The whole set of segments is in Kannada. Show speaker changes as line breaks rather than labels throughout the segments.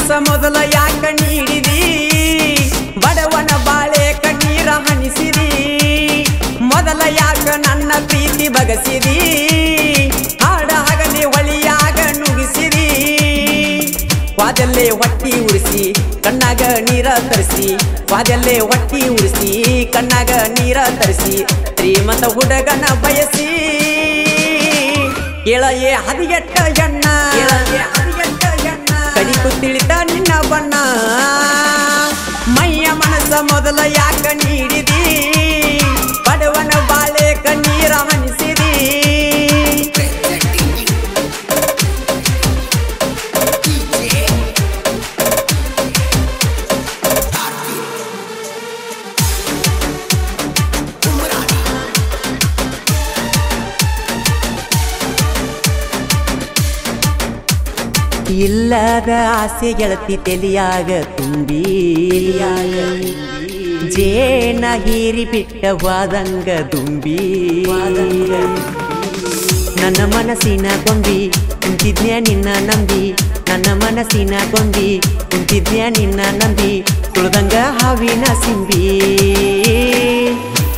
ಮನಸ್ಸ ಮೊದಲ ಯಾಕ ನೀಡಿದಿ ಬಡವನ ಬಾಳೆ ಕಣ್ಣೀರ ಹನಿಸಿದಿ ಮೊದಲ ಯಾಕ ನನ್ನ ಪ್ರೀತಿ ಬಗಸಿದಿ ಹಾಡ ಹಗಲಿ ಹೊಳಿಯಾಗ ನುಗಿಸಿದಿ ವಾದಲ್ಲೇ ಹೊಟ್ಟಿ ಉರಿಸಿ ಕಣ್ಣಾಗ ನೀರ ತರಿಸಿ ವಾದಲ್ಲೇ ಹೊಟ್ಟಿ ಉರಿಸಿ ಕಣ್ಣಾಗ ನೀರ ತರಿಸಿ ಶ್ರೀಮಂತ ಹುಡುಗನ ಬಯಸಿ ಕೇಳಯೇ ಹದಿಗೆಟ್ಟ ಎಣ್ಣ ಕಡಿಕು ತಿಳಿತ ನಿನ್ನ ಬಣ್ಣ ಮೈಯ ಮನಸ್ಸ ಮೊದಲ ಯಾಕ ನೀಡಿದಿ ಬಡವನ ಬಾಳೆ ಕಣ್ಣೀರ ಹನಿಸಿದಿ ಇಲ್ಲದ ಆಸೆ ಗೆಳತಿ ತೆಲಿಯಾಗ ತುಂಬಿ ಜೇನ ಹೀರಿ ಬಿಟ್ಟ ವಾದಂಗ ದುಂಬಿ ನನ್ನ ಮನಸ್ಸಿನ ಗೊಂಬಿ ಕುಂತಿದ್ನ್ಯಾ ನಿನ್ನ ನಂಬಿ ನನ್ನ ಮನಸ್ಸಿನ ಗೊಂಬಿ ಕುಂತಿದ್ನ್ಯಾ ನಿನ್ನ ನಂಬಿ ತುಳಿದಂಗ ಹಾವಿನ ಸಿಂಬಿ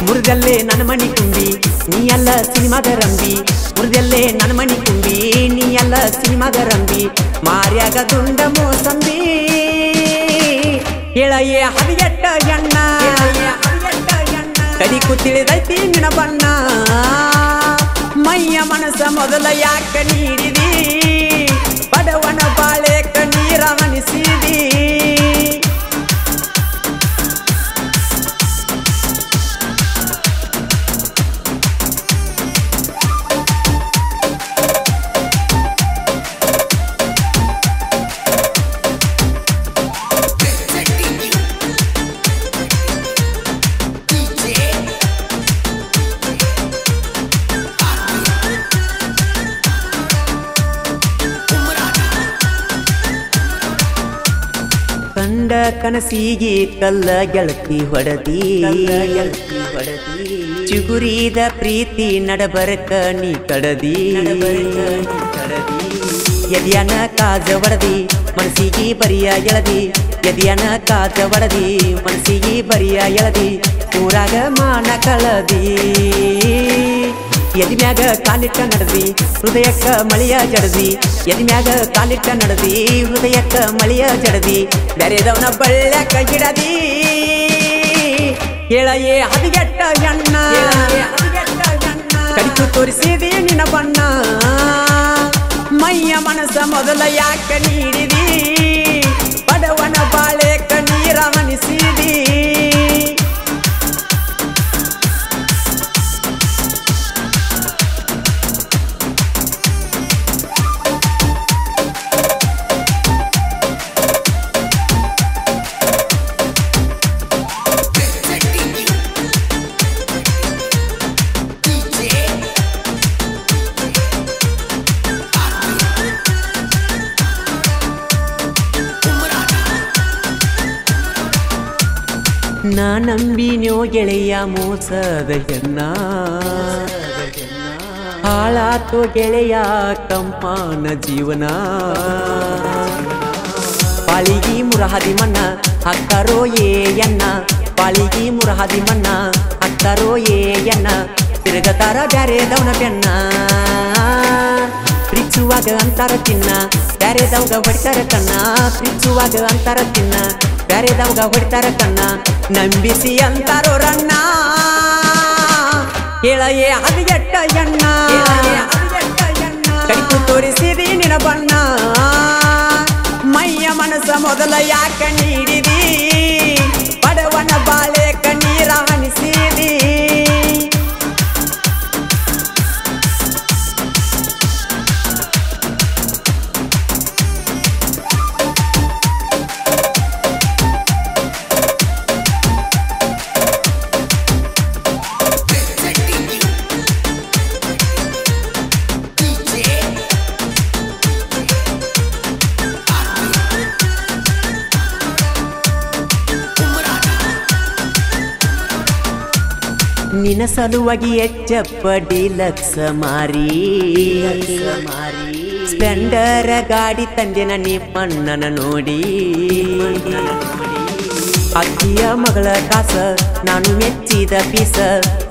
ಮುರಿದಲ್ಲೇ ನನ್ನ ಮಣಿ ತುಂಬಿ ನೀ ಎಲ್ಲ ಸಿನಿಮಾದ ರಂಬಿ ಮುರಿದಲ್ಲೇ ನನ್ನ ಮಣಿ ತುಂಬಿ ನೀ ಎಲ್ಲ ಸಿನಿಮಾದ ರಂಬಿ ಮಾರ್ಯಾಗ ದುಂಡ ಮೋಸಂಬಿ ಹೇಳಯ್ಯೇ ಹದಿಗೆಟ್ಟ ಎಣ್ಣ ಕಡಿಕು ತಿಳಿದೈತಿ ನಿನ್ನ ಬಣ್ಣ ಮೈಯ ಮನಸ್ಸ ಮೊದಲ ಯಾಕ ನೀಡಿದಿ ಬಡವನ ಬಾಳೆ ಕಣ್ಣೀರ ಹನಿಸಿದಿ ಕಂಡ ಕನಸಿಗೆ ಕಲ್ಲ ಗೆಳತಿ ಹೊಡದಿ ಚಿಗುರಿದ ಪ್ರೀತಿ ನಡಬರಕ ನೀ ಕಡದಿ ಎದಿಯನ ಕಾಜ ಒಡದಿ ಮನಸ್ಸಿಗೆ ಬರಿಯ ಎಳದಿ ಎದಿಯನ ಕಾಜ ಒಡದಿ ಮನಸ್ಸಿಗೆ ಬರಿಯ ಎಳದಿ ಊರಾಗ ಮಾನ ಕಳದಿ ಎದಿಮ್ಯಾಗ ಕಾಲಿಟ್ಟ ನಡೆದಿ ಹೃದಯಕ್ಕ ಮಳೆಯ ಜಡದಿ ಎದಿಮ್ಯಾಗ ಕಾಲಿಟ್ಟ ನಡೆದಿ ಹೃದಯಕ್ಕ ಮಳೆಯ ಜಡದಿ ಬೆರೆದವನ ಬಳ್ಳ್ಯಾಕ ಗಿಡದಿ ಹೇಳಯೇ ಹದಿಗೆಟ್ಟ ಎಣ್ಣ ಕಡಿತು ತೋರಿಸಿದಿ ನಿನ್ನ ಬಣ್ಣ ಮೈಯ ಮನಸ್ಸ ಮೊದಲ ಯಾಕ ನೀಡಿದಿ ಬಡವನ ಬಾಳೆ ಕಣ್ಣೀರ ಹನಿಸಿದಿ ನಾ ನಂಬಿನ್ಯೋ ಗೆಳೆಯ ಮೋಸದ ಹೆಣ್ಣ ಹಾಳಾತೋ ಗೆಳೆಯ ಕಂಪಾನ ಜೀವನ ಪಾಳಿಗಿ ಮುರಹದಿ ಮಣ್ಣ ಹಕ್ಕರೋ ಏಯನ್ನ ಪಾಳಿಗಿ ಮುರಹದಿ ಮಣ್ಣ ಹಕ್ಕರೋ ಏಯನ್ನ ತಿರುಗತಾರ ಬ್ಯಾರೆದವನ ಬೆನ್ನ ಪ್ರೀಚುವಾಗ ಅಂತಾರ ಚಿನ್ನ ಬ್ಯಾರೆದವ್ಗ ಹೊಡಿತಾರ ಕಣ್ಣ ಪ್ರೀಚುವಾಗ ಅಂತಾರ ಚಿನ್ನ ಬ್ಯಾರೆದವ್ಗ ಹೊಡಿತಾರ ಕಣ್ಣ ನಂಬಿಸಿ ಅಂತಾರೋ ರಣ್ಣ ಹೇಳಯೇ ಹದಿಗೆಟ್ಟ ಎಣ್ಣ ಕಡಿಕು ತೋರಿಸಿದಿ ನಿನ್ನ ಬಣ್ಣ ಮೈಯ ಮನಸ್ಸ ಮೊದಲ ಯಾಕ ನೀಡಿದಿ ಬಡವನ ಬಾಳೆ ಕಣ್ಣೀರ ಹನಿಸಿದಿ ನಿನ್ನ ಸಲುವಾಗಿ ಎಚ್ಚಪ್ಪ ಡಿಲಕ್ಸ್ ಮಾರಿ ಸ್ಪ್ಲೆಂಡರ್ ಗಾಡಿ ತಂದಿನ ನಿಮ್ಮಣ್ಣನ ನೋಡಿ ಅತ್ತಿಯ ಮಗಳ ಕಾಸ ನಾನು ಮೆಚ್ಚಿದ ಪೀಸ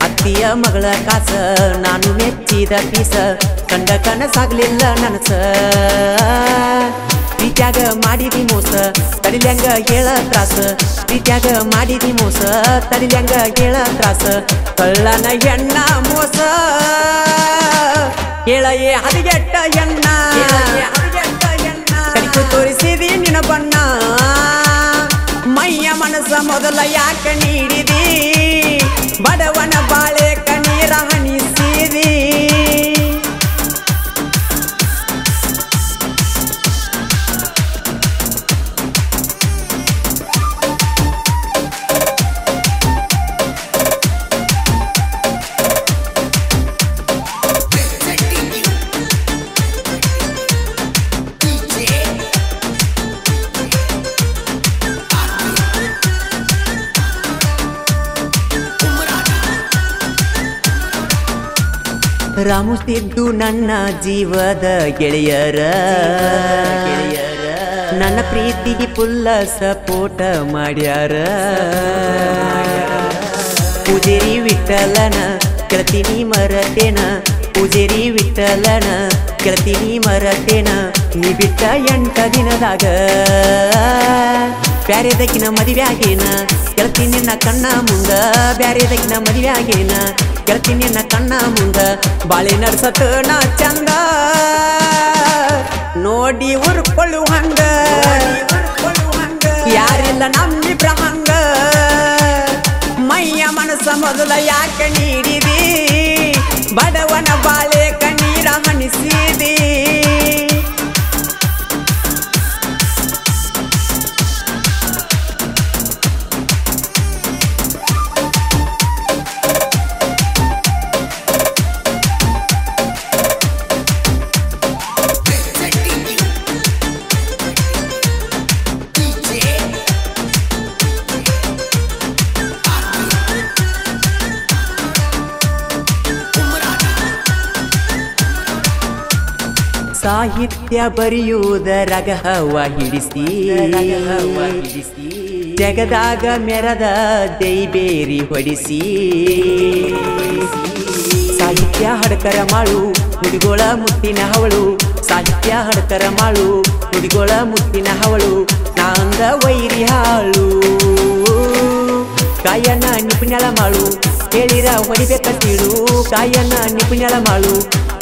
ಅತ್ತಿಯ ಮಗಳ ಕಾಸ ನಾನು ಮೆಚ್ಚಿದ ಪೀಸ ಕಂಡ ಕನಸಾಗ್ಲಿಲ್ಲ ನನಸ ಪ್ರೀತ್ಯಾಗ ಮಾಡಿದಿ ಮೋಸ ತಡಿಲ್ಯಾಂಗ ಹೇಳ ತ್ರಾಸ ಪ್ರೀತ್ಯಾಗ ಮಾಡಿದಿ ಮೋಸ ತಡಿಲ್ಯಾಂಗ ಹೇಳ ತ್ರಾಸ ಕಳ್ಳನ ಹೆಣ್ಣ ಮೋಸ ಹೇಳಯೇ ಹದಿಗೆಟ್ಟ ಎಣ್ಣ ಕಡಿಕು ತೋರಿಸಿದಿ ನಿನ್ನ ಬಣ್ಣ ಮೈಯ ಮನಸ್ಸ ಮೊದಲ ಯಾಕ ನೀಡಿದಿ ಬಡವನ ಬಾಳೆ ಕಣ್ಣೀರ ಹಣಿಸಿದಿ ರಾಮುಸ್ತಿದ್ದು ನನ್ನ ಜೀವದ ಗೆಳೆಯರ ನನ್ನ ಪ್ರೀತಿಗೆ ಫುಲ್ಲ ಸಪೋರ್ಟ ಮಾಡ್ಯಾರ ಪೂಜೇರಿ ವಿಠಲನ ಕೇಳ್ತೀನಿ ಮರತೇನ ಪೂಜೇರಿ ವಿಠಲನ ಕೇಳ್ತೀನಿ ಮರತೇನ ನೀ ಬಿಟ್ಟ 8 ದಿನದಾಗ ಬ್ಯಾರೆದಕ್ಕಿನ ಮದುವೆಯಾಗೇನ ಕೇಳ್ತೀನಿ ನಿನ್ನ ಕಣ್ಣ ಮುಂದ ಬ್ಯಾರೆದಕ್ಕಿನ ಮದುವೆಯಾಗೇನ ಕೇಳ್ತೀನಿ ನಿನ್ನ ಕಣ್ಣ ಮುಂದ ಬಾಳೆ ನಡ್ಸತ ನಾ ಚಂದ ನೋಡಿ ಉರ್ಕೊಳ್ಳು ಹಂಗ ಯಾರಿಲ್ಲ ನಮ್ಮಿಬ್ರ ಹಂಗ ಮೈಯ ಮನಸ್ಸ ಮೊದಲ ಯಾಕ ನೀಡಿದಿ ಬಡವನ ಬಾಳೆ ಕಣ್ಣೀರ ಹಣಿಸಿದಿ ಸಾಹಿತ್ಯ ಬರೆಯುವುದರಗ ಹವ ಹಿಡಿಸಿ ಜಗದಾಗ ಮೆರದ ದೈಬೇರಿ ಹೊಡಿಸಿ ಸಾಹಿತ್ಯ ಹಡಕರ ಮಾಳು ನುಡಿಗೋಳ ಮುತ್ತಿನ ಹವಳು ಸಾಹಿತ್ಯ ಹಡಕರ ಮಾಳು ನುಡಿಗೋಳ ಮುತ್ತಿನ ಹವಳು ನಾಂದ ವೈರಿ ಹಾಳು ಕಾಯನ ನಿಪುಣಳ ಮಾಳು ಕೇಳಿರ ಹೊಡಿಬೇಕ ಸೀಳು ಕಾಯನ ನಿಪುಣಳ ಮಾಳು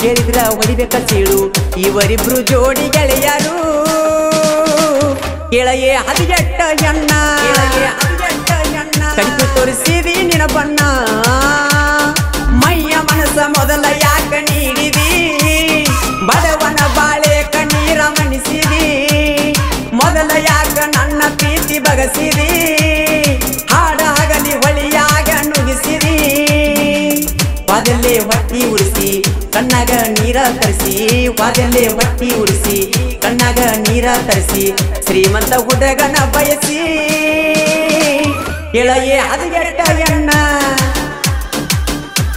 ಕೇಳಿದ್ರ ಹೊಡಿಬೇಕ ಸೀಳು ಇವರಿಬ್ರು ಜೋಡಿ ಗೆಳೆಯರು ಕೇಳಯೇ ಹದಿಗೆಟ್ಟ ಎಣ್ಣ ಕಡಿಕು ತೋರಿಸಿದಿ ನಿನ್ನ ಬಣ್ಣ ಮೈಯ ಮನಸ್ಸ ಮೊದಲ ಯಾಕ ನೀಡಿದಿ ಬಡವನ ಬಾಳೆ ಕಣ್ಣೀರ ಮಣಿಸಿದಿ ಮೊದಲ ಯಾಕ ನನ್ನ ಪ್ರೀತಿ ಬಗಸಿದಿ ಹಾಡಾಗಲಿ ಹೊಳಿಯಾಗ ನುಗ್ಗಿಸಿದಿ ವಾದಲ್ಲೇ ಹೊಟ್ಟಿ ಉರಿಸಿ ಕಣ್ಣಾಗ ನೀರ ತರಿಸಿ ವಾದಲ್ಲೇ ಹೊಟ್ಟಿ ಉರಿಸಿ ಕಣ್ಣಾಗ ನೀರ ತರಿಸಿ ಶ್ರೀಮಂತ ಹುಡುಗನ ಬಯಸಿ ಕೆಳಯೇ ಹದಿಗೆಟ್ಟ ಎಣ್ಣ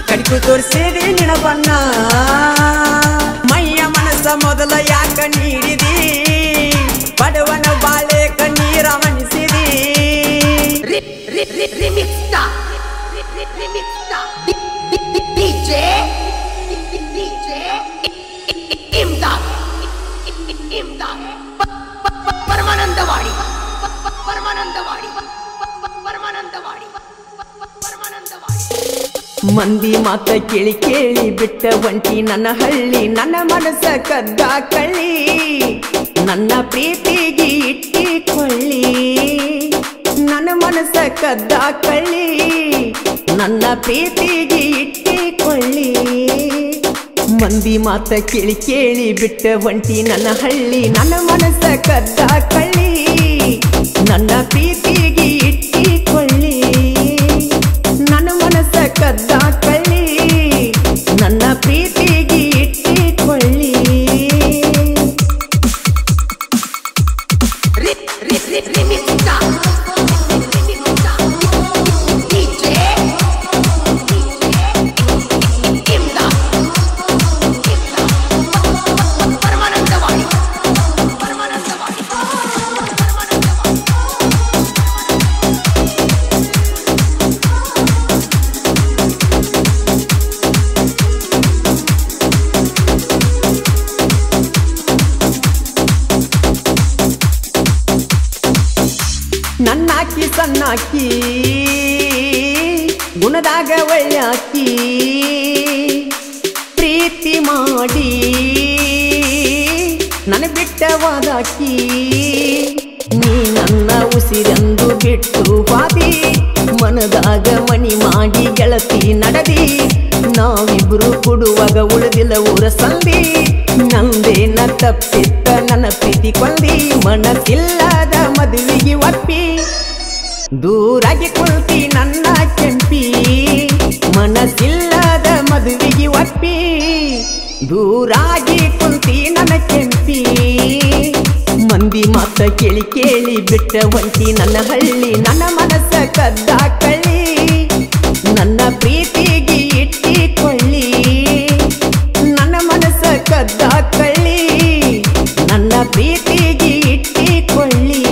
ಕಡಿಕು ತೋರಿಸಿದಿ ನಿನ್ನ ಬಣ್ಣ ಮೈಯ ಮನಸ್ಸ ಮೊದಲ ಯಾಕ ನೀಡಿದಿ ಬಡವನ ಬಾಳೆ ಕಣ್ಣೀರ ಮಣಿಸಿದಿ
ಪರಮಾನಂದವಾಡಿ
ಮಂದಿ ಮಾತ ಕೇಳಿ ಕೇಳಿ ಬಿಟ್ಟ ಒಂಟಿ ನನ್ನ ಹಳ್ಳಿ ನನ್ನ ಮನಸ್ಸ ಕದ್ದ ಕಳ್ಳಿ ನನ್ನ ಪ್ರೀತಿಗೆ ಇಟ್ಟಿಕೊಳ್ಳಿ ನನ್ನ ಮನಸ್ಸ ಕದ್ದ ಕಳ್ಳಿ ನನ್ನ ಪ್ರೀತಿಗೆ ಇಟ್ಟಿಕೊಳ್ಳಿ ಮಂದಿ ಮಾತ ಕೇಳಿ ಕೇಳಿ ಬಿಟ್ಟ ಒಂಟಿ ನನ್ನ ಹಳ್ಳಿ ನನ್ನ ಮನಸ್ಸ ಕದ್ದ ಕಳ್ಳಿ ನನ್ನ ಪ್ರೀತಿಗೆ ಇಟ್ಟಿಕೊಳ್ಳಿ ನನ್ನ ಮನಸ್ಸ ಕದ್ದ ಕಳ್ಳಿ ನನ್ನ ಪ್ರೀತಿಗೆ ಇಟ್ಟಿಕೊಳ್ಳಿ
ಪರಮಾನಂದ
ನನ್ನಾಕಿ ಸಣ್ಣಾಕಿ ಗುಣದಾಗ ಒಳ್ಳ್ಯಾಕಿ ಪ್ರೀತಿ ಮಾಡಿ ನನ್ನ ಬಿಟ್ಟವಾದಾಕಿ ನೀ ನನ್ನ ಉಸಿರೆಂದು ಬಿಟ್ಟು ಬಾದಿ ಮನದಾಗ ಮನಿ ಮಾಡಿ ಗೆಳತಿ ನಡದಿ ನಾವಿಬ್ರು ಕೊಡುವಾಗ ಉಳಿದಿಲ್ಲ ಊರ ಸಂದಿ ನಂದೇನ ತಪ್ಪಿತ್ತ ನನ್ನ ಪ್ರೀತಿ ಕೊಂದಿ ಮನಸ್ಸಿಲ್ಲದ ಮದುವೆಗೆ ಒಪ್ಪಿ ದೂರಾಗಿ ಕುಳ್ತಿ ನನ್ನ ಕೆಂಪಿ ಮನಸ್ಸಿಲ್ಲದ ಮದುವೆಗೆ ಒಪ್ಪಿ ದೂರಾಗಿ ಕುಂತಿ ನನ್ನ ಕೆಂಪಿ ಮಂದಿ ಮಾತ ಕೇಳಿ ಕೇಳಿ ಬಿಟ್ಟ ಒಂಟಿ ನನ್ನ ಹಳ್ಳಿ ನನ್ನ ಮನಸ್ಸ ಕದ್ದ ಕಳ್ಳಿ ನನ್ನ ಪ್ರೀತಿಗೆ ಇಟ್ಟಿಕೊಳ್ಳಿ ನನ್ನ ಮನಸ್ಸ ಕದ್ದ ಕಳ್ಳಿ ನನ್ನ ಪ್ರೀತಿಗೆ ಇಟ್ಟಿಕೊಳ್ಳಿ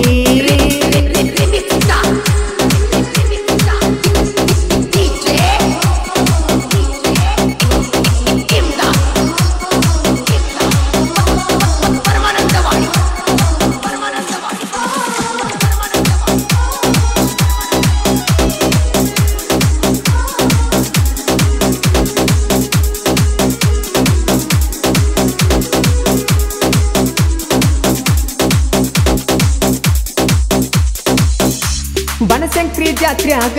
ಬನಶಂಕರಿ ಜಾತ್ರ್ಯಾಗ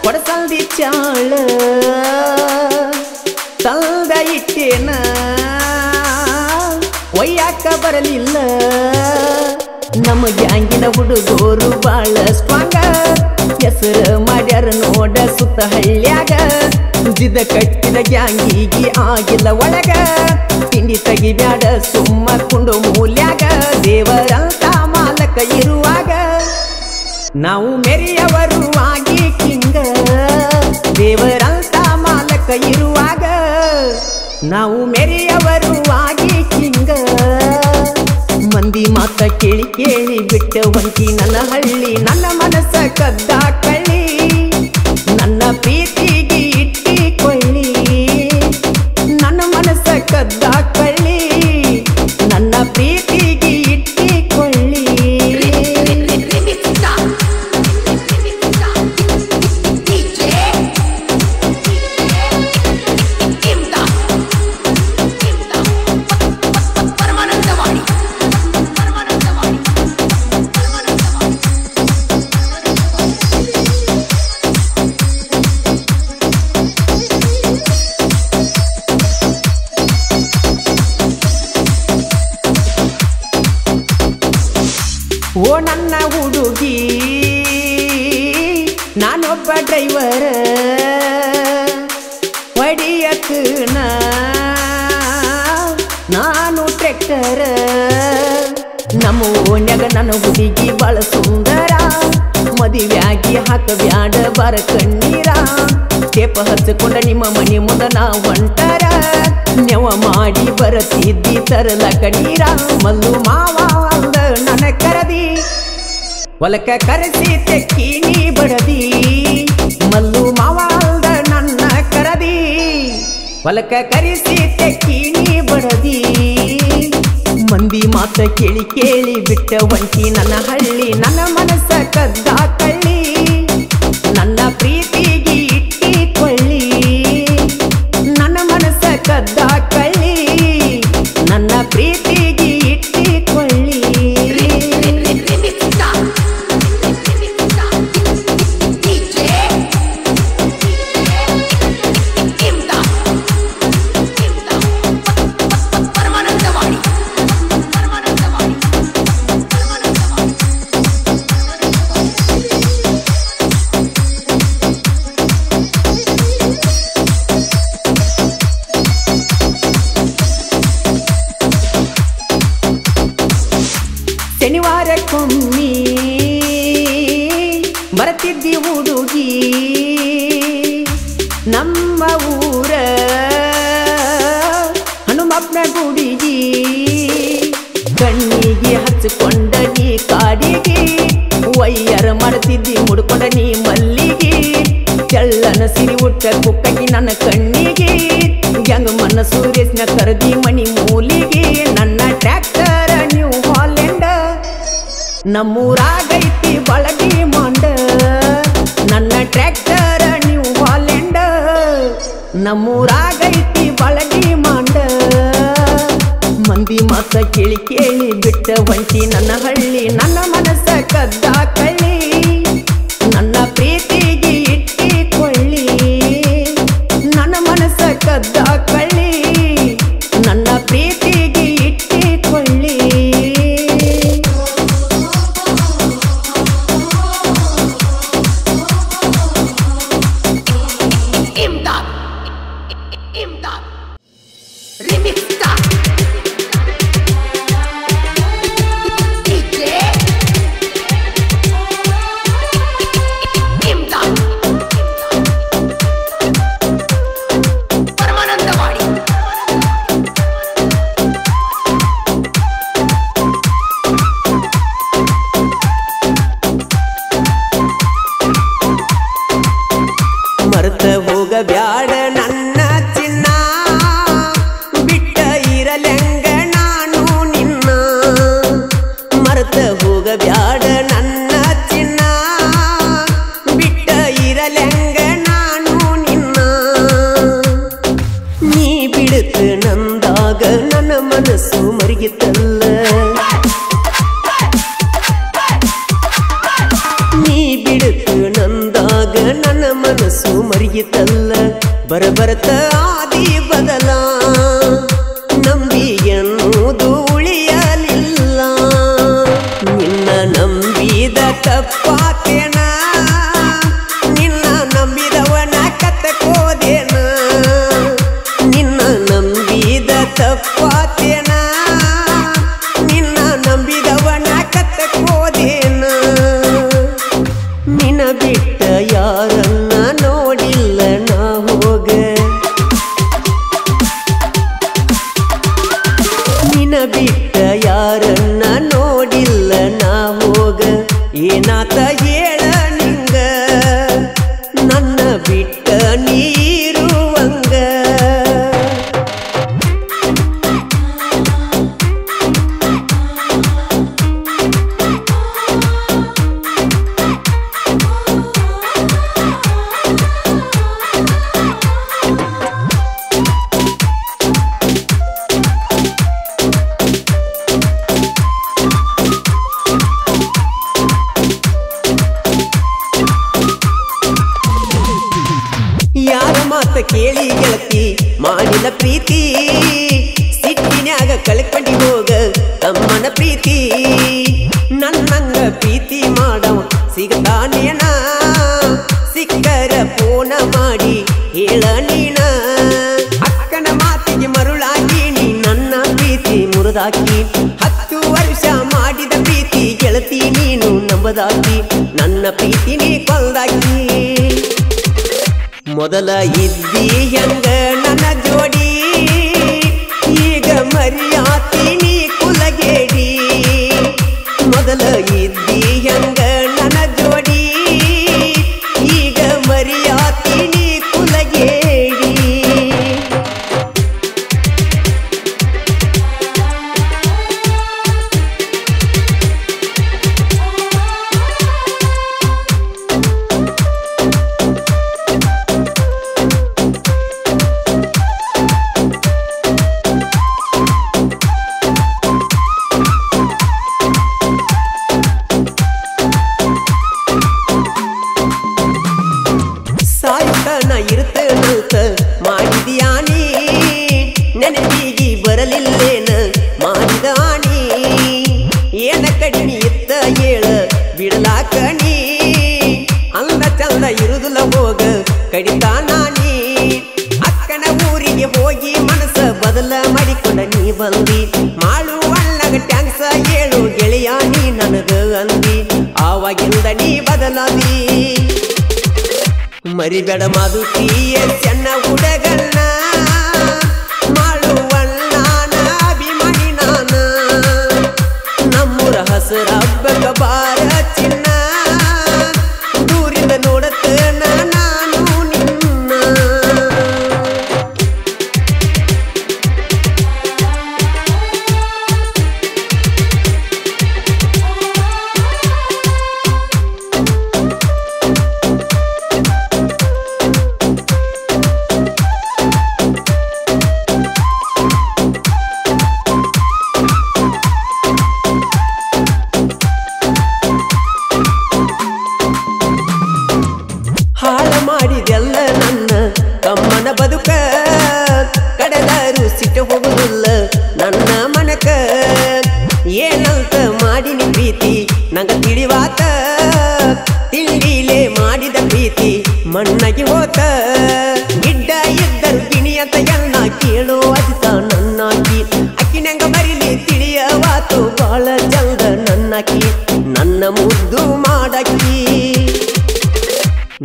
ಕೊಡಸಲ್ದಿ ಚಾಳ ತಂದ ಇಟ್ಟೇನ ಒಯ್ಯಾಕ ಬರಲಿಲ್ಲ ನಮ್ಮ ಗ್ಯಾಂಗಿನ ಹುಡುಗೋರು ಬಾಳ ಸ್ಟ್ರಾಂಗ ಹೆಸರ ಮಾಡ್ಯಾರ ನೋಡ ಸುತ್ತ ಹಳ್ಳ್ಯಾಗ ಜಿದ ಕಟ್ಟಿದ ಗ್ಯಾಂಗಿಗೆ ಆಗಿಲ್ಲ ಒಳಗ ತಿಂಡಿ ತೆಗಿಬ್ಯಾಡ ಸುಮ್ಮ ಕುಂಡು ಮೂಲ್ಯಾಗ ದೇವರಂತ ಮಾಲಕ ಇರುವಾಗ ನಾವು ಮೆರಿಯವರು ಆಗಿ ಕಿಂಗ ದೇವರಂತ ಮಾಲಕ ಇರುವಾಗ ನಾವು ಮೆರಿಯವರು ಆಗಿ ಕಿಂಗ ಮಂದಿ ಮಾತ ಕೇಳಿ ಕೇಳಿ ಬಿಟ್ಟ ಒಂಟಿ ನನ್ನ ಹಳ್ಳಿ ನನ್ನ ಮನಸ್ಸ ಕದ್ದ ಕಳ್ಳಿ ನನ್ನ ಪ್ರೀತಿಗೆ ಇಟ್ಟಿಕೊಳ್ಳಿ ನನ್ನ ಮನಸ್ಸ ಕದ್ದ ಕಳ್ಳಿ ನನ್ನ ಪ್ರೀತಿಗೆ ಇಟ್ಟಿಕೊಳ್ಳಿ ಓ ನನ್ನ ಹುಡುಗಿ ನಾನೊಬ್ಬ ಡ್ರೈವರ ಹೊಡಿಯತನ ನಾನು ಟ್ರ್ಯಾಕ್ಟರ ನಮ್ಮ ಓಣ್ಯಾಗ ನನ್ನ ಹುಡುಗಿ ಬಾಳ ಸುಂದರ ಮದುವೆಯಾಗಿ ಹಾಕಬ್ಯಾಡ ಬರ ಕಣ್ಣೀರ ಟೇಪ ಹಚ್ಚಿಕೊಂಡ ನಿಮ್ಮ ಮನೆ ಮುಂದ ನಾ ಹೊಂಟರ ನೆವ ಮಾಡಿ ಬರತಿದ್ದಿ ತರಲಕ ನೀರ ಮಲ್ಲು ಮಾವ ಅಂದ ನನ್ನ ಕರದಿ ಹೊಲಕ ಕರೆಸಿ ತೆಕ್ಕಿ ನೀ ಬಡದಿ ಮಲ್ಲು ಮಾವ ಅಂದ ನನ್ನ ಕರದಿ ಹೊಲಕ ಕರೆಸಿ ತೆಕ್ಕಿ ನೀ ಬಡದಿ ಮಂದಿ ಮಾತ ಕೇಳಿ ಕೇಳಿ ಬಿಟ್ಟ ಒಂಟಿ ನನ್ನ ಹಳ್ಳಿ ನನ್ನ ಮನಸ್ಸ ಕದ್ದ ಕಳ್ಳಿ ನನ್ನ ಪ್ರೀತಿಗೆ ಇಟ್ಟಿಕೊಳ್ಳಿ ನನ್ನ ಮನಸ್ಸ ಕದ್ದ ಕಳ್ಳಿ ನನ್ನ ಪ್ರೀತಿಗೆ ಇಟ್ಟಿಕೊಳ್ಳಿ ಶನಿವಾರಕ್ಕೊಮ್ಮೆ ಬರತಿದ್ದಿ ಹುಡುಗಿ ನಮ್ಮ ಊರ ಹನುಮಪ್ಪನ ಗುಡಿಗಿ ಕಣ್ಣಿಗೆ ಹಚ್ಚಿಕೊಂಡ ನೀ ಕಾಡಿಗೆ ವಯ್ಯರ ಮಾಡ್ತಿದ್ದಿ ಮುಡ್ಕೊಂಡ ನೀ ಮಲ್ಲಿಗೆ ಚಳ್ಳನ ಸಿರಿ ಉಟ್ಟ ಕುಕ್ಕಿ ನನ್ನ ಕಣ್ಣಿಗೆ ಗ್ಯಾಂಗ್ ಮನ್ನ ಸುರೇಶ್ನ ಕರದಿ ಮಣಿ ಮೂಲಿಗೆ ನನ್ನ ಟ್ರ್ಯಾಕ್ಟರ್ ನ್ಯೂ ಹಾಲೆಂಡ ನಮ್ಮೂರಾಗೈತಿ ಬಳಗಿ ಮಾಂಡ ನನ್ನ ಟ್ರ್ಯಾಕ್ಟರ್ ನೀವು ಹಾಲೆಂಡ ನಮ್ಮೂರಾಗೈತಿ ಬಳಗಿ ಮಾಂಡ ಮಂದಿ ಮಾತ ಕೇಳಿ ಕೇಳಿ ಬಿಟ್ಟ ಹೊಂಟಿ ನನ್ನ ಹಳ್ಳಿ ನನ್ನ ಮನಸ್ಸ ಕದ್ದ ಕಳ್ಳಿ ನನ್ನ ಪ್ರೀತಿಗೆ ಇಟ್ಟಿಕೊಳ್ಳಿ ನನ್ನ ಮನಸ್ಸ ಕದ್ದ ಕಳ್ಳಿ ನನ್ನ ಪ್ರೀತಿಗೆ ಇಟ್ಟಿಕೊಳ್ಳಿ
Imdad Remix Star DJ Imdad Paramanandawadi
ಮರೆತ ಹೋಗ ಬ್ಯಾಡ ನನ್ನ ಚಿನ್ನ ಬಿಟ್ಟ ಇರಲೆಂಗ ನಾನು ನಿನ್ನ ಮರೆತ ಹೋಗ ಬ್ಯಾಡ ನನ್ನ ಚಿನ್ನ ಬಿಟ್ಟ ಇರಲೆಂಗ ನಾನು ನಿನ್ನ ನೀ ಬಿಡುತ್ತ ನಂದಾಗ ನನ್ನ ಮನಸ್ಸು ಮರಿಗಿತ್ತಲ್ಲ ನೀ ಬಿಡುತ್ತ ನಂದಾಗ ನನ್ನ ಮನಸ್ಸು ಮರಿಯಿತಲ್ಲ ಬರಬರತ ಆದಿ ಬದಲ ನಂಬಿ ಎನ್ನುವುದು ಉಳಿಯಲಿಲ್ಲ ನಿನ್ನ ನಂಬಿದ ತಪ್ಪಾತೇನ ನಿನ್ನ ನಂಬಿದವನ ಕತ್ತಕೋದೇನ ನಿನ್ನ ನಂಬಿದ ತಪ್ಪಾತೇನ ನಿನ್ನ ನಂಬಿದವನ ಕತ್ತಕೋದೇನ ನಿನ್ನ ಬಿಟ್ಟ ಯಾರನ್ನ ನೋಡಿಲ್ಲ ನಾ ಹೋಗ ನಿನ್ನ ಬಿಟ್ಟ ಯಾರನ್ನ ನೋಡಿಲ್ಲ ನಾ ಹೋಗ ಏನಾತ ಹೇಳ ನಿಂಗ ನನ್ನ ಬಿಟ್ಟ ನೀರುವಂಗ ಯಾರ ಮಾತ ಕೇಳಿ ಗೆಳತಿ ಮಾಡಿದ ಪ್ರೀತಿ ಸಿಟ್ಟಿನ್ಯಾಗ ಕಳ್ಕೊಂಡಿ ಹೋಗ ತಮ್ಮನ ಪ್ರೀತಿ ನನ್ನಂಗ ಪ್ರೀತಿ ಮಾಡವ ಸಿಗತಾನೇನ ಸಿಕ್ಕರ ಫೋನ ಮಾಡಿ ಹೇಳ ನೀನ ಅಕ್ಕನ ಮಾತಿಗೆ ಮರುಳಾಗಿ ನೀ ನನ್ನ ಪ್ರೀತಿ ಮುರಿದಾಕಿ 10 ವರ್ಷ ಮಾಡಿದ ಪ್ರೀತಿ ಗೆಳತಿ ನೀನು ನಂಬದಾಕಿ ನನ್ನ ಪ್ರೀತಿ ನೀ ಕೊಲ್ದಾಕಿ ಮೊದಲ ಇದ್ದಿ ಹೆಂಗ ನನ್ನ ಜೋಡಿ ಈಗ ಮರಿಯಾತೀನಿ ಕುಲಗೇಡಿ ಮೊದಲ ಇದ್ದಿ ಹೆಂಗ ನನ್ನ ಜೋಡಿ ಈಗ ಮರಿಯಾತೀನಿ ಕುಲಗೇಡಿ ಸಾಯುತ್ತನ ಇರ್ತನಂತ ಮಾಡಿದ್ಯಾನಿ ನೆನಪಿಗೆ ಬರಲಿಲ್ಲೇನ ಮಾಡಿದ ಆನಿ ಏನ ಕಡಿಮೆ ಇತ್ತ ಹೇಳ ಬಿಡಲಾಕ ನೀ ಅಂದ ಚಂದ ಇರುದಿಲ್ಲ ಹೋಗ ಕಡಿತಾ ನಾನಿ ಅಕ್ಕನ ಊರಿಗೆ ಹೋಗಿ ಮನಸ್ಸ ಬದಲ ಮಾಡಿಕೊಂಡ ನೀ ಬಂದಿ ಮಾಡುವಣ್ಣಗ ಟ್ಯಾಂಕ್ಸ ಹೇಳು ಗೆಳೆಯ ನೀ ನನಗ ಅಂದಿ ಆವಾಗಿಂದ ನೀ ಬದಲಾದಿ ಮರಿಬೇಡ ಮಾದುತಿಯ ಚೆನ್ನ ಹುಡುಗನ್ನ ಮಾಡುವಣ್ಣನ ಅಭಿಮಾನಿ ನಾನ ನಮ್ಮೂರ ಹಸರ ಹಬ್ಬಕ ಬಾರ ಚಿನ್ನ ದೂರಿಂದ ನೋಡತ್ತನ ನಾನು ನಿನ್ನ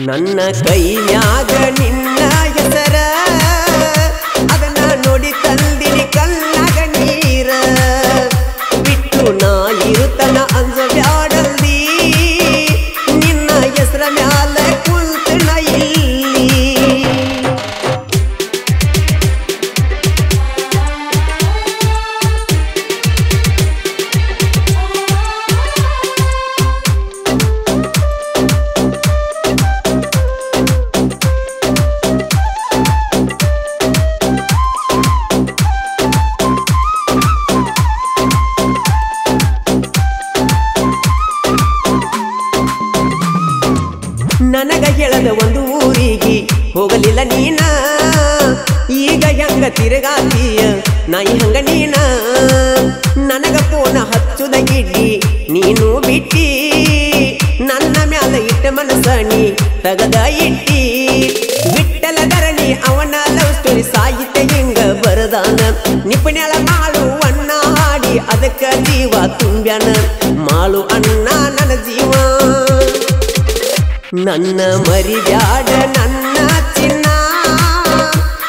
ನನ್ನ ಕೈಯಾಗ ನಿನ್ನ ಹೆಸರ ಅದನ್ನ ನೋಡಿ ತಂದಿನಿ ಕಲ್ಲಾಗ ನೀರ ಬಿಟ್ಟು ನಾ ಇರುತ್ತನ ಅಂಜಬ್ಯಾಡಲ್ದಿ ನಿನ್ನ ಹೆಸರ ಮ್ಯಾಲ ಕುಂತನ ಇಲ್ಲಿ ನನಗ ಹೇಳದ ಒಂದು ಊರಿಗೆ ಹೋಗಲಿಲ್ಲ ನೀನ ಈಗ ಹೆಂಗ ತಿರುಗಾತೀಯ ನಾಯಿ ಹಂಗ ನೀನ ನನಗ ಫೋನ ಹಚ್ಚುದ ಗಿಡ್ಡಿ ನೀನು ಬಿಟ್ಟಿ ನನ್ನ ಮ್ಯಾಲ ಇಟ್ಟ ಮನಸ್ಸ ನೀ ತಗದ ಇಟ್ಟಿ ಬಿಟ್ಟಲ ಧರಣಿ ಅವನ ಲವ್ ಸ್ಟೋರಿ ಸಾಹಿತ್ಯ ಹಿಂಗ ಬರದಾನ ನಿಪುಣ್ಯಳ ಮಾಳು ಅಣ್ಣ ಹಾಡಿ ಅದಕ್ಕ ಜೀವ ತುಂಬ್ಯಾನ ಮಾಳು ಅಣ್ಣ ನನ್ನ ಜೀವ ನನ್ನ ಮರಿಬ್ಯಾಡ ನನ್ನ ಚಿನ್ನ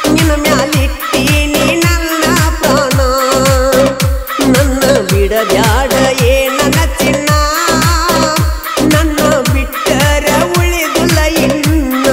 ನಿನ್ನ ಮ್ಯಾಲಿಟ್ಟೀನಿ ನನ್ನ ಪ್ರಾಣ ನನ್ನ ಬಿಡಬ್ಯಾಡ ನನ್ನ ಚಿನ್ನ ನನ್ನ ಬಿಟ್ಟರ ಉಳಿದುಲ್ಲ ಇನ್ನ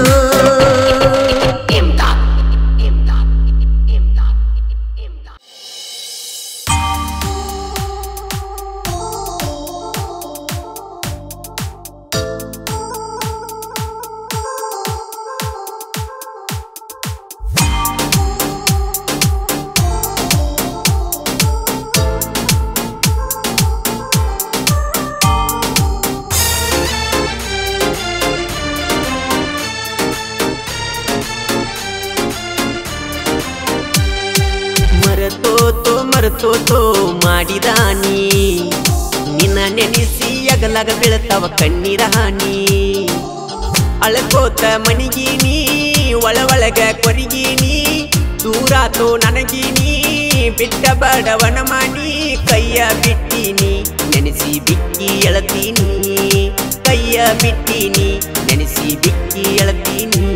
ಮರೆತೋತೋ ಮಾಡಿದಾನಿ ನಿನ್ನ ನೆನೆಸಿ ಅಗಲಗ ಬೀಳ್ತಾವ ಕಣ್ಣೀರ ಹಾನಿ ಅಳಕೋತ ಮಣಿಗೀನಿ ಒಳಗ ಕೊರಿಗೀನಿ ದೂರಾತೋ ನನಗೀನಿ ಬಿಟ್ಟ ಬಡವನ ಮಾಡಿ ಕೈಯ ಬಿಟ್ಟೀನಿ ನೆನೆಸಿ ಬಿಕ್ಕಿ ಎಳತೀನಿ ಕೈಯ ಬಿಟ್ಟೀನಿ ನೆನೆಸಿ ಬಿಕ್ಕಿ ಎಳತೀನಿ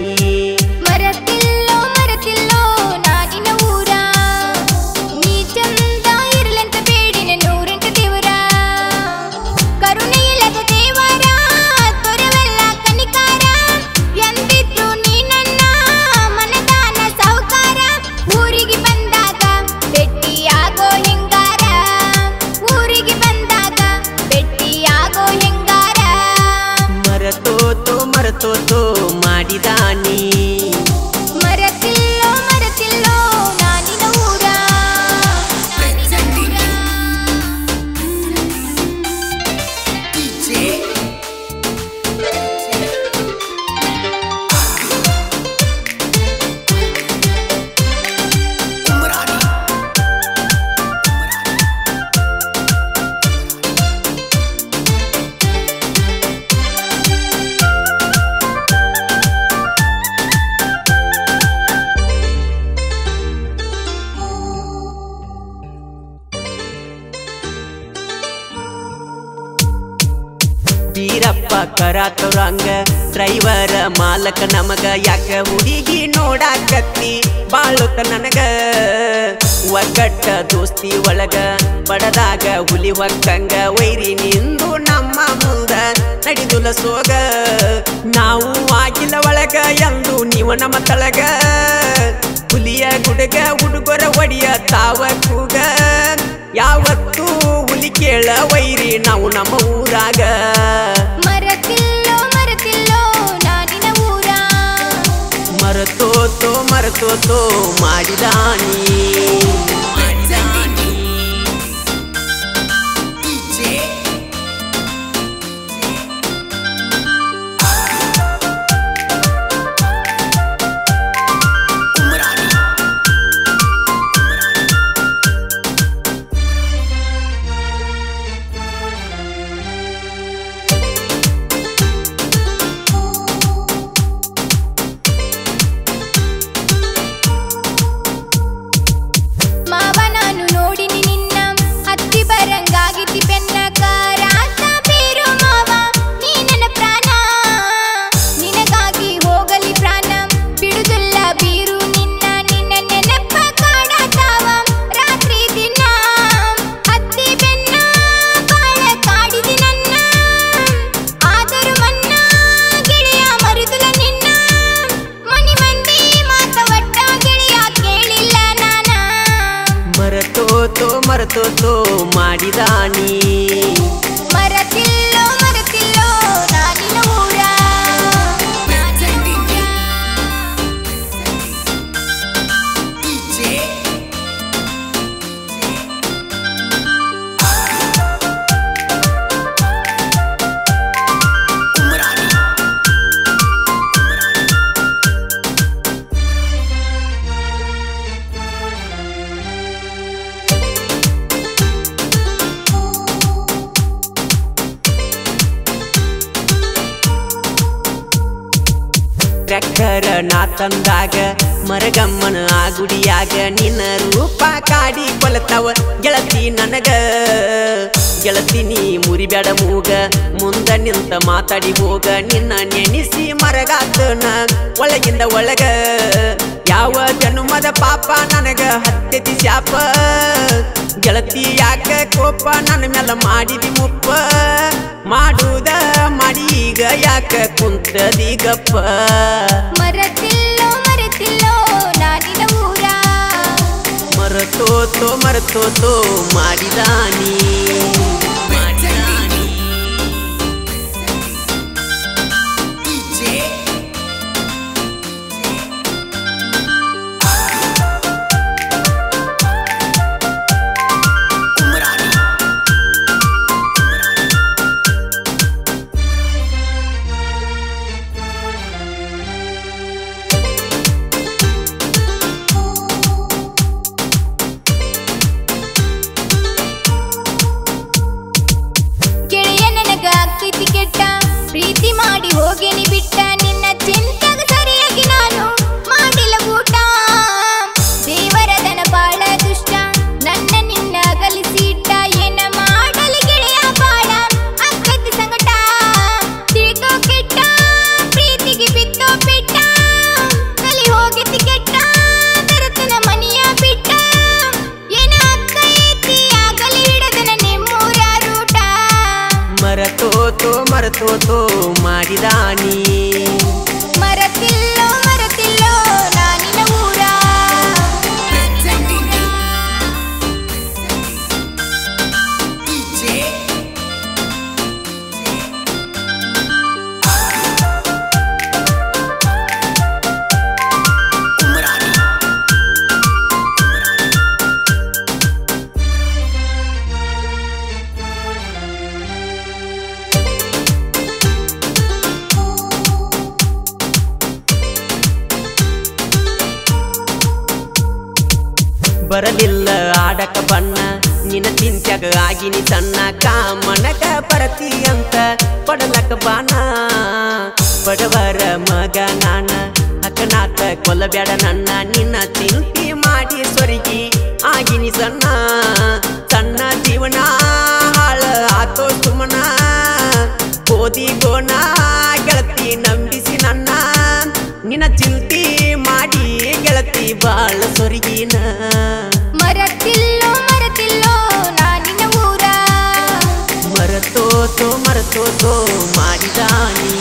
ಮರೆತೋತೋ ಮಾಡಿದಾನಿ
ಮರೆತಿಲ್ಲೋ ನಾನಿನ ಊರ
ಬೀರಪ್ಪ ಕರಾತವ್ರಂಗ ಡ್ರೈವರ ಮಾಲಕ ನಮಗ ಯಾಕ ಹುಡುಗಿ ನೋಡಾಕತ್ತಿ ಬಾಳುತ್ತ ನನಗ ಒಗ್ಗಟ್ಟ ದೋಸ್ತಿ ಒಳಗ ಬಡದಾಗ ಹುಲಿ ಹೊಕ್ಕಂಗ ವೈರಿ ನಿಂದು ನಮ್ಮ ಮುಂದ ನಡೆದುಲ ಸೋಗ ನಾವು ಆಗಿಲ್ಲ ಒಳಗ ಎಂದು ನೀವು ನಮ್ಮ ತಳಗ ಹುಲಿಯ ಗುಡುಗ ಹುಡುಗರ ಒಡಿಯ ತಾವ ಕೂಗ ಯಾವತ್ತೂ ಹುಲಿ ಕೇಳ ವೈರಿ ನಾವು ನಮ್ಮ ಊರಾಗ
ಮರೆತಿಲ್ಲೋ ನಾನಿನ ಊರ
ಮರೆತೋತೋ ಮಾಡಿದಾನಿ ಮರೆತೋತೋ ಮಾಡಿದಾನಿ
ಮರತಿಲ್ಲೋ ಮರತಿಲ್ಲೋ ನಾನಿನ ಊರ
ಟ್ರ್ಯಾಕ್ಟರ್ ನಾ ತಂದಾಗ ಮರಗಮ್ಮನ ಆ ಗುಡಿಯಾಗ ನಿನ್ನ ರೂಪ ಕಾಡಿ ಕೊಲತಾವ ಗೆಳತಿ ನನಗ ಗೆಳತಿ ನೀ ಮುರಿಬೇಡ ಮೂಗ ಮುಂದ ನಿಂತ ಮಾತಾಡಿ ಹೋಗ ನಿನ್ನ ನೆನೆಸಿ ಮರಗಾತನ ಒಳಗಿಂದ ಒಳಗ ಯಾವ ಜನ್ಮದ ಪಾಪ ನನಗ ಹತ್ತೆತಿ ಶಾಪ ಗೆಳತಿ ಯಾಕ ಕೋಪ ನನ್ನ ಮ್ಯಾಲ ಮಾಡಿದಿ ಮುಪ್ಪ ಮಾಡುದ ಮಾಡಿ ಈಗ ಯಾಕ ಕುಂತದಿ ಗಪ್ಪ
ಮರತಿಲ್ಲೋ ಮರತಿಲ್ಲೋ ನಾನಿನ ಊರ
ಮರೆತೋತೋ ಮರೆತೋತೋ ಮಾಡಿದಾನಿ
ಪ್ರೀತಿ ಮಾಡಿ ಹೋಗೇನಿ ಬಿಟ್ಟ ನಿನ್ನ ಚಿಂತಗ ಸರಿಯಾಗಿ ನಾನು ಮಾಡಿಲ್ಲ ಊಟ ದೇವರದನ ಬಾಳ ದುಷ್ಟ ನನ್ನ ನಿನ್ನ ಅಗಲಿಸಿಟ್ಟ ಏನ ಮಾಡಲಿ ಗೆಳೆಯ ಬಾಳ ಅಕ್ಕತಿ ಸಂಗಟ ತಿಳ್ಕೋ ಕೆಟ್ಟ ಪ್ರೀತಿಗೆ ಬಿತ್ತೋ ಬಿಟ್ಟ ಕಲಿ ಹೋಗಿತಿ ಕೆಟ್ಟ ಬರುತ್ತನ ಮನೆಯ ಬಿಟ್ಟ ಏನ ಅಕ್ಕ ಐತಿ ಆಗಲಿ ಹಿಡದನ ನಿಮ್ಮೂರ ರೂಟ
ಮರೆತೋತೋ ಮರೆತೋತೋ ಮಾಡಿದಾನಿ
ಮರತಿಲ್ಲೋ ಮರತಿಲ್ಲೋ ನಾನಿನ ಊರ ಬರಲಿಲ್ಲ ಆಡಕ ಬಣ್ಣ ನಿನ್ನ ಚಿಂತ್ಯಾಗ ಆಗಿನಿ ಸಣ್ಣ ಕಾಮನಕ ಬರತಿ ಅಂತ ಪಡಲಕ ಬಾನ ಬಡವರ ಮಗ ನಾನ ಅಕ್ಕನಾಥ ಕೊಲ್ಲಬೇಡ ನನ್ನ ನಿನ್ನ ಚಿಂತಿ ಮಾಡಿ ಸೊರಗಿ ಆಗಿನಿ ಸಣ್ಣ ಸಣ್ಣ ಜೀವನ ಹಾಳ ಆತೋ ಸುಮನ ಓದಿ ಗೋಣ ಗೆಳತಿ ನಂಬಿಸಿ ನನ್ನ ನಿನ್ನ ಚಿಂತಿ ಮಾಡಿ ಗೆಳತಿ ಬಾಳ ಸೊರಗಿನ ಮರತಿಲ್ಲೋ ಮರತಿಲ್ಲೋ ನಾನಿನ ಊರ
ಮರೆತೋತೋ ಮರೆತೋತೋ ಮಾಡಿದಾನಿ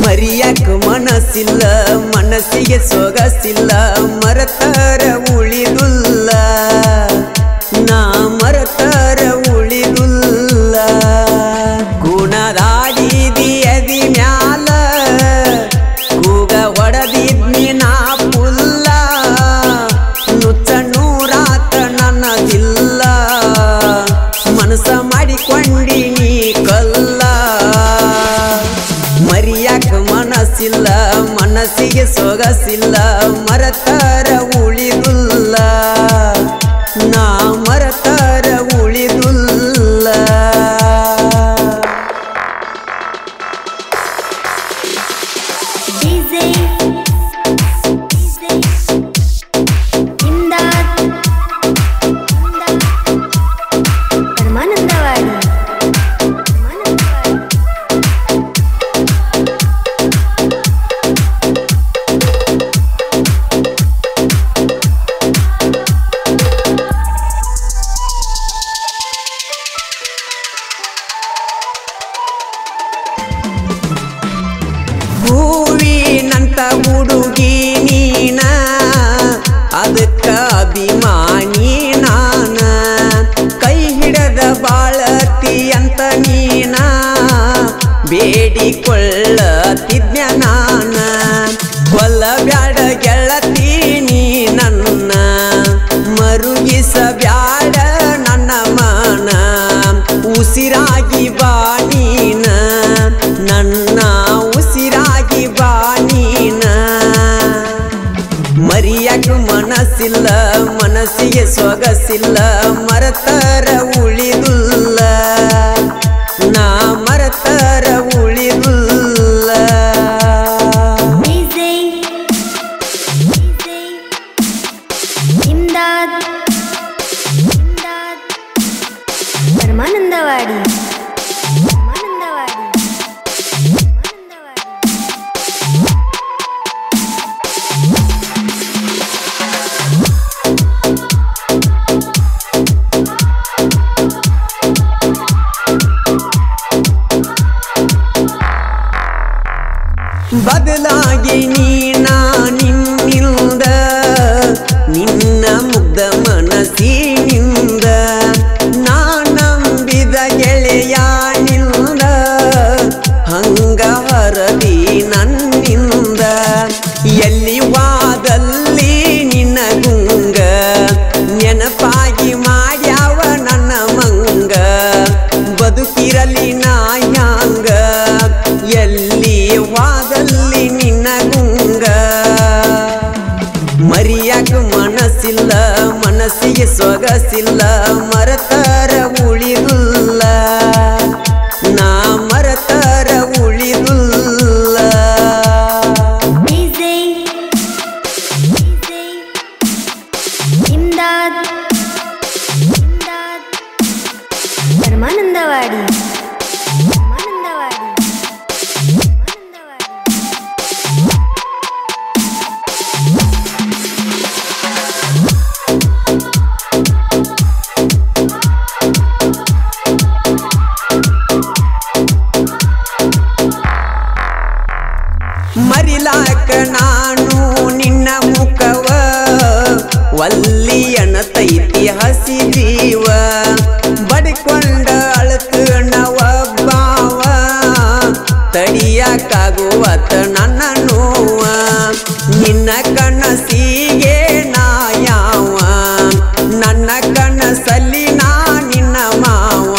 ಮರಿಯಾಕ ಮನಸ್ಸಿಲ್ಲ ಮನಸ್ಸಿಗೆ ಸೊಗಸಿಲ್ಲ ಮರತರ ಉಳಿದುಲ್ಲ ನಾ ಮರತರ ಉಳಿದುಲ್ಲ ಗುಣದಾಡಿದಿ ಅದಿ ಮ್ಯಾಲ ಕೂಗ ಹೊಡೆದಿದ್ನಿ ನಾ ಪುಲ್ಲ ನುಚ್ಚ ನೂರಾತ ನನ್ನದಿಲ್ಲ ಮನಸ ಮಾಡಿಕೊಂಡಿನಿ ಕಲ್ಲ ಮರಿಯಾಕ ಮನಸ್ಸಿಲ್ಲ ಮನಸ್ಸಿಗೆ ಸೊಗಸಿಲ್ಲ ಮರತರ ಉಳಿದುಲ್ಲ ನಾ ಮರತರ ಉಳಿದುಲ್ಲ ಹೂವಿನಂತ ಹುಡುಗಿ ನೀನ ಅದಕ್ಕ ಅಭಿಮಾನಿ ನಾನ ಕೈ ಹಿಡದ ಬಾಳತಿ ಅಂತ ನೀನ ಬೇಡಿಕೊಳ್ಳತಿದ್ನ ನಾನ ಕೊಲ್ಲಬ್ಯಾಡ ಗೆಳತಿ ನೀ ನನ್ನ ಮರುಗಿಸ ಬ್ಯಾಡ ನನ್ನ ಮನ ಉಸಿರಾಗಿ ಬಾ ನೀನ ನನ್ನ ಉಸಿರಾಗಿ ಬಾ ನೀನ ಮರಿಯಾಕ ಮನಸ್ಸಿಲ್ಲ ಮನಸ್ಸಿಗೆ ಸೊಗಸಿಲ್ಲ ಮರತರ ಉಳಿದುಲ್ಲ ನಾ ಮರತರ ಉಳಿದುಲ್ಲ
ಪರಮಾನಂದವಾಡಿ
ಬದಲಾಗಿ ನೀನ ನಿನ್ನಿಂದ ನಿನ್ನ ಮುಗ್ಧ ಮನಸ್ಸಿನಿಂದ ನಾ ನಂಬಿದ ಗೆಳೆಯಾನಿಂದ ಹಂಗ ಹರದಿ ನನ್ನಿಂದ ಎಲ್ಲಿ ವಾದಲ್ಲಿ ನಿನ್ನ ಗುಂಗ ನೆನಪಾಗಿ ಮಾಡ್ಯಾವ ನನ್ನ ಮಂಗ ಬದುಕಿರಲಿ ನಾ ಹ್ಯಾಂಗ ಎಲ್ಲಿ ವಾದಲ್ಲಿ ನಿನ್ನ ಗುಂಗ ಮರಿಯಾಕ ಮನಸ್ಸಿಲ್ಲ ಮನಸ್ಸಿಗೆ ಸೊಗಸಿಲ್ಲ ಮರತರ ಉಳಿದುಲ್ಲ ನಾ ಮರತರ ಉಳಿದುಲ್ಲ
ಪರಮಾನಂದವಾಡಿ
ಮರಿಲಾಕ ನಾನು ನಿನ್ನ ಮುಖವ ವಲ್ಲಿಯನ ತೈತಿ ಹಸಿದೀವ ಬಡಿಕೊಂಡ ಅಳತು ನವಬ್ಬಾವ ತಡಿಯಾಕಾಗುವತ ನನ್ನ ನೋವ ನಿನ್ನ ಕನಸಿಗೆ ನಾ ಯಾವ ನನ್ನ ಕನಸಲ್ಲಿ ನಾ ನಿನ್ನ ಮಾವ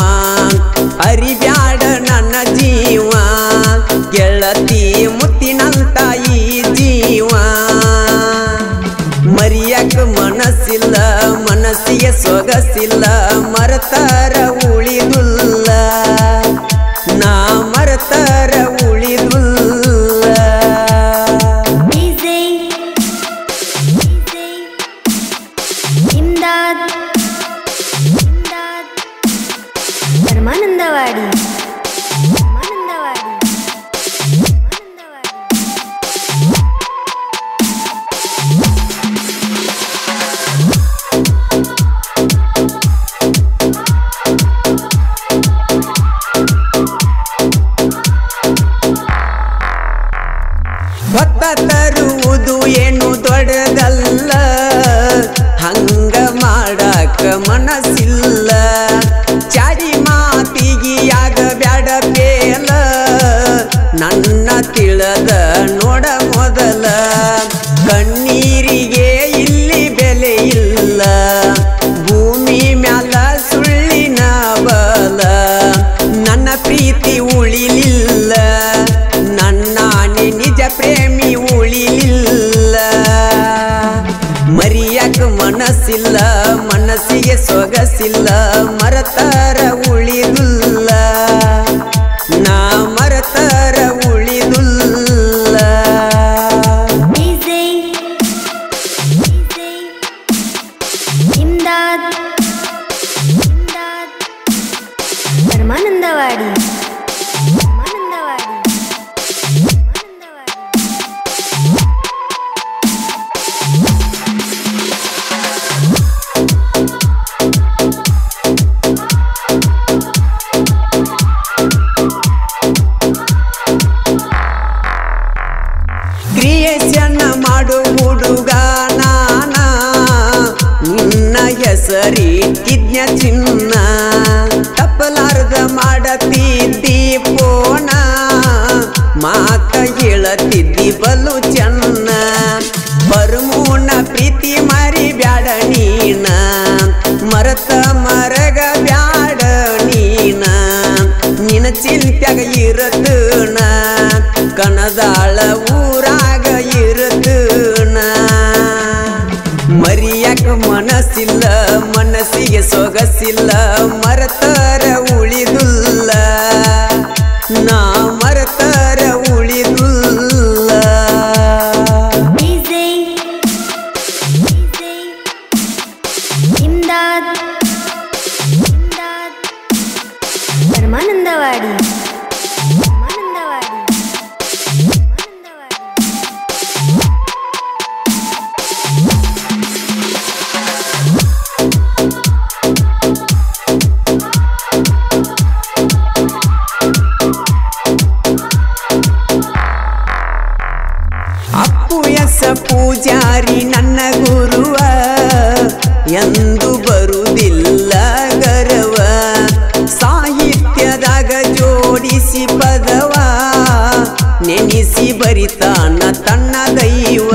ಅರಿಬ್ಯಾಡ ನನ್ನ ಜೀವ ಗೆಳತಿ ಮುತ್ತಿನಂತ ಈ ಜೀವ ಮರಿಯಾಕ ಮನಸ್ಸಿಲ್ಲ ಮನಸ್ಸಿಗೆ ಸೊಗಸಿಲ್ಲ ಮರತರ ಉಳಿದುಲ್ಲ ನಾ ಮರತರ ಉಳಿದುಲ್ಲ ಉಳಿಲಿಲ್ಲ ಚಾಡಿ ಮಾತಿಗಿಯಾಗ ಬ್ಯಾಡ ಬೇಲ ನನ್ನ ತಿಳದ ನೋಡ ಮೊದಲ ಕಣ್ಣೀರಿಗೆ ಇಲ್ಲಿ ಬೆಲೆ ಇಲ್ಲ ಭೂಮಿ ಮ್ಯಾಲ ಸುಳ್ಳಿನ ಬಲ ನನ್ನ ಪ್ರೀತಿ ಉಳಿಲಿಲ್ಲ ನನ್ನ ನಿಜ ಪ್ರೇಮಿ ಉಳಿಲಿಲ್ಲ ಮರಿಯಕ ಮನಸ್ಸಿಲ್ಲ ಮನಸ್ಸಿಗೆ ಸೊಗಸಿಲ್ಲ ಮರತರ ಉಳಿದುಲ್ಲ ನಾ ಮರತರ ಉಳಿದುಲ್ಲ
ಪರಮಾನಂದವಾಡಿ
ಕ್ರಿಯೇಷನ್ ಮಾಡು ಹುಡುಗ ನಾನ ನಿನ್ನ ಹೆಸರಿಟ್ಟಿದ್ನ ಚಿನ್ನ ತಪ್ಪಲಾರ್ದ ಮಾಡತಿದ್ದಿ ಪೋಣ ಮಾತ ಹೇಳತಿದ್ದಿ ಬಲು ಚೆನ್ನ ಬರ್ಮೂನ ಪ್ರೀತಿ ಮರಿ ಬ್ಯಾಡ ನೀನ ಮರತ ಮರಗ ಬ್ಯಾಡ ನೀನ ನಿನ್ನ ಚಿಂತ್ಯಾಗ ಇರತನ ಕಣದಾಳ ಊರಾಗ ಇರತನ ಮರಿಯಕ ಮನಸ್ಸಿಲ್ಲ ಮನಸ್ಸಿಗೆ ಸೊಗಸಿಲ್ಲ ಮರತರ ಉಳಿದುಲ್ಲ ನಾ ಮರತರ ಉಳಿದುಲ್ಲ
ಪರಮಾನಂದವಾಡಿ
ಅಪ್ಪು ಎಸ ಪೂಜಾರಿ ನನ್ನ ಗುರುವ ಎಂದು ಬರುವುದಿಲ್ಲ ಗರವ ಸಾಹಿತ್ಯದಾಗ ಜೋಡಿಸಿ ಪದವ ನೆನೆಸಿ ಬರಿತಾನ ತನ್ನ ದೈವ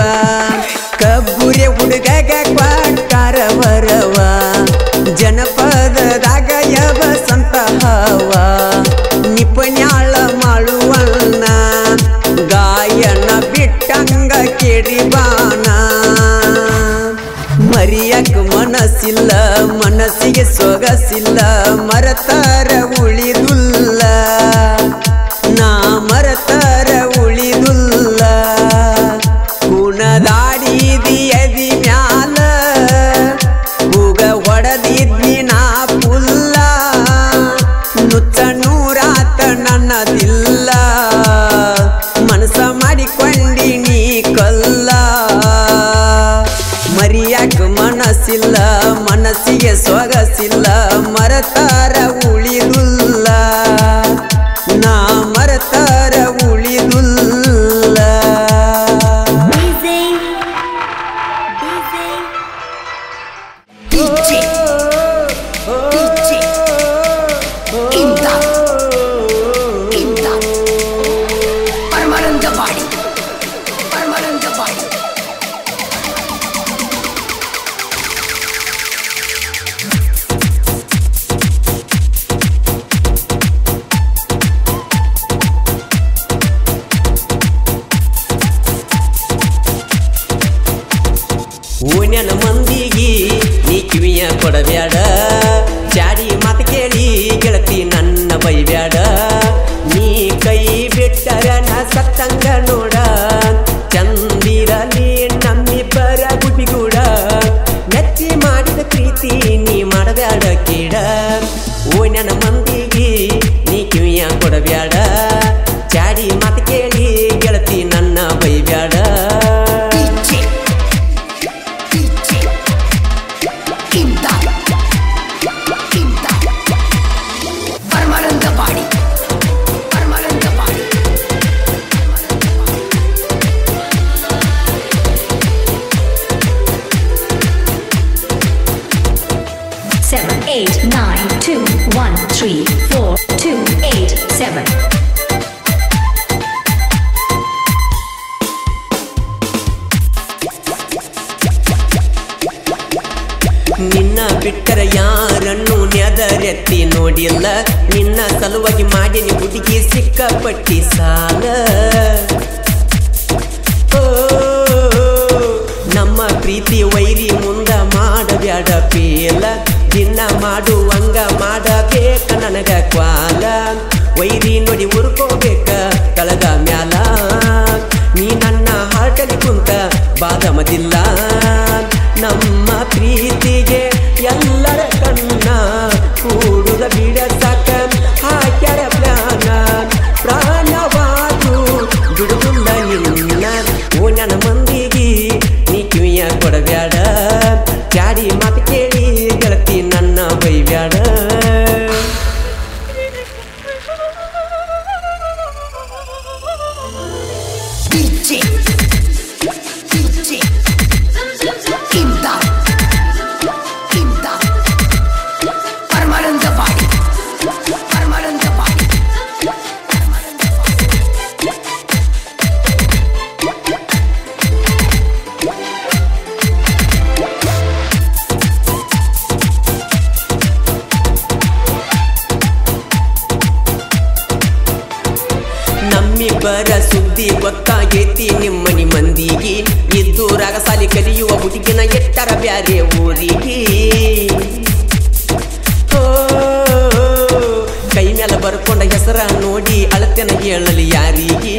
ಕಬ್ಬುರೆ ಹುಡುಗಗ ಕ್ವಾಡ್ಕಾರ ಬರವ ಜನಪದದಾಗ ಯವ ಸಂತ ಹವ ನಿಪುಣ್ಯಾಳ ಮಾಡುವಣ್ಣ ಗಾಯನ ಬಿಟ್ಟಂಗ ಕೆಡಿಬಾನ ಮರಿಯಕ ಮನಸ್ಸಿಲ್ಲ ಮನಸ್ಸಿಗೆ ಸೊಗಸಿಲ್ಲ ಮರತರ ಉಳಿದುಲ್ಲ ನಾ ಮರತರ ಉಳಿದುಲ್ಲ ಕುಣದಾಡಿದಿ ಎದಿ ಮ್ಯಾಲ ಕೂಗ ಹೊಡೆದಿದ್ನಿ ನಾ ಪುಲ್ಲ ನುಚ್ಚ ನೂರಾತ ನನ್ನದಿಲ್ಲ ಮನಸ ಮಾಡಿಕೊಂಡಿ ನೀ ಕಲ್ಲ ಮರಿಯಕ ಮನಸ್ಸಿಲ್ಲ ಮನಸ್ಸಿಗೆ ಸೊಗಸಿಲ್ಲ ಮರತರ ಉಳಿದುಲ್ಲ ನಾ ಮರತರ ಉಳಿದುಲ್ಲ ಓಣ್ಯನ ಮಂದಿಗಿ ನೀ ಕಿವಿಯ ಕೊಡಬ್ಯಾಡ ಚಾಡಿ ಮಾತು ಕೇಳಿ ಗೆಳತಿ ನನ್ನ ಬೈಬ್ಯಾಡ ನೀ ಕೈ ಬಿಟ್ಟರ ನ ಸತ್ತಂಗ ನೋಡ ಚಂದಿರಲಿ ನಮ್ಮಿಬ್ಬರ ಗುಡಿಗೂಡ ಮೆಚ್ಚಿ ಮಾಡಿದ ಪ್ರೀತಿ ನೀ ಮಾಡಬ್ಯಾಡ ಕೀಡ ಓಣ್ಯನ ಮಂದಿಗಿ ನೀ ಕಿವಿಯ ಕೊಡಬ್ಯಾಡ ಚಾಡಿ ಮಾತು ಕೇಳಿ ಗೆಳತಿ ನನ್ನ ಬೈಬ್ಯಾಡ
Seven, 8, 9
9 2 1 3 4 2 8 7.
ನಿನ್ನ ಬಿಟ್ಟರ ಯಾರನ್ನು ನೆದರೆತ್ತಿ ನೋಡಿಲ್ಲ ನಿನ್ನ ಸಲುವಾಗಿ ಮಾಡಿನಿ ಹುಡುಗಿ ಸಿಕ್ಕಪಟ್ಟಿ ಸಾಲ ನಮ್ಮ ಪ್ರೀತಿ ವೈರಿ ಮುಂದ ಮಾಡಬ್ಯಾಡ ಪೇಲ ದಿನ ಮಾಡುವಂಗ ಮಾಡಬೇಕ ನನಗ ಕ್ವಾಲ ವೈರಿ ನೋಡಿ ಉರ್ಕೋಬೇಕ ಕಳದ ಮ್ಯಾಲ ನೀ ನನ್ನ ಹಾಟಲಿ ಕುಂತ ಬಾದಮದಿಲ್ಲ ನಮ್ಮ ಪ್ರೀತಿಗೆ ಎಲ್ಲರ ಕಣ್ಣ ಕೂಡುದ ಬಿಡಸಕ ಹಾಕ್ಯಾರ ಪ್ಲಾನ ಪ್ರಾಣವಾದು ಬಿಡುವುಲ್ಲ ನಿನ್ನ ಓ ನನ್ನ ಮಂದಿಗೆ ನೀ ಕಿವಿಯ ಕೊಡಬ್ಯಾಡ ಚಾಡಿ ಮಾತು ಕೇಳಿ ಗೆಳತಿ ನನ್ನ ಬೈಬ್ಯಾಡ ನಮ್ಮಿಬ್ಬರ ಸುದ್ದಿ ಗೊತ್ತಾಗೈತಿ ನಿಮ್ಮನಿ ಮಂದಿಗೆ ಇದ್ದೂರಾಗ ಸಾಲಿ ಕಲಿಯುವ ಹುಡುಗಿನ ಎಟ್ಟರ ಬ್ಯಾರೆ ಊರಿಗೆ ಕೈ ಮೇಲೆ ಬರ್ಕೊಂಡ ಹೆಸರ ನೋಡಿ ಅಳತೆನ ಹೇಳಲಿ ಯಾರಿಗೆ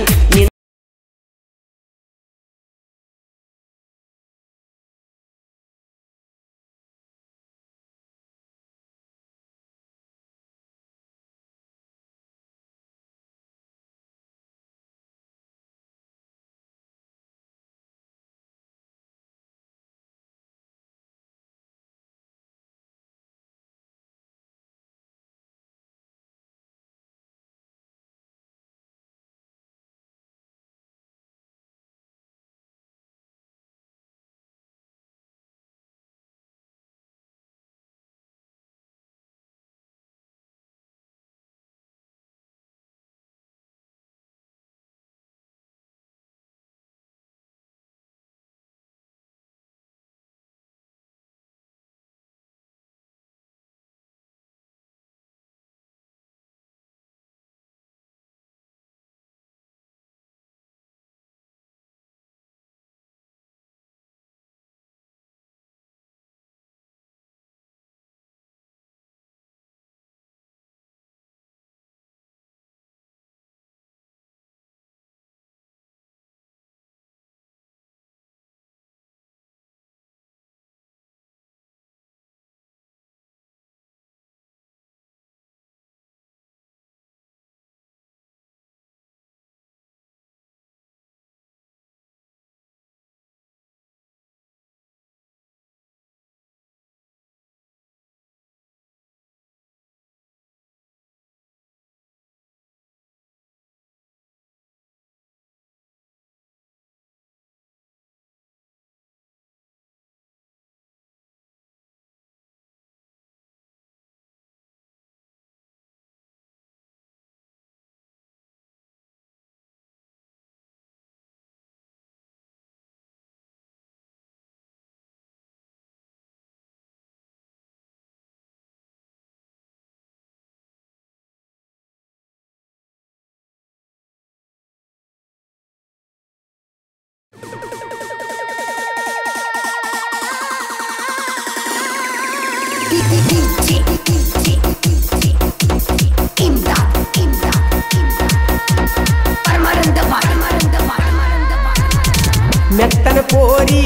ಮೆತ್ತನ ಪೋರಿ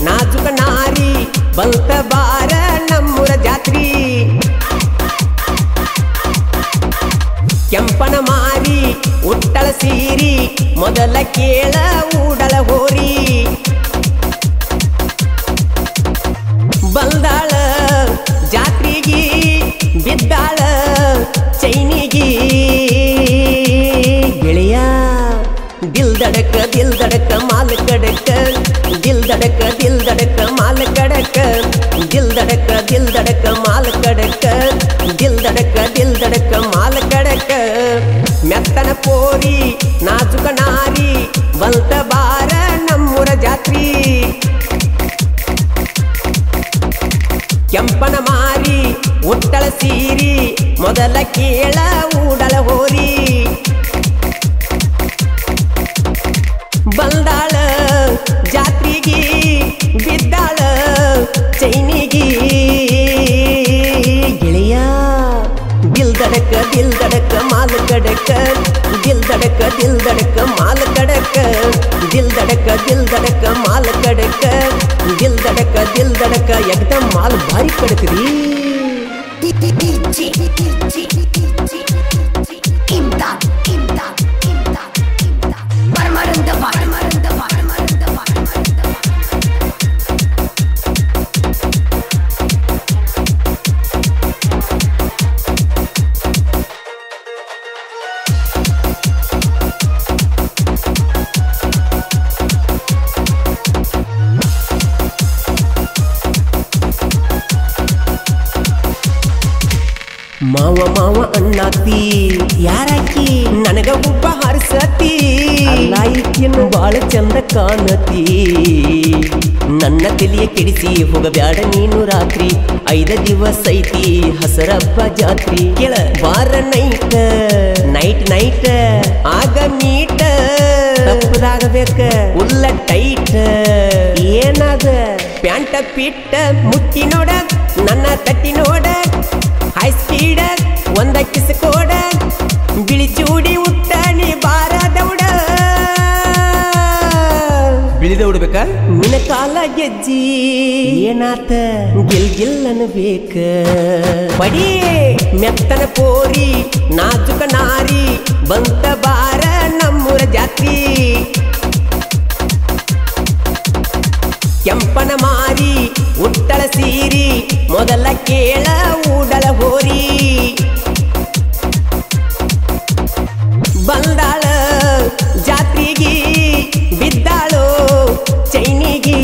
ನಾಜುಕ ನಾರಿ ಬಲ್ತ ಬಾರ ನಮ್ಮೂರ ಜಾತ್ರಿ ಕೆಂಪನ ಮಾರಿ ಉಟ್ಟಳ ಸೀರಿ ಮೊದಲ ಕೇಳ ಊಡಳ ಹೋರಿ ಬಂದಾಳ ಜಾತ್ರಿಗಿ ಬಿದ್ದಾಳ ಚೈನಿಗಿ ಗೆಳೆಯ ದಿಲ್ ದಡಕ ಮಾಲ ಕಡಕ ದಿಲ್ ದಡಕ ಮಾಲ ಕಡಕ ದಿಲ್ ದಡಕ ಮಾಲ ಕಡಕ ದಿಲ್ ದಡಕ ಮಾಲ ಕಡಕ ಮೆತ್ತನ ಪೋರಿ ನಾಜುಕ ನಾರಿ ಬಂತ ಬಾರ ನಮ್ಮೂರ ಜಾತ್ರಿ ಕೆಂಪನ ಮಾರಿ ಉಟ್ಟಳ ಸೀರಿ ಮೊದಲ ಕೇಳ ಊಡಳ ಹೋರಿ ಬಂದಾಳ ಜಾತ್ರಿಗಿ ಬಿದ್ದಾಳ ಚೈನಿಗಿ ಗೆಳೆಯ ದಿಲ್ ದಡಕ ಮಾಲ ಕಡಕ ದಿಲ್ ದಡಕ ಮಾಲ ಕಡಕ ದಿಲ್ ದಡಕ ಮಾಲ ಕಡಕ ದಿಲ್ ದಡಕ एकदम ಮಾಲ್ ಭಾರಿ ಕಡಕ್ರಿ ಮಾವ ಅಣ್ಣಾತಿ ಯಾರಾಕಿ ನನಗ ಒಬ್ಬ ಹರ್ಸತಿ ಅಲ್ಲಾಯಿಕಿನ ಬಾಳ ಚಂದ ಕಾಣತಿ ನನ್ನ ತಲೆಯ ಕೆಡಿಸಿ ಹೋಗಬ್ಯಾಡ ನೀನು ರಾತ್ರಿ 5 ದಿವಸ ಐತಿ ಹಸರಬ್ಬ ಜಾತ್ರಿ ಕೇಳ ಬಾರ ನೈಟ್ ಆಗ ಮೀಟ ತಪ್ಪದಾಗಬೇಕ ಉಲ್ಲ ಟೈಟ್ ಏನಾದ ಪ್ಯಾಂಟ ಪಿಟ್ಟ ಮುಟ್ಟಿ ನೋಡ ನನ್ನ ತಟ್ಟಿ ನೋಡ ಹೈ ಸ್ಪೀಡ್ ಒಂದ ಕಿಸ್ ಕೋಡ ಬಿಳಿ ಚೂಡಿ ಉತ್ತಾನಿ ಬಾರ ದೌಡ ಬಿಳಿ ದೌಡಬೇಕ ನಿನ್ನ ಕಾಲ ಗೆಜ್ಜಿ ಏನಾತ ಗಿಲ್ ಅನ್ಬೇಕ ಬಡಿ ಮೆತ್ತನ ಪೋರಿ ನಾಜುಕ ನಾರಿ ಬಂತ ಬಾರ ನಮ್ಮೂರ ಜಾತ್ರಿ ಕೆಂಪನ ಮಾರಿ ಉಟ್ಟಳ ಸೀರಿ ಮೊದಲ ಕೇಳ ಊಡಳ ಹೋರಿ ಬಂದಾಳ ಜಾತ್ರಿಗಿ ಬಿದ್ದಾಳೋ ಚೈನಿಗಿ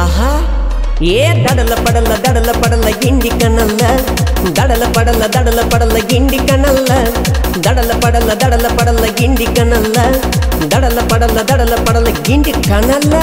ಆಹಾ ಏ ದಡಲ ಪಡಲ ಗಿಂಡಿ ಕಣಲ್ಲ ದಡಲ ಪಡಲ ಗಿಂಡಿ ಕಣಲ್ಲ ದಡಲ ಪಡಲ ಗಿಂಡಿ ಕಣಲ್ಲ ದಡಲ ಪಡಲ ಗಿಂಡಿ ಕಣಲ್ಲ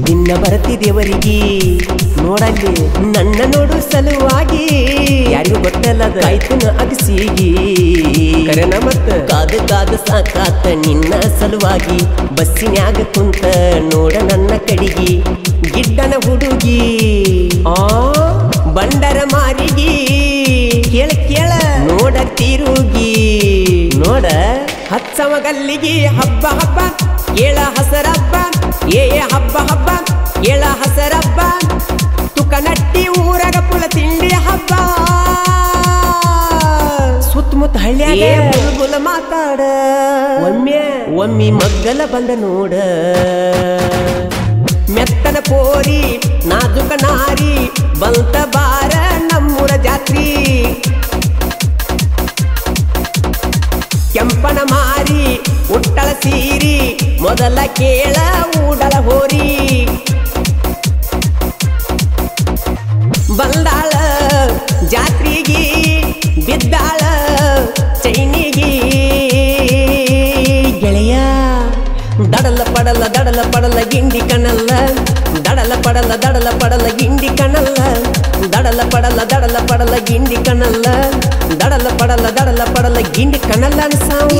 ದಿನ ಬರ್ತಿದೇವರಿಗೆ ನೋಡಲ್ಲಿ ನನ್ನ ನೋಡು ಸಲುವಾಗಿ ಯಾರಿಗೂ ಗೊತ್ತಲ್ಲದ ಆಯ್ತನ ಅಗಸಿಗಿ ಕರೆನ ಮತ್ತ ಕಾದ ಸಾಕಾತ ನಿನ್ನ ಸಲುವಾಗಿ ಬಸ್ಸಿನ್ಯಾಗ ಕುಂತ ನೋಡ ನನ್ನ ಕಡಿಗಿ ಗಿಡ್ಡನ ಹುಡುಗಿ ಬಂಡರ ಮಾರಿಗಿ ಕೇಳ ನೋಡ ತಿರುಗಿ ನೋಡ ಹಚ್ಚವ ಗಲ್ಲಿಗಿ ಹಬ್ಬ ಕೇಳ ಹಸರಬ್ಬ ಏ ಹಬ್ಬ ಕೇಳ ಹಸರಬ್ಬ ತುಕ ನಟ್ಟಿ ಊರಾಗ ಪುಳ ತಿಂಡಿ ಹಬ್ಬ ಸುತ್ತಮುತ್ತ ಹಳ್ಳಿಯಾಗ ಬುಲ್ಬುಲ ಮಾತಾಡ ಒಮ್ಮೆ ಮಗ್ಗಲ ಬಂದ ನೋಡ ಮೆತ್ತನ ಪೋರಿ ನಾಜುಕ ನಾರಿ ಬಂತ ಬಾರ ನಮ್ಮೂರ ಜಾತ್ರಿ ಕೆಂಪನ ಮಾರಿ ಉಟ್ಟಳ ಸೀರಿ ಮೊದಲ ಕೇಳ ಊಡಳ ಹೋರಿ ಬಂದಾಳ ಜಾತ್ರಿಗಿ ಬಿದ್ದಾಳ ಚೈನಿಗಿ ಗೆಳೆಯ ದಡಲ ಪಡಲ ಗಿಂಡಿ ಕಣಲ್ಲ ದಡಲ ಪಡಲ ಗಿಂಡಿ ಕಣಲ್ಲ ದಡಲ ಪಡಲ ಗಿಂಡಿ ಕಣಲ್ಲ ದಡಲ ಪಡಲ ಗಿಂಡಿ ಕಣಲ್ಲ ಅನ್ಸಾವ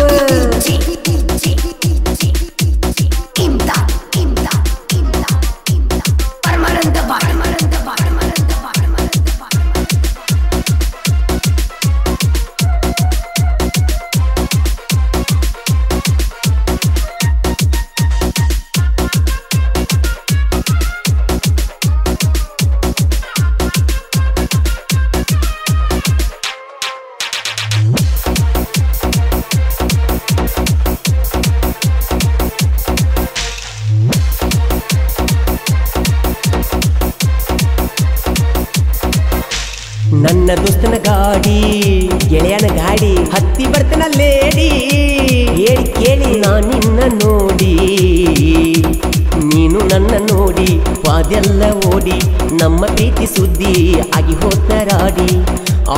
ನನ್ನ ದೋಸ್ತನ ಗಾಡಿ ಗೆಳೆಯನ ಗಾಡಿ ಹತ್ತಿ ಬರ್ತನ ಲೇಡಿ ಹೇಳಿ ಕೇಳಿ ನಾ ನಿನ್ನ ನೋಡಿ ನೀನು ನನ್ನ ನೋಡಿ ವಾದೆಲ್ಲ ಓಡಿ ನಮ್ಮ ಪ್ರೀತಿ ಸುದ್ದಿ ಆಗಿ ಹೋತರಾಡಿ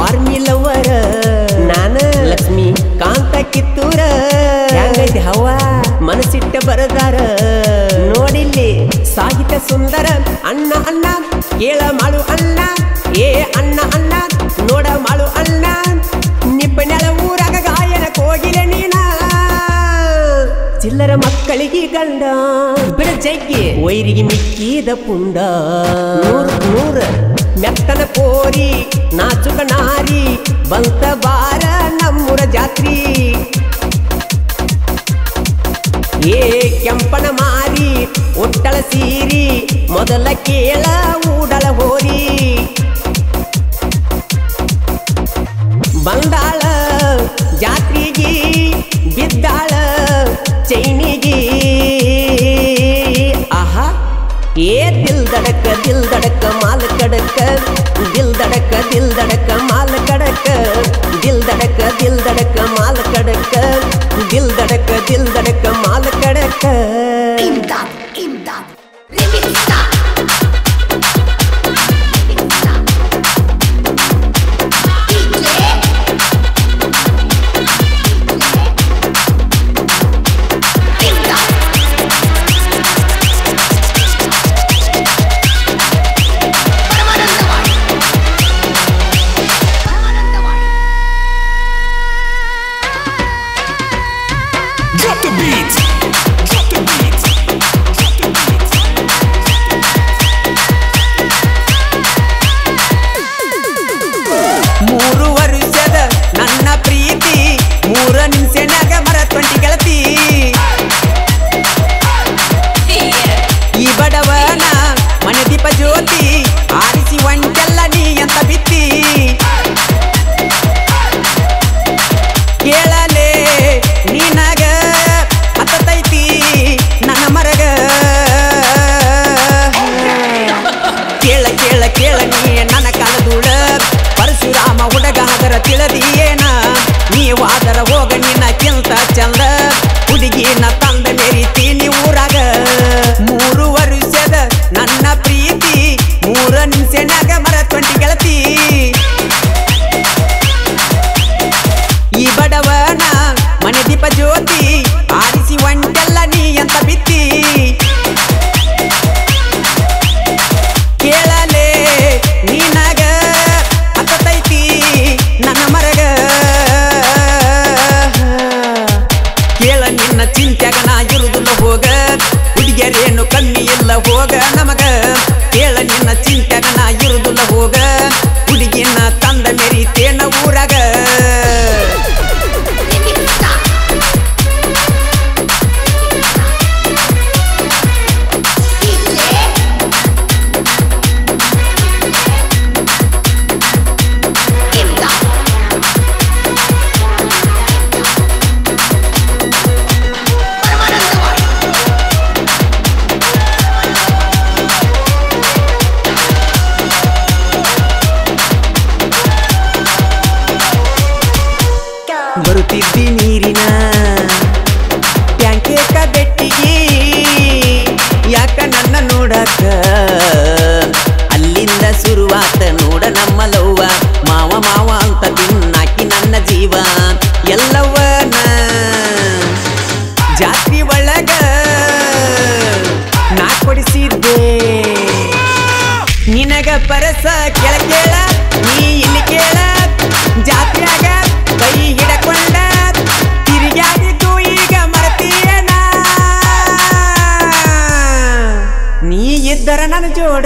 ಆರ್ಮಿ ಲವರ ನಾನು ಲಕ್ಷ್ಮಿ ಕಾಂತ ಕಿತ್ತೂರ ಹೆಂಗೈತಿ ಹವಾ ಮನಸ್ಸಿಟ್ಟ ಬರದಾರ ನೋಡಿಲ್ಲಿ ಸಾಹಿತ್ಯ ಸುಂದರ ಅಣ್ಣ ಅಣ್ಣ ಕೇಳ ಮಾಡು ಅಣ್ಣ ಏ ಅಣ್ಣ ಅಣ್ಣ ನೋಡ ಮಾಡು ಅಣ್ಣ ನಿಪ್ಪನೆಳ ಊರಾಗ ಗಾಯನ ಕೋಗಿಲೆ ನೀನ ಚಿಲ್ಲರ ಮಕ್ಕಳಿಗೆ ಗಂಡ ಬಿಡ ಜಗ್ಗಿ ವೈರಿಗೆ ಮಿಕ್ಕಿದ ಪುಂಡ ನೂರ ಮೆತ್ತನ ಕೋರಿ ನಾಚುಕ ನಾರಿ ಬಂತ ಬಾರ ನಮ್ಮೂರ ಜಾತ್ರಿ ಏ ಕೆಂಪನ ಮಾರಿ ಒಟ್ಟಳ ಸೀರಿ ಮೊದಲ ಕೇಳ ಊಡಳ ಹೋರಿ ಬಂದಾಳ ಜಾತ್ರೆಗೆ ಬಿದ್ದಾಳ ಚೈನಿಗೆ ಆಹಾ ಏ ದಿಲ್ ದಡಕ ಮಾಲ ಕಡಕ ದಿಲ್ ದಡಕ ಮಾಲ ಕಡಕ ದಿಲ್ ದಡಕ ಮಾಲ ಕಡಕ ದಿಲ್ ದಡಕ ಮಾಲ ಕಡಕ
Imdad, remix
Drop the beat.
ಮೂರು ವರ್ಷದ ನನ್ನ ಪ್ರೀತಿ ಮೂರ ನಿಮಿಷನಾಗ ಮರತ್ಕೊಂಡಿ ಗೆಳತಿ ಈ ಬಡವನ ಮನೆ ದೀಪ ಜ್ಯೋತಿ ಆರಿಸಿ ಒಂಟೆಲ್ಲ ನೀ ಅಂತ ಬಿತ್ತಿ ಕೇಳಲೇ ನೀನಾಗ ಹತ್ತೈತಿ ನನ್ನ ಮರಗ ಕೇಳ ನೀ ನನ್ನ ಕಾಲದೂಳ ಪರಶುರಾಮ ಹುಡುಗ ಹದರ ತಿಳಿದಿಯೇನ ನೀವಾದರ ಹೋಗ ನಿನ್ನ ಕಿಂತ ಚಂದ ಹುಡುಗಿನ ತಂದ ಮೆರಿತೀನಿ ಊರಾಗ ಮೂರು ವರ್ಷದ ನನ್ನ ಪ್ರೀತಿ ಮೂರ ನಿಮಿಷನಾಗ ಮರತ್ಕೊಂಡಿ ಗೆಳತಿ ಈ ಬಡವನ ಮನೆ ದೀಪ ಜ್ಯೋತಿ ಆರಿಸಿ ಒಂಟೆಲ್ಲ ನೀ ಅಂತ ಬಿತ್ತಿ ಕೇಳಲೇ ನೀನಾಗ ಹತ್ತೈತಿ ನನ್ನ ಮರಗ ಕೇಳ ನಿನ್ನ ಚಿಂತ್ಯಾಗ ನಾ ಇರುದಿಲ್ಲ ಹೋಗ ಹುಡುಗಿಯರೇನು ಕಮ್ಮಿ ಇಲ್ಲ ಹೋಗ ನಮಗ ಕೇಳ ನಿನ್ನ ಚಿಂತ್ಯಾಗ ನಾ ಇರುದಿಲ್ಲ ಹೋಗ ಹುಡುಗಿನ ತಂದ ಮೆರಿತೇನ ಊರಾಗ ಬರುತ್ತಿದ್ದಿ ನೀರಿನ ಟ್ಯಾಂಕೇಕ ಬೆಟ್ಟಿಗೆ ಯಾಕ ನನ್ನ ನೋಡಕ ಅಲ್ಲಿಂದ ಶುರುವಾತ ನೋಡ ನಮ್ಮ ಲವ್ವ ಮಾವ ಅಂತ ತಿನ್ನಾಕಿ ನನ್ನ ಜೀವ ಎಲ್ಲವನ ಜಾತ್ರೆ ಒಳಗ ನಾ ಕೊಡಿಸಿದ್ದೆ ನಿನಗ ಪರಸ ಕೇಳ ನೀ ಇಲ್ಲಿ ಕೇಳ ಜಾತ್ರೆಯಾಗ ಕೈ ಹಿಡಕೊಂಡ ತಿರುಗಾಡಿದ್ದು ಈಗ ಮರತೀಯನ ನೀ ಇದ್ದರ ನನ್ನ ಜೋಡ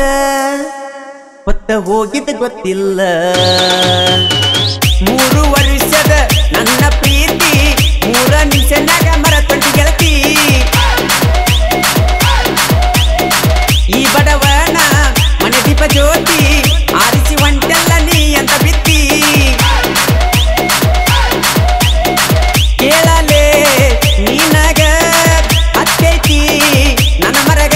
ಹೊತ್ತ ಹೋಗಿದ್ದ ಗೊತ್ತಿಲ್ಲ ಮೂರು ವರ್ಷದ ನನ್ನ ಪ್ರೀತಿ ಮೂರ ನಿಮಿಷನಾಗ ಮರತ್ಕೊಂಡಿ ಗೆಳತಿ ಈ ಬಡವನ ಮನೆ ದೀಪ ಜ್ಯೋತಿ ಆರಿಸಿ ಒಂಟೆಲ್ಲ ನೀ ಅಂತ ಬಿತ್ತಿ ಕೇಳಲೇ ನೀನಾಗ ಹತ್ತೈತಿ ನನ್ನ ಮರಗ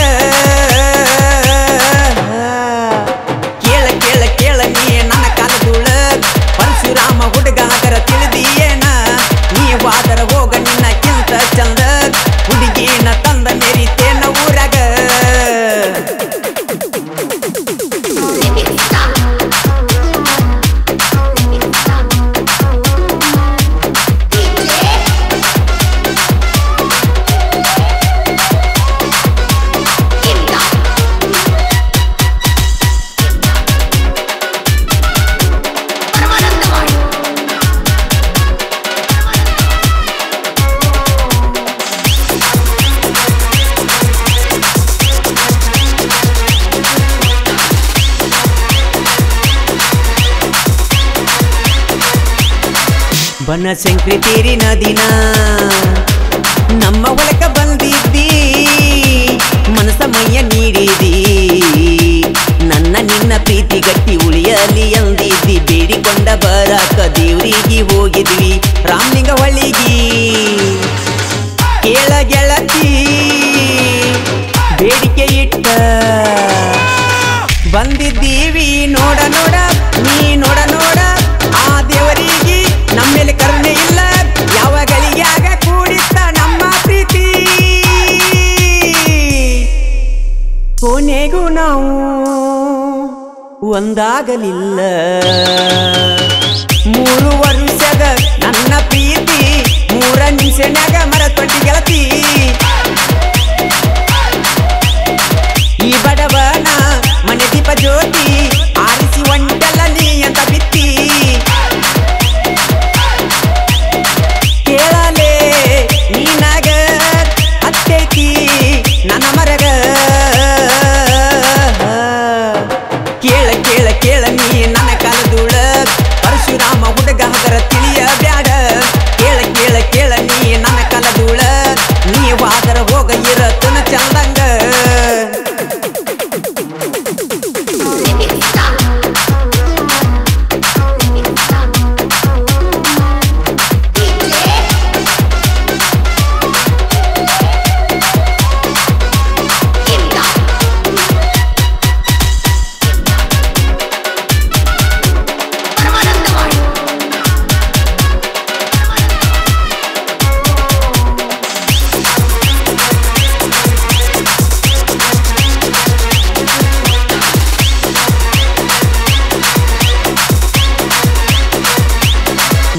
ಕೇಳ ನೀ ನನ್ನ ಕಾಲದೂಳ ಬನಶಂಕರಿ ತೀರಿನ ದಿನ ನಮ್ಮ ಒಳಕ ಬಂದಿದ್ದಿ ಮನಸ ಮೈಯ ನೀಡಿದಿ ನನ್ನ ನಿನ್ನ ಪ್ರೀತಿ ಗಟ್ಟಿ ಉಳಿಯಲಿ ಅಂದಿದ್ದಿ ಬೇಡಿಕೊಂಡ ಬರಾಕ ದೇವ್ರಿಗೆ ಹೋಗಿದ್ವಿ ರಾಮಲಿಂಗ ಹೊಳಿಗಿ ಕೇಳ ಗೆಳತಿ ಬೇಡಿಕೆ ಇಟ್ಟ ಬಂದಿದ್ದೀವಿ ನೋಡ ನೋಡ ನೀ ನೋಡ ನೋಡ ಆ ದೇವರಿಗೆ ನಮ್ಮ ಮೇಲೆ ಕರುಣೆ ಇಲ್ಲ ಯಾವ ಗಳಿಗ್ಯಾಗ ಕೂಡಿತ್ತ ನಮ್ಮ ಪ್ರೀತಿ ಕೊನೆಗೂ ನಾವು ಒಂದಾಗಲಿಲ್ಲ 3 ವರ್ಷದ ನನ್ನ ಪ್ರೀತಿ 3 ನಿಮಿಷನ್ಯಾಗ ಮರತೊಟ್ಟಿ ಗೆಳತಿ ಈ ಬಡವನ ಮನೆ ದೀಪ ಜ್ಯೋತಿ ಆರಿಸಿ ಒಂಟಲ್ಲ ನೀ ಅಂತ ಬಿತ್ತಿ ಕೇಳಲೇ ನೀನಾಗ ಹತ್ತೈತಿ ನನ್ನ ಮರಗ ಕೇಳ ಕೇಳ ಕೇಳ ನೀ ನನ್ನ ಕಾಲದೂಳ ಪರಶುರಾಮ ಹುಡುಗ ಹಗರ ತಿಳಿಯ ಬ್ಯಾಡ ಕೇಳ ಕೇಳ ಕೇಳ ನೀ ನನ್ನ ಕಾಲದೂಳ ನೀ ವಾದರ ಹೋಗ ಇರತನ ಚಂದಂಗ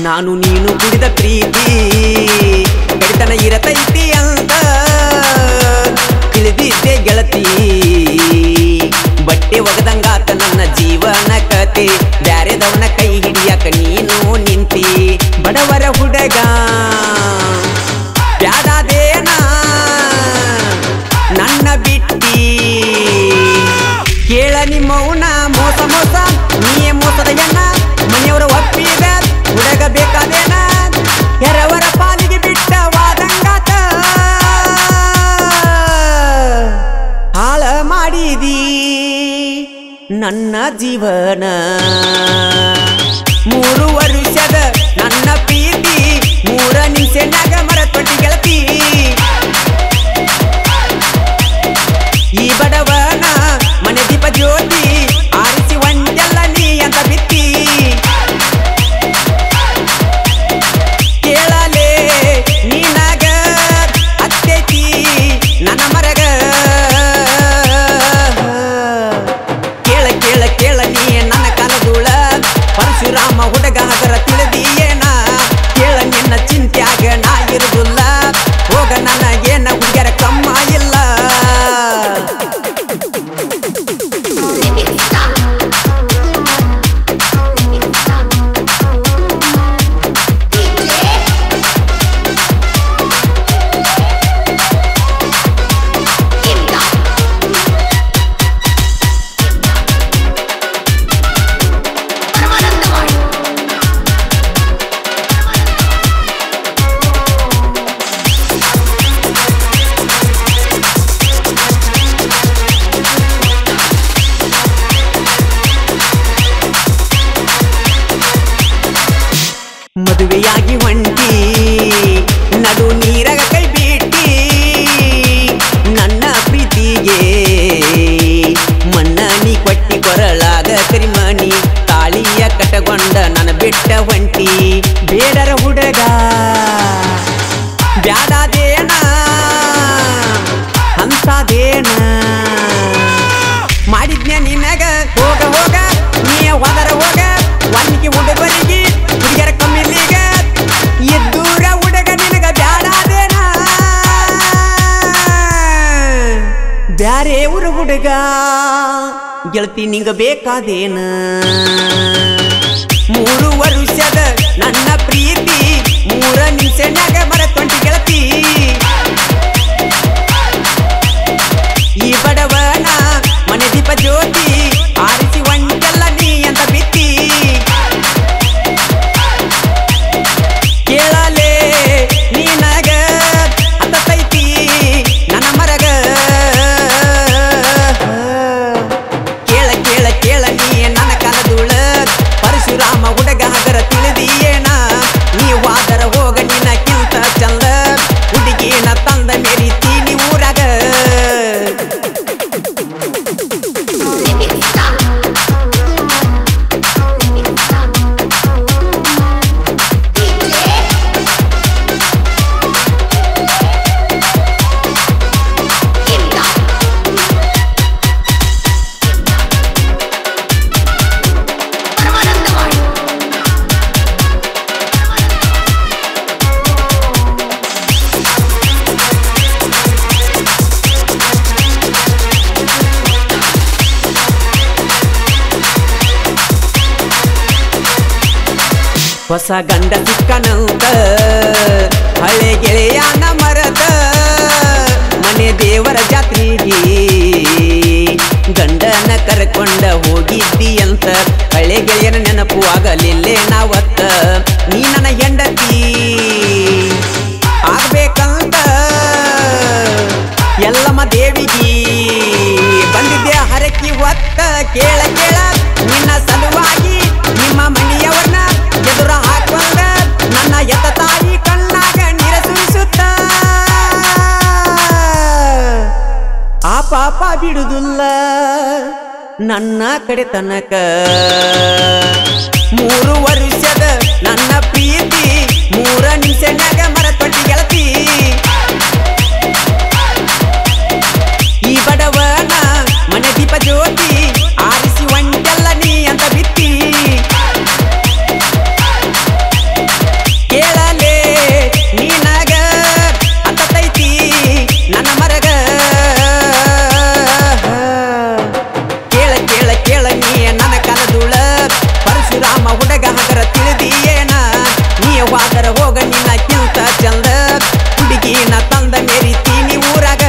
ನಾನು ನೀನು ಕುಡಿದ ಪ್ರೀತಿ ಕಡಿತನ ಇರತೈತಿ ಅಂತ ತಿಳಿದಿದ್ದೆ ಗೆಳತಿ ಬಟ್ಟೆ ಒಗದಂಗಾತ ನನ್ನ ಜೀವನ ಕತೆ ಬ್ಯಾರೆದವನ ಕೈ ಹಿಡಿಯಾಕ ನೀನು ನಿಂತಿ ಬಡವರ ಹುಡುಗ ಬ್ಯಾಡಾದೇನ ನನ್ನ ಬಿಟ್ಟಿ ಕೇಳ ನಿಮ್ಮವನ ಮೋಸ ಮೋಸ ನೀಯೇ ಮೋಸದ ಎನ್ನ ಮನೆಯವರ ಒಪ್ಪಿದ ಹುಡುಗ ಬೇಕಾದೇನ ಎರವರ ಪಾಲಿಗೆ ಬಿಟ್ಟ ವಾದಂಗಾತ ಹಾಳ ಮಾಡಿದಿ ನನ್ನ ಜೀವನ 3 ವರ್ಷದ ನನ್ನ ಪ್ರೀತಿ 3 ನಿಮಿಷನ್ಯಾಗ ಮರತೊಟ್ಟಿ ಗೆಳತಿ ಈ ಬಡವನ ಮನೆ ದೀಪ ಜ್ಯೋತಿ ಆರಿಸಿ ಒಂಟೆಲ್ಲ ನೀ ಅಂತ ಬಿತ್ತಿ ಕೇಳಲೇ ನೀನಾಗ ಹತ್ತೈತಿ ನನ್ನ ಮರಗ ಕೇಳ ಕೇಳ ಕೇಳ ನೀ ನನ್ನ ಕಾಲದೂಳ ಪರಶುರಾಮ ಹುಡುಗ ಹಗರ ತಿಳಿದಿಯೇನ ಕೇಳ ನಿನ್ನ ಚಿಂತ್ಯಾಗ ನಾ ಇರುದಿಲ್ಲ ಹೋಗ ನನಗೇನ ಹುಡುಗರ ಕಮ್ಮ ಇಲ್ಲ ಮದುವೆಯಾಗಿ ಹೊಂಟಿ ನಡು ನೀರಾಗ ಕೈ ಬಿಟ್ಟಿ ನನ್ನ ಪ್ರೀತಿಗೆ ಮಣ್ಣ ನೀ ಕೊಟ್ಟಿ ಕೊರಳಾಗ ಕರಿಮಣಿ ತಾಳಿಯ ಕಟಗೊಂಡ ನನ್ನ ಬಿಟ್ಟ ಹೊಂಟಿ ಬೇಡರ ಹುಡುಗ ಬ್ಯಾಡಾದೇನ ಅಂತದೇನ ಮಾಡಿದ್ನ ನಿನಗ ಹೋಗ ಹೋಗ ನೀ ಹೋದರ ಹೋಗ ವಾಲ್ಮೀಕಿ ಹುಡುಗರಿಗೆ ಹುಡುಗರ ಕಮ್ಮಿಲಿಗ ಎದ್ದೂರ ಹುಡುಗ ನಿನಗ ಬ್ಯಾಡಾದೇನ ಬ್ಯಾರೆ ಊರ ಹುಡುಗ ಗೆಳತಿ ನಿಂಗ ಬೇಕಾದೇನ 3 ವರ್ಷದ ನನ್ನ ಪ್ರೀತಿ 3 ನಿಮಿಷನ್ಯಾಗ ಮರತೊಂಟಿ ಗೆಳತಿ ಈ ಬಡವನ ಮನೆ ದೀಪ ಜ್ಯೋತಿ ಆರಿಸಿ ಒಂಟೆಲ್ಲ ನೀ ಅಂತ ಬಿತ್ತಿ ಹೊಸ ಗಂಡ ಸಿಕ್ಕನಂತ ಹಳೆ ಗೆಳೆಯನ ಮರದ ಮನೆ ದೇವರ ಜಾತ್ರೆಗೆ ಗಂಡನ ಕರ್ಕೊಂಡ ಹೋಗಿದ್ದಿ ಅಂತ ಹಳೆ ಗೆಳೆಯನ ನೆನಪು ಆಗಲಿಲ್ಲೇ ನಾವತ್ತ ನೀ ನನ್ನ ಹೆಂಡತಿ ಆಗ್ಬೇಕಂತ ಎಲ್ಲಮ್ಮ ದೇವಿಗೆ ಬಂದಿದ್ದೆ ಹರಕಿ ಹೊತ್ತ ಕೇಳ ಕೇಳ ನಿನ್ನ ಸಲುವಾಗಿ ನಿಮ್ಮ ಮನೆಯವರನ್ನ ಎದುರ ಹಾಕೊಂಡ ನನ್ನ ಎತ್ತ ತಾಯಿ ಕಣ್ಣಾಗ ನೀರ ಸುರಿಸುತ್ತ ಆ ಪಾಪ ಬಿಡುದಿಲ್ಲ ನನ್ನ ಕಡೆ ತನಕ 3 ವರ್ಷದ ನನ್ನ ಪ್ರೀತಿ 3 ನಿಮಿಷನ್ಯಾಗ ಮರತೊಟ್ಟಿ ಗೆಳತಿ ಈ ಬಡವನ ಮನೆ ದೀಪ ಜ್ಯೋತಿ ಆರಿಸಿ ಒಂಟೆಲ್ಲ ನೀ ಅಂತ ಬಿತ್ತಿ ಕೇಳಲೇ ನೀನಾಗ ಹತ್ತೈತಿ ನನ್ನ ಮರಗ ಕೇಳ ಕೇಳ ಕೇಳ ನೀ ನನ್ನ ಕನದುಳ ಪರಶುರಾಮ ಹುಡುಗ ಹಗರ ತಿಳಿದಿಯೇನ ನೀವಾದರ ಹೋಗ ನಿನ್ನ ಕಿಂತ ಚಂದ ಹುಡುಗಿನ ತಂದ ಮೇರಿತೀನಿ ಊರಾಗ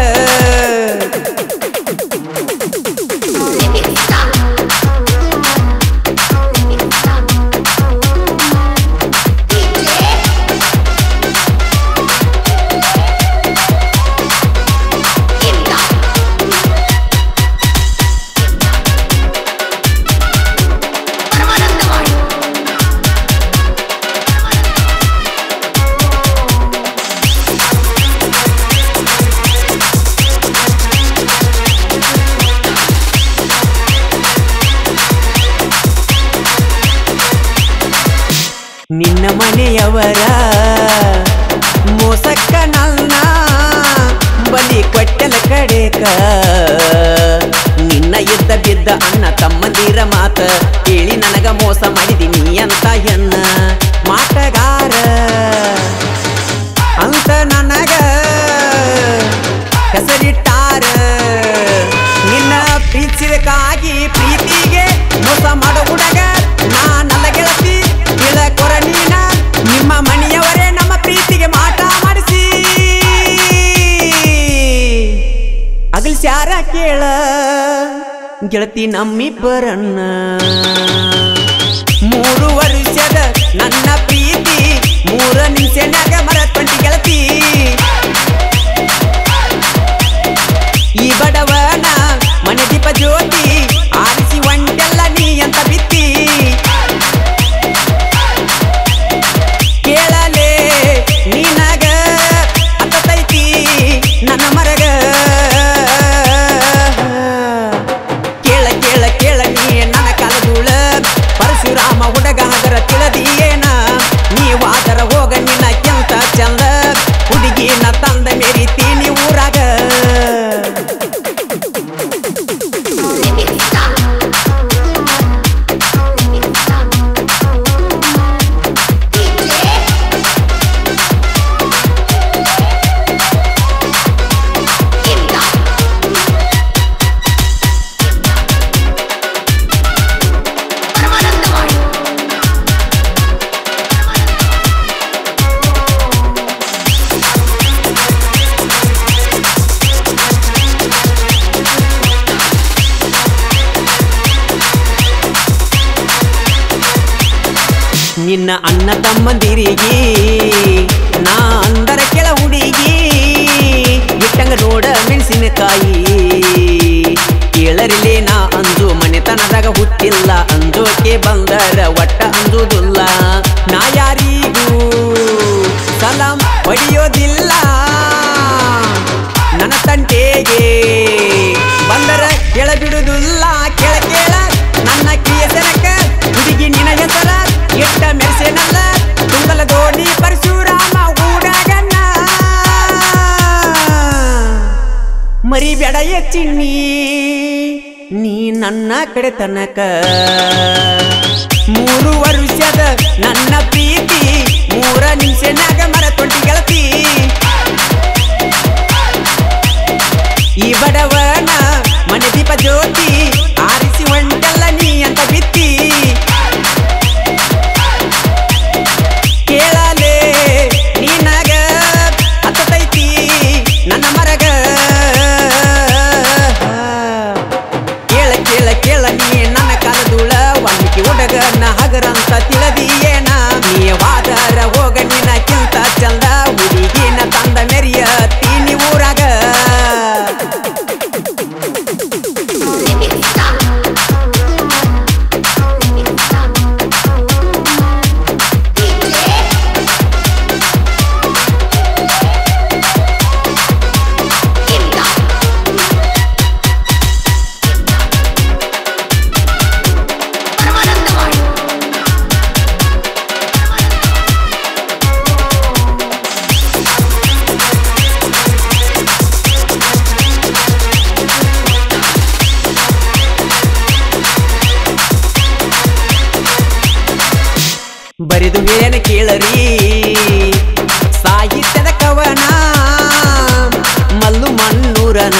ನಿನ್ನ ಮನೆಯವರ ಮೋಸಕ್ಕ ನನ್ನ ಬಲಿ ಕೊಟ್ಟಲ ಕಡೆಕ ನಿನ್ನ ಇದ್ದ ಬಿದ್ದ ಅಣ್ಣ ತಮ್ಮಂದಿರ ಮಾತ ಕೇಳಿ ನನಗ ಮೋಸ ಮಾಡಿದಿನಿ ಅಂತ ಹೆಣ್ಣ ಮಾಟಗಾರ ಅಂತ ನನಗ ಹೆಸರಿಟ್ಟಾರ ನಿನ್ನ ಪ್ರೀತಿಸಕ್ಕಾಗಿ ಪ್ರೀತಿಗೆ ಮೋಸ ಮಾಡೋ ಹುಡುಗ ನಾನಲ್ಲ ಗೆಳತಿ ಕೊರ ನೀನ ನಿಮ್ಮ ಮನೆಯವರೇ ನಮ್ಮ ಪ್ರೀತಿಗೆ ಮಾಟ ಮಾಡಿಸಿ ಅಗಲ್ಸ್ಯಾರ ಕೇಳ ಗೆಳತಿ ನಮ್ಮಿಬ್ಬರನ್ನ 3 ವರ್ಷದ ನನ್ನ ಪ್ರೀತಿ 3 ನಿಮಿಷನ್ಯಾಗ ಮರತೊಂಟಿ ಗೆಳತಿ ಈ ಬಡವನ ಮನೆ ದೀಪ ಜ್ಯೋತಿ ಆರಿಸಿ ಒಂಟೆಲ್ಲ ನೀ ಅಂತ ಬಿತ್ತಿ ಕೇಳಲೇ ನೀನಾಗ ಹತ್ತೈತಿ ನನ್ನ ಮರಗ ಕೇಳ ಕೇಳ ಕೇಳ ನೀ ನನ್ನ ಕಲದುಳ ಪರಶುರಾಮ ಹುಡುಗ ಹಗರ ತಿಳಿದಿಯೇನ ನೀವಾದರ ಹೋಗ ನಿನ್ನ ಕೆಂತ ಚಂದ ಹುಡುಗಿನ ತಂದ ಮೇರಿತೀನಿ ಊರಾಗ ನಿನ್ನ ಅಣ್ಣ ತಮ್ಮಂದಿರಿಗೆ ನಾ ಅಂದರ ಕೆಳ ಹುಡುಗಿ ಇಟ್ಟಂಗ ನೋಡ ಮೆಣಸಿನಕಾಯಿ ಕೇಳರಿಲೇ ನಾ ಅಂಜು ಮನೆತನದಾಗ ಹುಟ್ಟಿಲ್ಲ ಅಂಜೋಕೆ ಬಂದರ ಒಟ್ಟ ಅಂಜುದಿಲ್ಲ ನಾ ಯಾರಿಗೂ ಸಲಾಂ ಹೊಡಿಯೋದಿಲ್ಲ ನನ್ನ ತಂಟೆಗೆ ಬಂದರ ಕೆಳ ಬಿಡುದಿಲ್ಲ ಕೆಳ ಕೇಳ ನನ್ನ ಕ್ರಿಯಸನಕ ಹುಡುಗಿ ನಿನ್ನ ಹೆಸರ ಎಟ್ಟ ಮೆರೆಸೆನಲ್ಲ ತುಂಗಲ ದೋಣಿ ಪರಶುರಾಮ ಹುಡುಗನ್ನ ಮರಿಬೇಡ ಚಿನ್ನಿ ನೀ ನನ್ನ ಕಡೆ ತನಕ 3 ವರ್ಷದ ನನ್ನ ಪ್ರೀತಿ 3 ನಿಮಿಷನ್ಯಾಗ ಮರತೊಂಟಿ ಗೆಳತಿ ಈ ಬಡವನ ಮನೆ ದೀಪ ಜ್ಯೋತಿ ಆರಿಸಿ ಒಂಟೆಲ್ಲ ನೀ ಅಂತ ಬಿತ್ತಿ ಬರೆದು ಏನ ಕೇಳರಿ ಸಾಹಿತ್ಯದ ಕವನ ಮಲ್ಲು ಮಣ್ಣೂರನ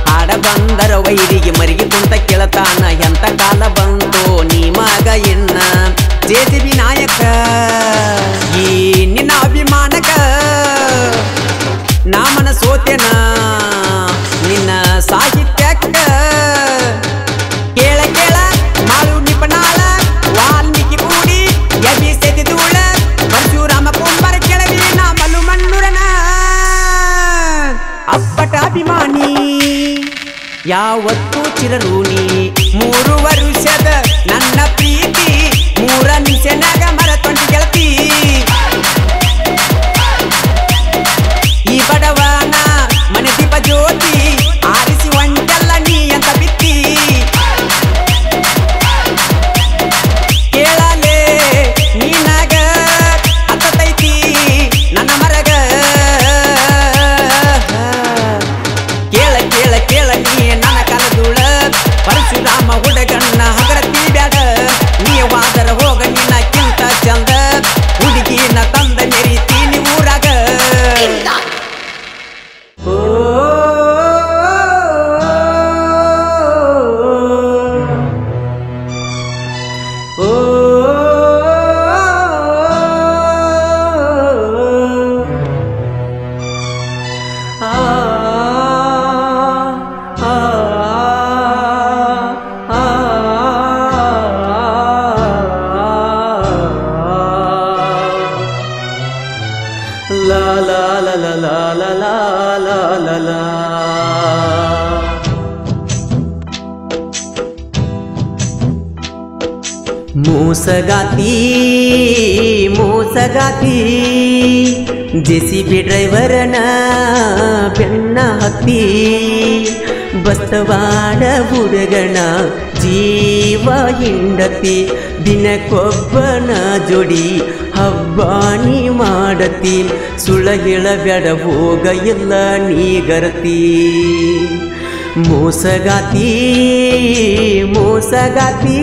ಹಾಡ ಬಂದರ ವೈರಿಗೆ ಮರಿಗೆ ಕುಂತ ಕೇಳತಾನ ಎಂತ ಕಾಲ ಬಂತು ನೀ ಮಗ ಎನ್ನ ಜೆಸಿಬಿ ನಾಯಕ ಈ ನಿನ್ನ ಅಭಿಮಾನಕ ನಾ ಮನ ಸೋತೆನ ನಿನ್ನ ಸಾಹಿತ್ಯಕ್ಕ ಕೇಳ ಕೇಳ ಮಾಳು ನಿಪನಾಳ ವಾಲ್ಮೀಕಿ ಕೂಡಿ ಎಬಿ ಸೆದಿದೂಳ ಪರಶುರಾಮ ಕುಂಬರ ಕೆಳವಿ ನಾ ಮಲ್ಲು ಮಣ್ಣೂರನ ಅಪ್ಪಟ ಅಭಿಮಾನಿ ಯಾವತ್ತೂ ಚಿರಋಣಿ 3 ವರ್ಷದ ನನ್ನ ಪ್ರೀತಿ 3 ನಿಮಿಷನಾಗ ಮರತೊಂಡಿ ಗೆಳತಿ ಈ ಬಡವನ ಮನೆ ದೀಪ ಜ್ಯೋತಿ ಆರಿಸಿ ಒಂಟೆಲ್ಲ ನೀ ಅಂತ ಬಿತ್ತಿ ಕೇಳಲೇ ನೀನಾಗ ಹತ್ತೈತಿ ನನ್ನ ಮರಗ ಕೇಳ ಕೇಳ ಕೇಳ ನೀ ನನ್ನ ಕಲದುಳ ಪರಶುರಾಮ ಹುಡುಗಣ್ಣ ಹಗರತಿ ಬ್ಯಾಡ ನೀವಾದರ ಹೋಗ ನಿನ್ನಕ್ಕಿಂತ ಚಂದ ಹುಡುಗಿನ ತಂದ ಮೆರಿತೀನಿ ಊರಾಗ La la la la la la la la la la ಮೋಸಗಾತಿ ಮೋಸಗಾತಿ ಜೆಸಿಬಿ ಡ್ರೈವರನ ಬೆನ್ನ ಹತ್ತಿ ಬಸ್ತವಾಡ ಹುಡುಗನ ಜೀವ ಹಿಂಡತಿ ದಿನಕ್ಕೊಬ್ಬನ ಜೋಡಿ ಹಬ್ಬಾನಿ ಮಾಡತಿ ಸುಳ್ಳ ಹೇಳಬೇಡ ಹೋಗ ಎಲ್ಲ ನೀಗರತಿ ಮೋಸಗಾತಿ ಮೋಸಗಾತಿ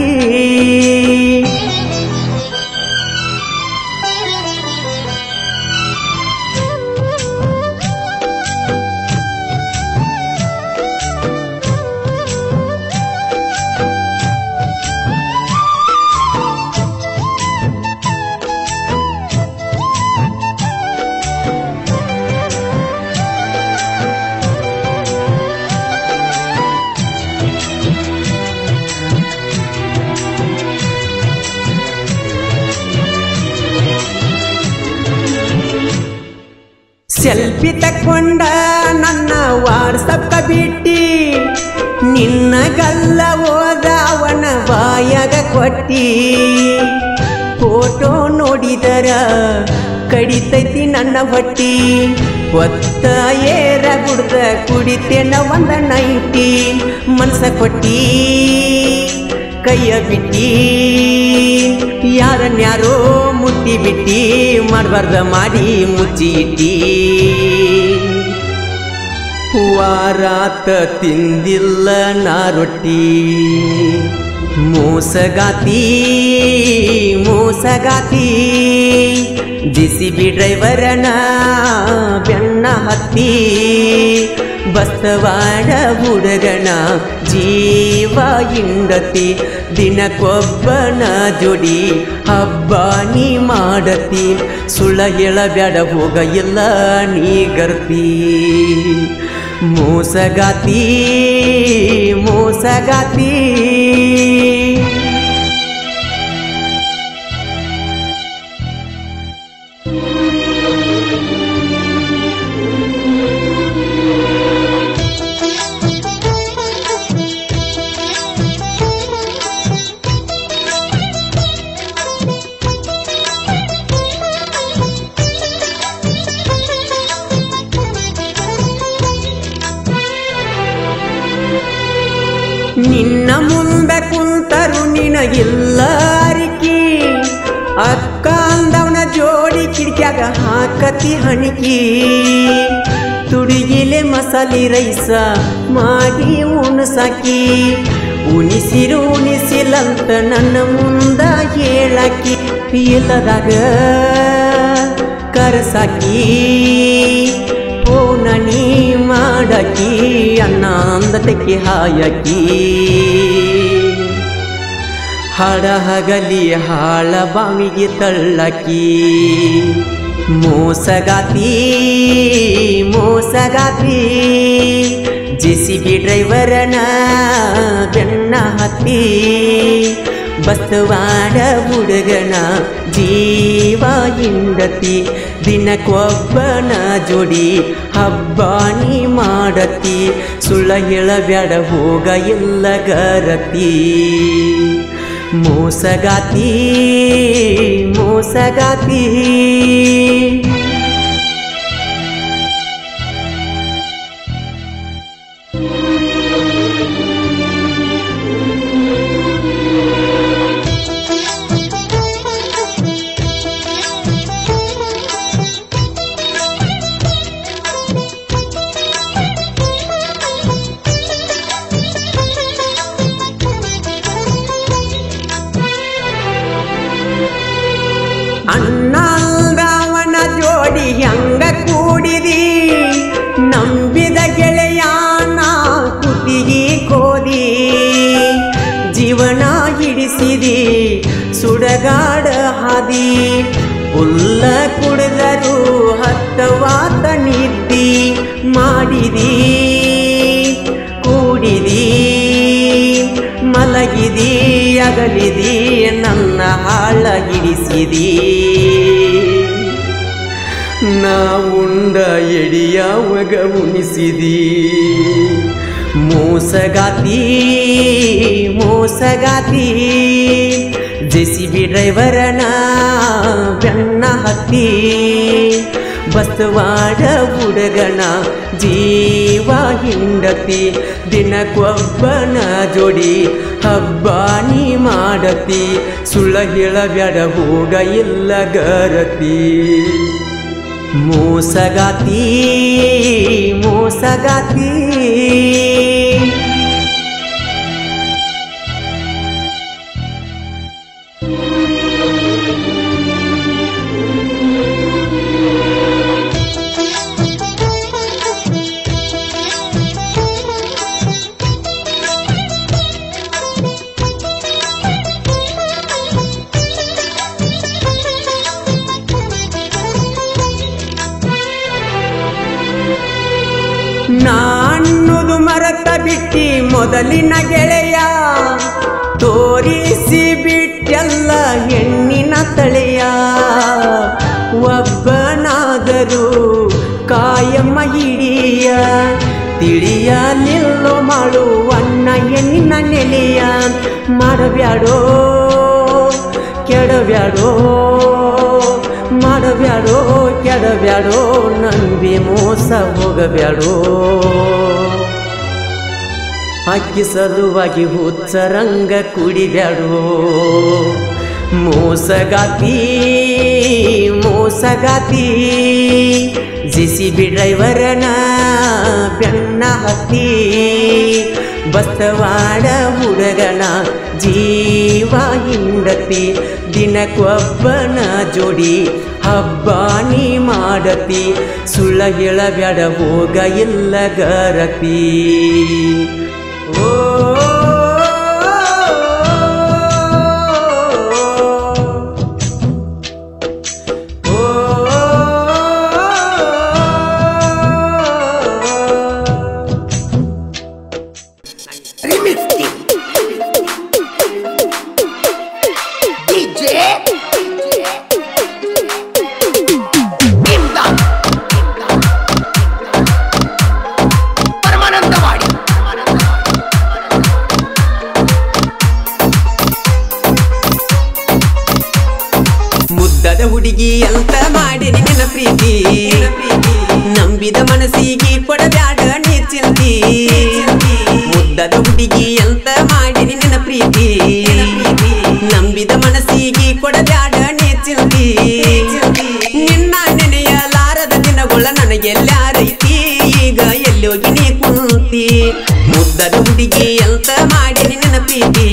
ಸೆಲ್ಫಿ ತಕ್ಕೊಂಡ ನನ್ನ ವಾಟ್ಸಪ್ಕ ಬಿಟ್ಟಿ ನಿನ್ನ ಗಲ್ಲ ಹೋದ ಅವನ ಬಾಯಾಗ ಕೊಟ್ಟಿ ಫೋಟೋ ನೋಡಿದರ ಕಡಿತೈತಿ ನನ್ನ ಹೊಟ್ಟಿ ಒತ್ತ ಏರ ಗುಡ್ದ ಕುಡಿತೇನ ಒಂದ ನೈಟಿ ಮನಸ ಕೊಟ್ಟಿ ಕೈಯ ಬಿಟ್ಟಿ ಯಾರನ್ಯಾರೋ ಮುಟ್ಟಿ ಬಿಟ್ಟಿ ಮಾಡಬಾರ್ದ ಮಾಡಿ ಮುಚ್ಚಿ ಇಟ್ಟಿ ವಾರಾತ ತಿಂದಿಲ್ಲ ನಾ ರೊಟ್ಟಿ ಮೋಸಗಾತಿ ಮೋಸಗಾತಿ ಜೆಸಿಬಿ ಡ್ರೈವರನ ಬೆನ್ನ ಹತ್ತಿ ಬಸ್ತವಾಡ ಹುಡುಗನ ಜೀವ ಹಿಂಡತಿ ದಿನಕ್ಕೊಬ್ಬನ ಜೋಡಿ ಹಬ್ಬಾನಿ ಮಾಡತಿ ಸುಳ್ಳ ಹೇಳಬೇಡ ಹೋಗ ಎಲ್ಲ ನೀಗರ್ತಿ ಮೋಸಗಾತಿ ಮೋಸಗಾತಿ ನಿನ್ನ ಮುಂದೆ ಕುಂತರು ನಿನಗಿಲ್ಲ ಅರಿಕಿ ಅಕ್ಕ ಅಂದವನ ಜೋಡಿ ಕಿಡಿಕ್ಯಾಗ ಹಾಕತಿ ಹಣಿಕಿ ತುಡಿಗಿಲೆ ಮಸಾಲೆ ರೈಸ ಮಾಡಿ ಉಣಸಾಕಿ ಉಣಿಸಿರು ಉಣಿಸಿಲ್ಲಂತ ನನ್ನ ಮುಂದ ಹೇಳ ಕಾಡಕಿ ಇಲ್ಲದಾಗ ಕರಸಾಕಿ ಪೋನ ನೀ ಮಾಡಕಿ ಅನ್ನ ಅಂದತಕ್ಕೆ ಹಾಯಕಿ ಹಾಡ ಹಗಲಿ ಹಾಳ ಬಾವಿಗೆ ತಳ್ಳಕಿ ಮೋಸಗಾತಿ ಮೋಸಗಾತಿ ಜೆಸಿಬಿ ಡ್ರೈವರನ ಬೆನ್ನ ಹತ್ತಿ ಬಸ್ತವಾಡ ಹುಡುಗನ ಜೀವ ಹಿಂಡತಿ ದಿನಕ್ಕೊಬ್ಬನ ಜೋಡಿ ಹಬ್ಬ ನೀ ಮಾಡತಿ ಸುಳ್ಳ ಹೇಳಬ್ಯಾಡ ಹೋಗ ಎಲ್ಲ ಗರತಿ ಮೋಸಗಾತಿ ಮೋಸಗಾತಿ ಅಣ್ಣಲ್ದವನ ಜೋಡಿ ಹೆಂಗ ಕೂಡಿದಿ ನಂಬಿದ ಗೆಳೆಯಾನ ಕುತ್ತಿಗೆ ಕೋದಿ ಜೀವನ ಹಿಡಿಸಿದಿ ಸುಡಗಾಡ ಹಾದಿ ಉಲ್ಲ ಕುಡಿದರು ಹತ್ತವಾತ ನಿದ್ದಿ ಮಾಡಿದಿ ಕೂಡಿದಿ ಮಲಗಿದಿ ಅಗಲಿದಿ ನನ್ನ ಹಾಳ ಹಿಡಿಸಿದಿ ನಾ ಉಂಡ ಎಡಿಯಾವಾಗ ಉಣಿಸಿದಿ ಮೋಸಗಾತಿ ಮೋಸಗಾತಿ ಜೆಸಿಬಿ ಡ್ರೈವರನ ಬೆನ್ನ ಹತ್ತಿ ಬಸ್ತವಾಡ ಹುಡುಗನ ಜೀವ ಹಿಂಡತಿ ದಿನಕ್ಕೊಬ್ಬನ ಜೋಡಿ ಹಬ್ಬ ನೀ ಮಾಡತಿ ಸುಳ್ಳ ಹೇಳಬ್ಯಾಡ ಹೋಗ ಎಲ್ಲ ಗರತಿ ಮೋಸಗಾತಿ ಮೋಸಗಾತಿ ನಾನ್ನುದು ಮರತ ಬಿಟ್ಟಿ ಮೊದಲಿನ ಗೆಳೆಯ ತೋರಿಸಿ ಬಿಟ್ಟೆಲ್ಲ ಹೆಣ್ಣಿನ ತಳೆಯ ಒಬ್ಬನಾದರೂ ಕಾಯಮ್ಮ ಹಿಡಿಯ ತಿಳಿಯ ನಿಲ್ಲೋ ಮಾಡುವಣ್ಣ ಹೆಣ್ಣಿನ ನೆಲೆಯ ಮಾಡಬ್ಯಾಡೋ ಕೆಡಬ್ಯಾಡೋ ಮಾಡಬ್ಯಾಡೋ ಕೆಡಬ್ಯಾಡೋ ನಂಬಿ ಮೋಸ ಹೋಗಬ್ಯಾಡೋ ಅಕ್ಕಿ ಸಲುವಾಗಿ ಹುಚ್ಚರಂಗ ಕುಡಿಬ್ಯಾಡೋ ಮೋಸಗಾತಿ ಮೋಸಗಾತಿ ಜೆಸಿಬಿ ಡ್ರೈವರನ ಬೆನ್ನ ಹತ್ತಿ ಬಸ್ತವಾಡ ಹುಡುಗನ ಜೀವ ಹಿಂಡತಿ ದಿನಕ್ಕೊಬ್ಬನ ಜೋಡಿ ಹಬ್ಬ ನೀ ಮಾಡತಿ ಸುಳ್ಳ ಹೇಳಬ್ಯಾಡ ಹೋಗ ಎಲ್ಲ ಗರತಿ ಓ ಹುಡುಗಿ ಅಂತ ಮಾಡಿ ನಿನ್ನ ಪ್ರೀತಿ ನಂಬಿದ ಮನಸ್ಸಿಗೆ ಕೊಡಬ್ಯಾಡ ನೀ ಚಿಂತಿ ಮುದ್ದದ ಹುಡುಗಿ ಅಂತ ಮಾಡಿ ನಿನ್ನ ಪ್ರೀತಿ ನಂಬಿದ ಮನಸ್ಸಿಗೆ ಕೊಡಬ್ಯಾಡ ನೀ ಚಿಂತಿ ನಿನ್ನ ನೆನೆಯಲಾರದ ದಿನಗಳ ನನಗೆಲ್ಲಾರೈತಿ ಈಗ ಎಲ್ಲೋಗಿ ನೀ ಕುಂತಿ ಮುದ್ದದ ಹುಡುಗಿ ಅಂತ ಮಾಡಿ ನಿನ್ನ ಪ್ರೀತಿ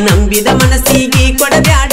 ನಂಬಿದ ಮನಸ್ಸಿಗೆ ಕೊಡಬ್ಯಾಡ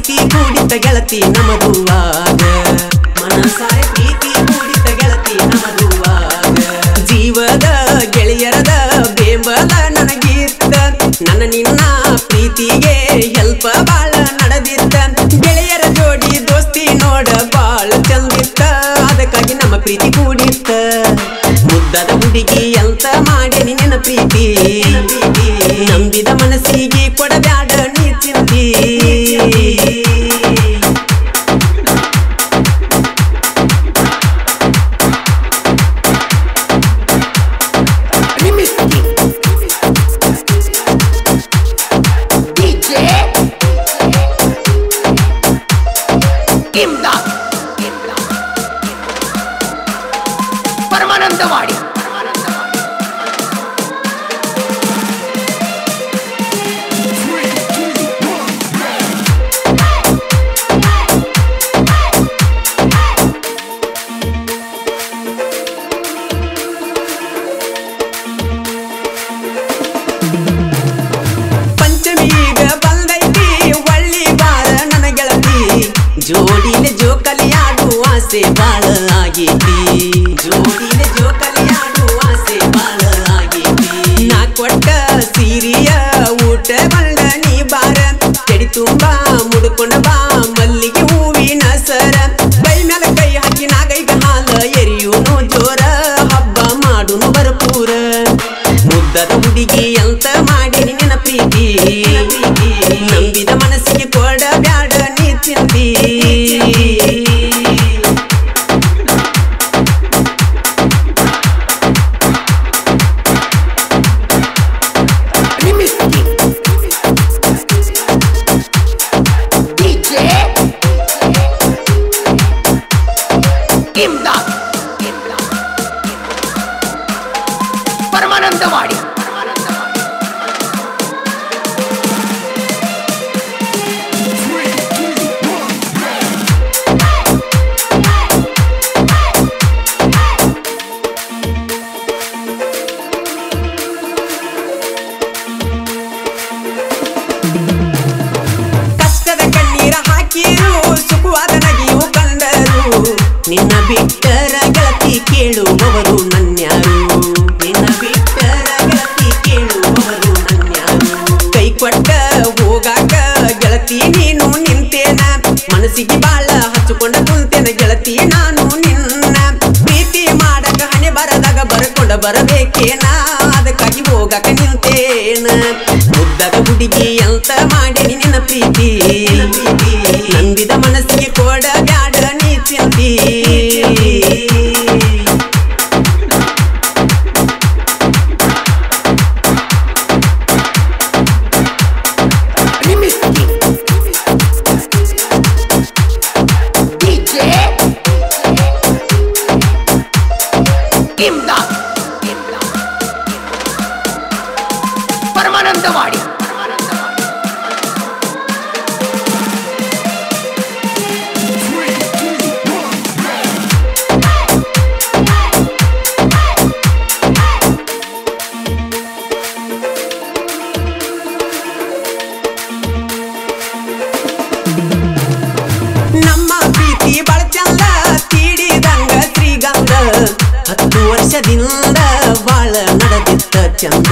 ಪ್ರೀತಿ ಕೂಡಿತ ಗೆಳತಿ ನಮದುವಾಗ ಮನಸಾರೆ ಪ್ರೀತಿ ಕೂಡಿತ ಗೆಳತಿ ನಮದುವಾಗ ಜೀವದ ಗೆಳೆಯರದ ಬೆಂಬಲ ನನಗಿತ್ತ ನನ್ನ ನಿನ್ನ ಪ್ರೀತಿಗೆ ಹೆಲ್ಪ ಬಾಳ ನಡೆದಿತ್ತ ಗೆಳೆಯರ ಜೋಡಿ ದೋಸ್ತಿ ನೋಡ ಬಾಳ ಚಂದಿತ್ತ ಅದಕ್ಕಾಗಿ ನಮ್ಮ ಪ್ರೀತಿ ಕೂಡಿತ್ತ ಮುದ್ದದ ಹುಡುಗಿ ಅಂತ ಮಾಡಿ ನಿನ್ನ ಪ್ರೀತಿ ನಂಬಿದ ಮನಸ್ಸಿಗೆ ಕೊಡಬ್ಯಾಡ ನೀ ಚಿಂತಿ
ಪರಮಾನಂದವಾಡಿ
ಪಂಚಮೀಗ ಬಂದೈತಿ ಒಳ್ಳಿ ಬಾರ ನನ್ನ ಗೆಳತಿ ಜೋಡಿಲೆ ಜೋಕಲಿಯಾಡುವ ಆಸೆ ಬಾಳ ಆಗೈತಿ ಜೋಡಿಲೆ ಜೋಕಲಿಯಾಡುವ ಆಸೆ ಬಾಳ ಆಗೈತಿ ನಾ ಕೊಟ್ಟ ಸೀರಿಯ ಊಟ ಬಂಡ ನೀ ಬಾರ ತೆಡಿ ತುಂಬಾ ಮುಡ್ಕೊಂಡ ಬಾ ಮಲ್ಲಿಗೆ ಹೂವಿನ ಸರ ಕೈ ಮೇಲೆ ಕೈ ಹಾಕಿ ನಾಗೈಗ ಹಾಲ ಎರಿಯೂನು ಜೋರ ಹಬ್ಬ ಮಾಡುನು ಭರಪೂರ ಮುದ್ದದ ಹುಡುಗಿ ಅಂತ ಮಾಡಿ ನಿನ್ನ ಪ್ರೀತಿ ನಂಬಿದ ಮನಸ್ಸಿಗೆ ಕೊಡ ಬ್ಯಾಡ ನೀ ಚಿಂತಿ
ಪರಮಾನಂದವಾಡಿ
ಕಷ್ಟದ ಕಣ್ಣೀರ ಹಾಕಿರು ಸುಖವಾದ ನಗಿಯು ಕಂಡರು ನಿನ್ನ ಬಿಟ್ಟರ ಗೆಳತಿ ಕೇಳುವವರು ನನ್ಯಾರು ನಿನ್ನ ಬಿಟ್ಟರ ಗೆಳತಿ ಕೇಳುವವರು ನನ್ಯಾರು ಕೈ ಕೊಟ್ಟ ಹೋಗಾಕ ಗೆಳತಿ ನೀನು ನಿಂತೇನ ಮನಸ್ಸಿಗೆ ಬಾಳ ಹಚ್ಚಿಕೊಂಡ ಕುಂತೇನ ಗೆಳತಿ ನಾನು ನಿನ್ನ ಪ್ರೀತಿ ಮಾಡಕ ಹಣೆ ಬರದಾಗ ಬರ್ಕೊಂಡ ಬರಬೇಕೇನ ಅದಕ್ಕಾಗಿ ಹೋಗಾಕ ನಿಂತೇನ ಮುದ್ದದ ಹುಡುಗಿ ಅಂತ ಮಾಡಿ ನಿನ್ನ ಪ್ರೀತಿ ನಂಬಿದ ಮನಸ್ಸಿಗೆ ಕೊಡ ಬ್ಯಾಡ ನೀ ಚಿಂತಿ
ಪರಮಾನಂದವಾಡಿ
ನಮ್ಮ ಪ್ರೀತಿ ಬಾಳ ಚಂದ ತೀಡಿದಂಗ ಶ್ರೀಗಂಧ 10 ವರ್ಷದಿಂದ ಬಾಳ ನಡೆದಿತ್ತ ಚಂದ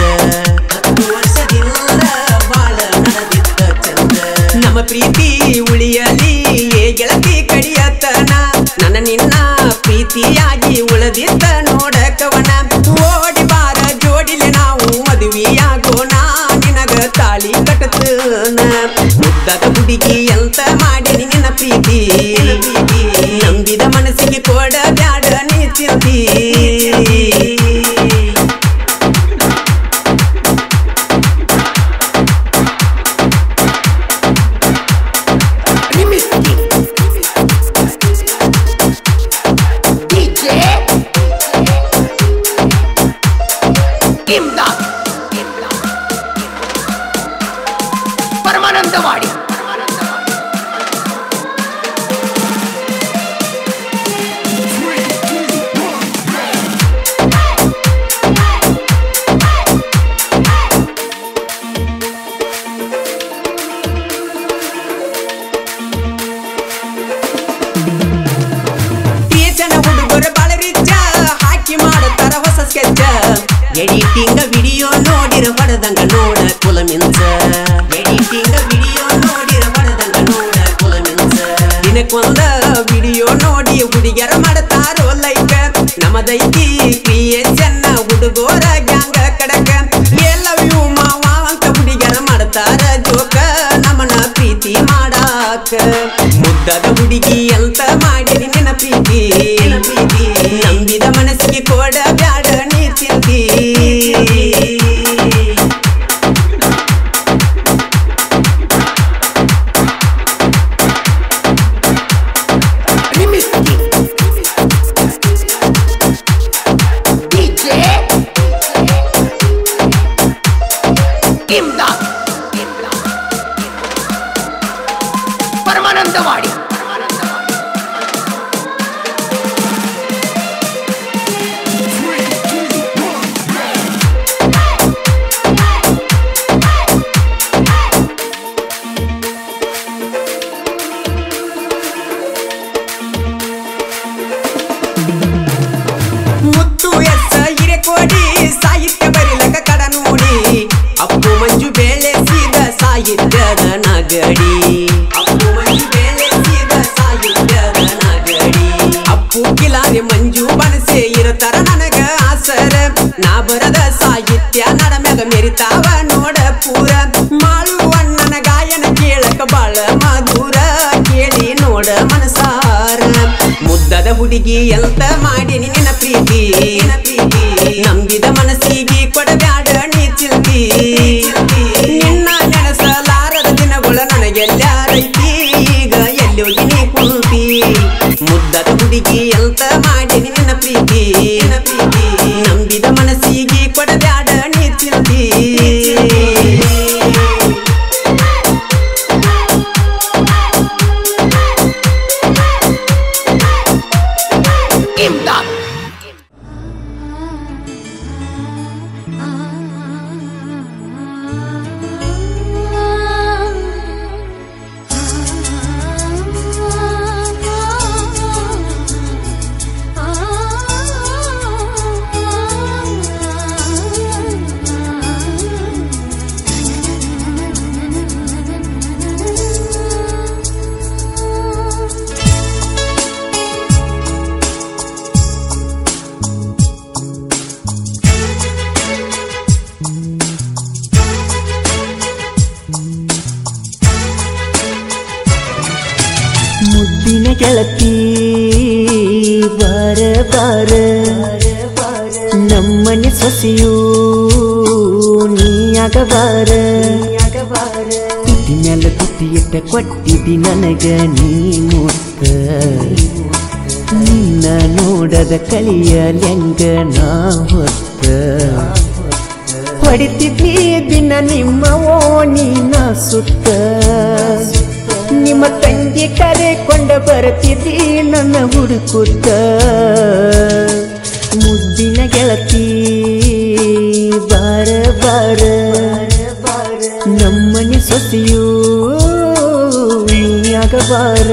10 ವರ್ಷದಿಂದ ಬಾಳ ನಡೆದಿತ್ತ ಚಂದ ನಮ್ಮ ಪ್ರೀತಿ ಉಳಿಯಲಿ ಏ ಗೆಳತಿ ಕಡಿಯತನ ನನ್ನ ನಿನ್ನ ಪ್ರೀತಿಯಾಗಿ ಉಳದಿತ್ತ ನೋಡಕವನ ಓಡಿ ಬಾರ ಜೋಡಿಲೆ ನಾವು ಮದುವೆಯಾಗೋಣ ನಿನಗ ತಾಳಿ ಕಟ್ಟತನ ಮುದ್ದದ ಹುಡುಗಿ ಅಂತ ಮಾಡಿ ನಿನ್ನ ಪ್ರೀತಿ ನಂಬಿದ ಮನಸ್ಸಿಗೆ ಕೊಡ ಬ್ಯಾಡ ನೀ ಚಿಂತಿ
ಪರಮಾನಂದವಾಡಿ
ಎಡಿಟಿಂಗ ವಿಡಿಯೋ ನೋಡಿರ ಹೊಡೆದಂಗ ನೋಡ ಕುಲ ಮಿಂಚ ಎಡಿಟಿಂಗ ವಿಡಿಯೋ ನೋಡಿರ ಹೊಡೆದಂಗ ನೋಡ ಕುಲ ಮಿಂಚ ದಿನಕ್ಕೊಂದ ವಿಡಿಯೋ ನೋಡಿ ಹುಡುಗಿಯರ ಮಾಡ್ತಾರೋ ಲೈಕ್ ನಮದೈತಿ ಕ್ರಿಯೇಷನ್ ಹುಡುಗೋರ ಗ್ಯಾಂಗ ಕಡಕ ಎಲ್ಲವ್ ಯು ಮಾವ ಅಂತ ಹುಡುಗಿಯರ ಮಾಡ್ತಾರ ಜೋಕ ನಮನ ಪ್ರೀತಿ ಮಾಡಾಕ ಮುದ್ದದ ಹುಡುಗಿ ಅಂತ ಮಾಡಿರಿ ನಿನ್ನ ಪ್ರೀತಿ ನಂಬಿದ ಮನಸ್ಸಿಗೆ ಕೊಡ ಬ್ಯಾಡ ನೀ ಚಿಂತಿ
ಪರಮಾನಂದವಾಡಿ
ಮುತ್ತು ಎಸ್ಸ ಹಿರೇಕೋಡಿ ಸಾಹಿತ್ಯ ಬರಿಲಕ ಕಡ ನೋಡಿ ಅಪ್ಪು ಮಂಜು ಬೆಳೆಸಿದ ಸಾಹಿತ್ಯದ ನಗಡಿ ಅಪ್ಪು ಮಂಜು ಬೆಳೆಸಿದ ಸಾಹಿತ್ಯದ ನಗಡಿ ಅಪ್ಪು ಕಿಲಾರಿ ಮಂಜು ಬನಸೆ ಇರತರ ನನಗ ಆಸರ ನಾ ಬರದ ಸಾಹಿತ್ಯ ನಡಮ್ಯಾಗ ಮೆರಿತಾವ ನೋಡ ಪೂರ ಮಾಳುವಣ್ಣನ ಗಾಯನ ಕೇಳಕ ಬಾಳ ಮಧುರ ಕೇಳಿ ನೋಡ ಮನಸಾರ ಮುದ್ದದ ಹುಡುಗಿ ಎಂತ ಮಾಡಿನಿ ನಿನ್ನ ಪ್ರೀತಿ ನಂಬಿದ ಮನಸ್ಸಿಗೆ ಕೊಡಬ್ಯಾಡ ನೀ ಚಿಂತಿ ನಿನ್ನ ನೆನಸಲಾರದ ದಿನಗಳ ನನಗೆಲ್ಲಾರೈತಿ ಈಗ ಎಲ್ಲೋಗಿ ನೀ ಕುಂತಿ ಮುದ್ದದ ಹುಡುಗಿ ಎಂತ ಮಾಡಿನಿ ನಿನ್ನ ಪ್ರೀತಿ ನಂಬಿದ ಮನಸ್ಸಿಗೆ ಕೊಡಬ್ಯಾಡ ನೀ ಚಿಂತಿ ಮುದ್ದಿನ ಗೆಳತಿ ಬಾರ ಬಾರ ನಮ್ಮನೆ ಸೊಸೆಯೂ ನೀಯಾಗಬಾರ ತುಟಿ ಮ್ಯಾಲ ತುಟಿ ಇಟ್ಟ ಕೊಟ್ಟಿದಿ ನನಗ ನೀ ಮುತ್ತ ನಿನ್ನ ನೋಡದ ಕಳಿಯಲ್ಯಂಗ ನಾ ಹೊತ್ತ ಹೊಡಿತಿದ್ನಿ ದಿನ ನಿಮ್ಮ ಓಣಿನ ಸುತ್ತ ನಿಮ್ಮ ತಂಗಿ ಕರೆಕೊಂಡ ಬರ್ತಿದ್ದಿ ನನ್ನ ಹುಡುಕುತ್ತ ಮುದ್ದಿನ ಗೆಳತಿ ಬಾರ ಬಾರ ನಮ್ಮನೆ ಸೊಸೆಯೂ ನೀಯಾಗಬಾರ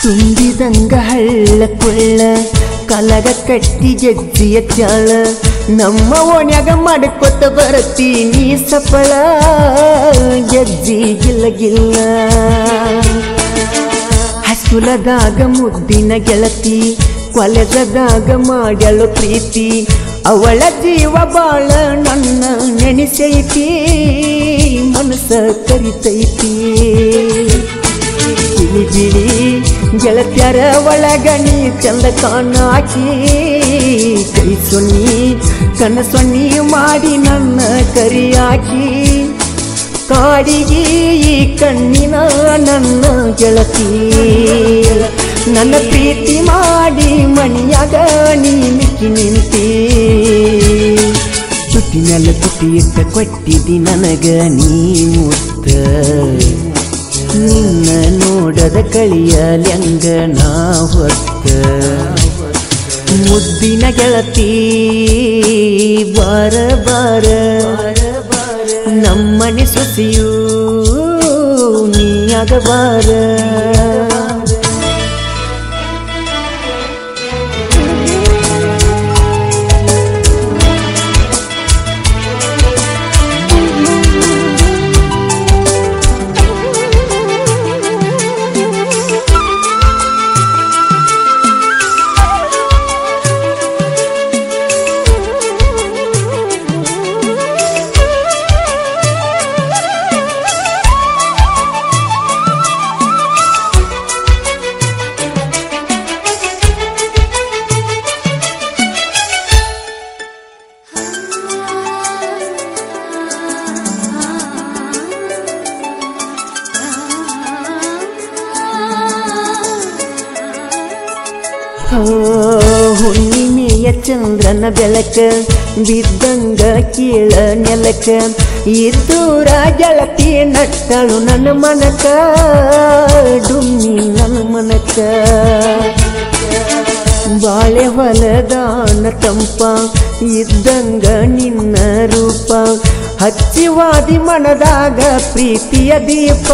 ತುಂಬಿದಂಗ ಹಳ್ಳ ಕೊಳ್ಳ ಕಲಗ ಕಟ್ಟಿ ಜಜ್ಜಿಯ ಚಾಳ ನಮ್ಮ ಓಣ್ಯಾಗ ಮಾಡ್ಕೊತ ಬರತೀನಿ ಸಫಳ ಜಜ್ಜಿ ಗಿಲ್ಲ ಗಿಲ್ಲ ಹಸ್ಕುಲದಾಗ ಮುದ್ದಿನ ಗೆಳತಿ ಕೊಲೆಗದಾಗ ಮಾಡ್ಯಾಳು ಪ್ರೀತಿ ಅವಳ ಜೀವ ಬಾಳ ನನ್ನ ನೆನೆಸೈತಿ ಮನಸ್ಸ ಕರಿತೈತಿ ಬಿಳಿ ಬಿಳಿ ಗೆಳತ್ಯರ ಒಳಗಣಿ ಚಂದ ಕಾಣಾಕಿ ಕೈ ಸೊನ್ನಿ ಕಣ್ಣ ಸೊನ್ನಿ ಮಾಡಿ ನನ್ನ ಕರಿಯಾಕಿ ಕಾಡಿಗೆ ಈ ಕಣ್ಣಿನ ನನ್ನ ಗೆಳತಿ ನನ್ನ ಪ್ರೀತಿ ಮಾಡಿ ಮಣಿಯಾಗ ನೀ ಮಿಕ್ಕಿ ನಿಂತಿ ತುಟಿ ಕೊಟ್ಟಿದಿ ನನಗ ನೀ ಮುತ್ತ ನಿನ್ನ ನೋಡದ ಕಳಿಯಲ್ಯಂಗ ನಾ ಹೊತ್ತ ಮುದ್ದಿನ ಗೆಳತಿ ಬಾರ ಬಾರ ನಮ್ಮನೆ ಸೊಸೆಯೂ ನೀಯಾಗಬಾರ ಹುಣ್ಣಿಮೆಯ ಚಂದ್ರನ ಬೆಳಕ ಬಿದ್ದಂಗ ಕೀಳ ನೆಲಕ ಇದ್ದೂರ ಗೆಳತಿ ನಟ್ಟಳು ನನ್ನ ಮನಕ ಡುಮ್ಮಿ ನನ್ನ ಮನಕ ಬಾಳೆ ಹೊಲದಾನ ತಂಪ ಇದ್ದಂಗ ನಿನ್ನ ರೂಪ ಹಚ್ಚಿವಾದಿ ಮನದಾಗ ಪ್ರೀತಿಯ ದೀಪ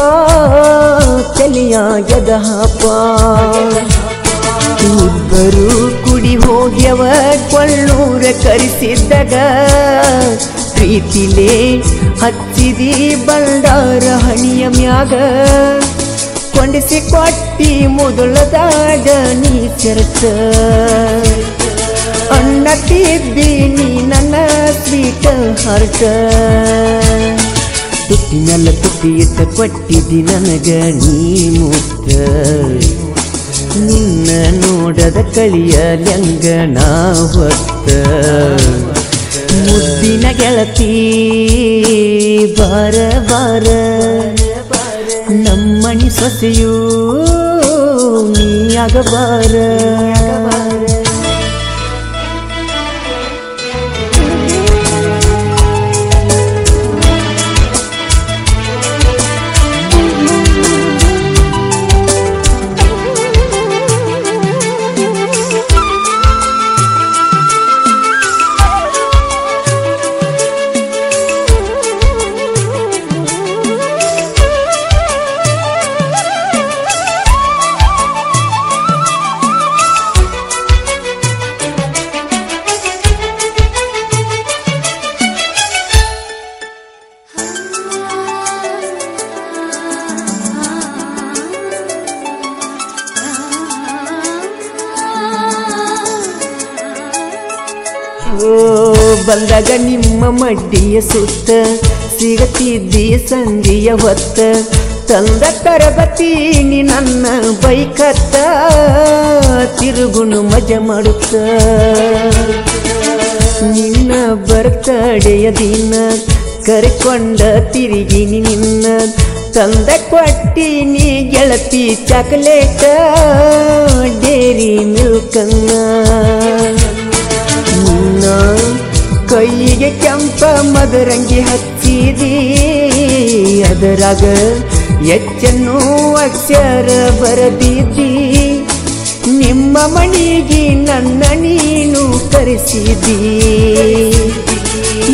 ತಲೆಯಾಗದ ಹಾಪ ಇಬ್ಬರು ಕುಡಿ ಹೋಗ್ಯವ ಕೊಳ್ಳೂರ ಕರೆಸಿದ್ದಾಗ ಪ್ರೀತಿಲೇ ಹಚ್ಚಿದಿ ಬಂಡಾರ ಹಣಿಯ ಮ್ಯಾಗ ಕೊಂಡಿಸಿ ಕೊಟ್ಟಿ ಮೊದಲದಾಗ ನೀ ಚರ್ಚ ಅನ್ನತ್ತಿದ್ದಿ ನೀ ನನ್ನ ಸ್ವೀಟ್ ಹಾರ್ಟ ತುಟ್ಟಿನೆಲ್ಲ ತುಟ್ಟಿ ಇಟ್ಟ ಕೊಟ್ಟಿದ್ದಿ ನನಗ ನೀ ಮುತ್ತ ನಿನ್ನ ನೋಡದ ಕಳಿಯಲ್ಯಂಗ ನಾ ಹೊತ್ತ ಮುದ್ದಿನ ಗೆಳತಿ ಬಾರ ಬಾರ ನಮ್ಮನಿ ಸೊಸೆಯೂ ನೀಯಾಗಬಾರ ಬಂದಾಗ ನಿಮ್ಮ ಮಡ್ಡಿಯ ಸುತ್ತ ಸಿಗತಿದ್ದಿ ಸಂಜೆಯ ಹೊತ್ತ ತಂದ ತರಗತೀನಿ ನನ್ನ ಬೈಕತ್ತ ತಿರುಗುನು ಮಜ ಮಾಡುತ್ತ ನಿನ್ನ ಬರ್ತಡೆಯ ದಿನ ಕರೆಕೊಂಡ ತಿರುಗಿನಿ ನಿನ್ನ ತಂದ ಕೊಟ್ಟಿನಿ ಗೆಳತಿ ಚಾಕ್ಲೇಟ ಡೇರಿ ಮಿಲ್ಕನ್ನ ಕೈಗೆ ಕೆಂಪ ಮದರಂಗಿ ಹಚ್ಚಿದಿ ಅದರಾಗ ಎಚ್ಚನ್ನು ಅಕ್ಷರ ಬರದಿದ್ದಿ ನಿಮ್ಮ ಮಣಿಗೆ ನನ್ನ ನೀನು ಕರೆಸಿದಿ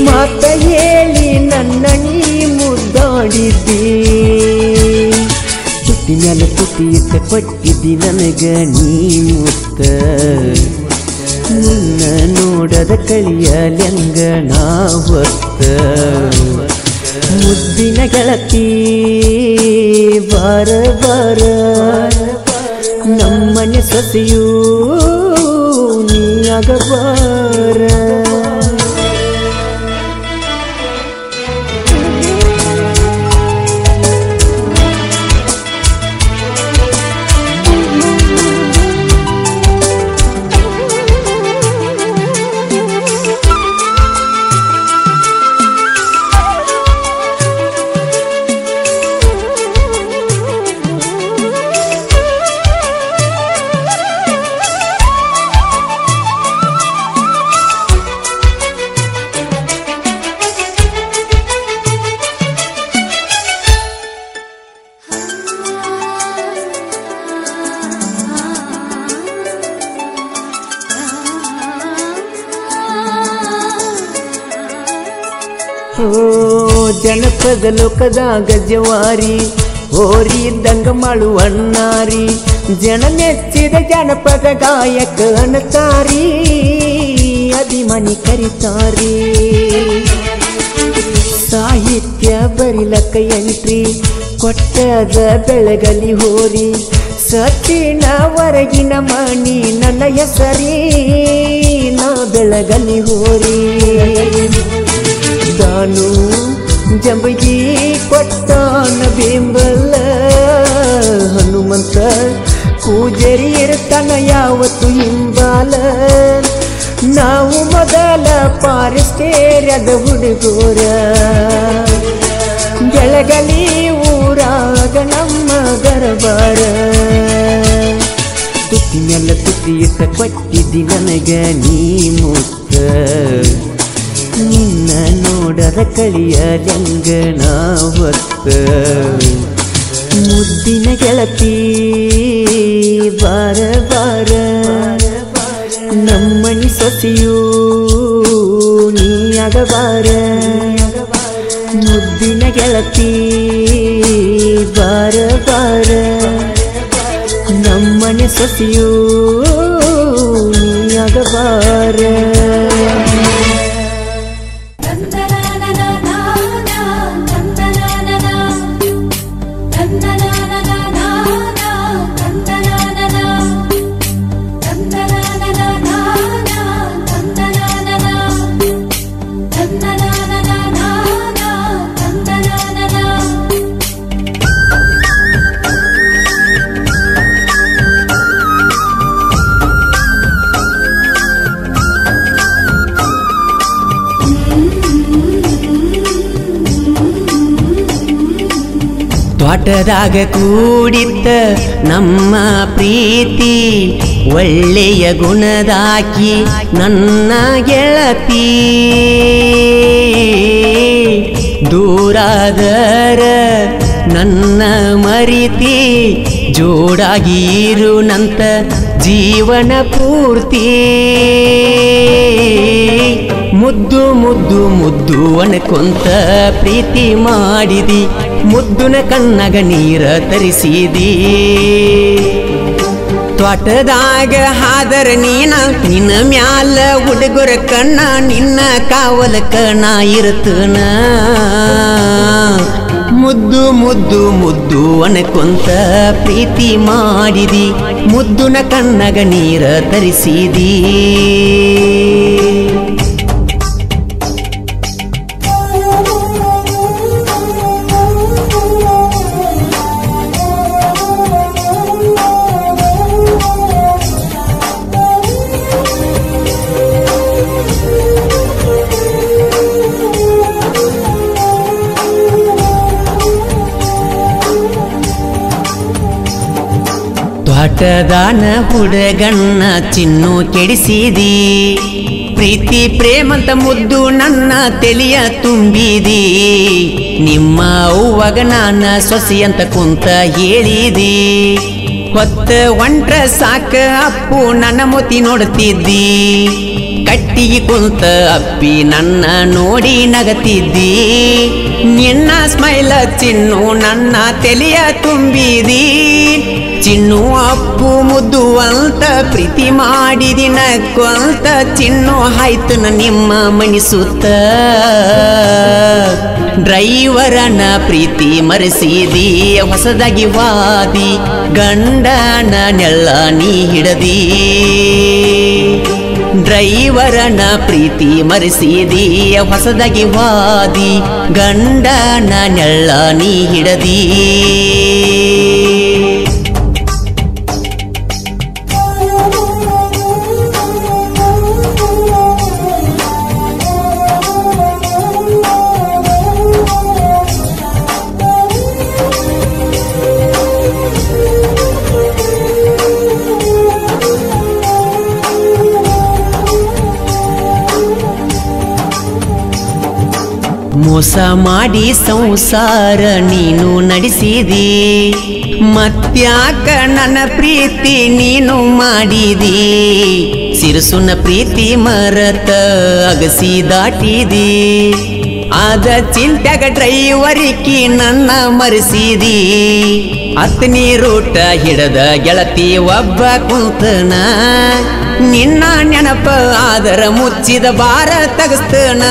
ಮಾತ ಹೇಳಿ ನನ್ನ ನೀ ಮುದ್ದಾಡಿದ್ದಿ ತುಟ್ಟಿ ಮೇಲೆ ತುಟ್ಟಿ ಇಟ್ಟ ಕೊಟ್ಟಿದ್ದಿ ನನಗ ನೀ ಮುತ್ತ ನಿನ್ನ ನೋಡದ ಕಳಿಯಲ್ಯಂಗ ನಾ ಹೊತ್ತ ಮುದ್ದಿನ ಗೆಳತಿ ಬಾರ ಬಾರ ನಮ್ಮನೆ ಸೊಸೆಯೂ ನೀಯಾಗಬಾರ ಜನಪದ ಲೋಕದಾಗ ಜವಾರಿ ಹೋರಿ ಇದ್ದಂಗ ಮಾಡುವಣ್ಣಾರಿ ಜನ ಮೆಚ್ಚಿದ ಜನಪದ ಗಾಯಕ ಅನ್ನತಾರಿ ಅಭಿಮಾನಿ ಕರಿತಾರಿ ಸಾಹಿತ್ಯ ಬರಿಲಕ್ಕ ಎಂಟ್ರಿ ಕೊಟ್ಟದ ಬೆಳಗಲಿ ಹೋರಿ ಸತ್ತಿನ ಹೊರಗಿನ ಮಣಿ ನನ್ನ ಹೆಸರಿ ನಾ ಬೆಳಗಲಿ ಹೋರಿ ತಾನು ಜಂಬಗಿ ಕೊಟ್ಟಾನ ಬೆಂಬಲ ಹನುಮಂತ ಪೂಜಾರಿ ಇರ್ತಾನ ಯಾವತ್ತು ಹಿಂಬಾಲ ನಾವು ಮೊದಲ ಪಾರಿಸ್ಟೇರ್ಯದ ಹುಡುಗೋರ ಬೆಳಗಲಿ ಊರಾಗ ನಮ್ಮ ದರಬಾರ ತುತ್ತಿ ಮೇಲೆ ತುತ್ತಿ ಇಟ್ಟ ಕೊಟ್ಟಿದ್ದಿ ನನಗ ನೀ ಮುತ್ತ ನಿನ್ನ ನೋಡದ ಕಳಿಯದಂಗ ನಾವತ್ತ ಮುದ್ದಿನ ಗೆಳತಿ ಬಾರ ಬಾರ ನಮ್ಮನಿ ಸೊಸೆಯೂ ನೀಯಾಗಬಾರ ಮುದ್ದಿನ ಗೆಳತಿ ಬಾರ ಬಾರ ನಮ್ಮನೆ ಸೊಸೆಯೂ ನೀಯಾಗಬಾರ ತ್ವಾಟದಾಗ ಕೂಡಿದ್ದ ನಮ್ಮ ಪ್ರೀತಿ ಒಳ್ಳೆಯ ಗುಣದಾಕಿ ನನ್ನ ಗೆಳತಿ ದೂರಾದರ ನನ್ನ ಮರಿತಿ ಜೋಡಾಗಿರು ನಂತ ಜೀವನ ಪೂರ್ತಿ ಮುದ್ದು ಮುದ್ದು ಮುದ್ದು ಅನ್ಕೊಂತ ಪ್ರೀತಿ ಮಾಡಿದಿ ಮುದ್ದುನ ಕಣ್ಣಗ ನೀರ ತರಿಸಿದಿ ತ್ವಾಟದಾಗ ಹಾದರ ನೀನ ನಿನ್ನ ಮ್ಯಾಲ ಹುಡುಗರ ಕಣ್ಣ ನಿನ್ನ ಕಾವಲ ಕಣ ಇರ್ತನ ಮುದ್ದು ಮುದ್ದು ಮುದ್ದು ಅನ್ಕೊಂತ ಪ್ರೀತಿ ಮಾಡಿದಿ ಮುದ್ದುನ ಕಣ್ಣಗ ನೀರ ತರಿಸಿದಿ ತ್ವಾಟದಾನ ಹುಡುಗಣ್ಣ ಚಿನ್ನು ಕೆಡಿಸಿದಿ ಪ್ರೀತಿ ಪ್ರೇಮಂತ ಮುದ್ದು ನನ್ನ ತೆಲಿಯ ತುಂಬಿದಿ ನಿಮ್ಮ ಅವ್ವಗ ನಾನ ಸೊಸಿ ಅಂತ ಕುಂತ ಹೇಳಿದಿ ಹೊತ್ತ ಒಂಟ್ರ ಸಾಕ ಅಪ್ಪು ನನ್ನ ಮೊತಿ ನೋಡ್ತಿದ್ದಿ ಕಟ್ಟಿಗೆ ಕುಂತ ಅಪ್ಪಿ ನನ್ನ ನೋಡಿ ನಗತಿದ್ದಿ ನಿನ್ನ ಸ್ಮೈಲ ಚಿನ್ನು ನನ್ನ ತೆಲಿಯ ತುಂಬಿದಿ ಚಿನ್ನು ಅಪ್ಪು ಮುದ್ದು ಅಂತ ಪ್ರೀತಿ ಮಾಡಿದಿ ನಕ್ಕೊಂತ ಚಿನ್ನು ಆಯ್ತು ನಿಮ್ಮ ಮನಿಸುತ್ತ ಡ್ರೈವರನ ಪ್ರೀತಿ ಮರೆಸಿದಿ ಹೊಸದಾಗಿ ವಾದಿ ಗಂಡನ ನೆಳ್ಳ ನೀ ಹಿಡದಿ ಡ್ರೈವರನ ಪ್ರೀತಿ ಮರೆಸಿದಿ ಹೊಸದಾಗಿ ವಾದಿ ಗಂಡನ ನೆಳ್ಳ ನೀ ಹಿಡದಿ ಮೋಸ ಮಾಡಿ ಸಂಸಾರ ನೀನು ನಡೆಸಿದಿ ಮತ್ಯಾಕ ನನ್ನ ಪ್ರೀತಿ ನೀನು ಮಾಡಿದಿ ಸಿರಸುನ ಪ್ರೀತಿ ಮರತ ಅಗಸಿ ದಾಟಿದಿ ಆದ ಚಿಂತ್ಯಾಗ ಡ್ರೈವರಿಕಿ ನನ್ನ ಮರೆಸಿದಿ ಹತ್ತನೇ ರೂಟ ಹಿಡದ ಗೆಳತಿ ಒಬ್ಬ ಕುಂತನ ನಿನ್ನ ನೆನಪ ಆದರ ಮುಚ್ಚಿದ ಬಾರ ತಗಸ್ತನ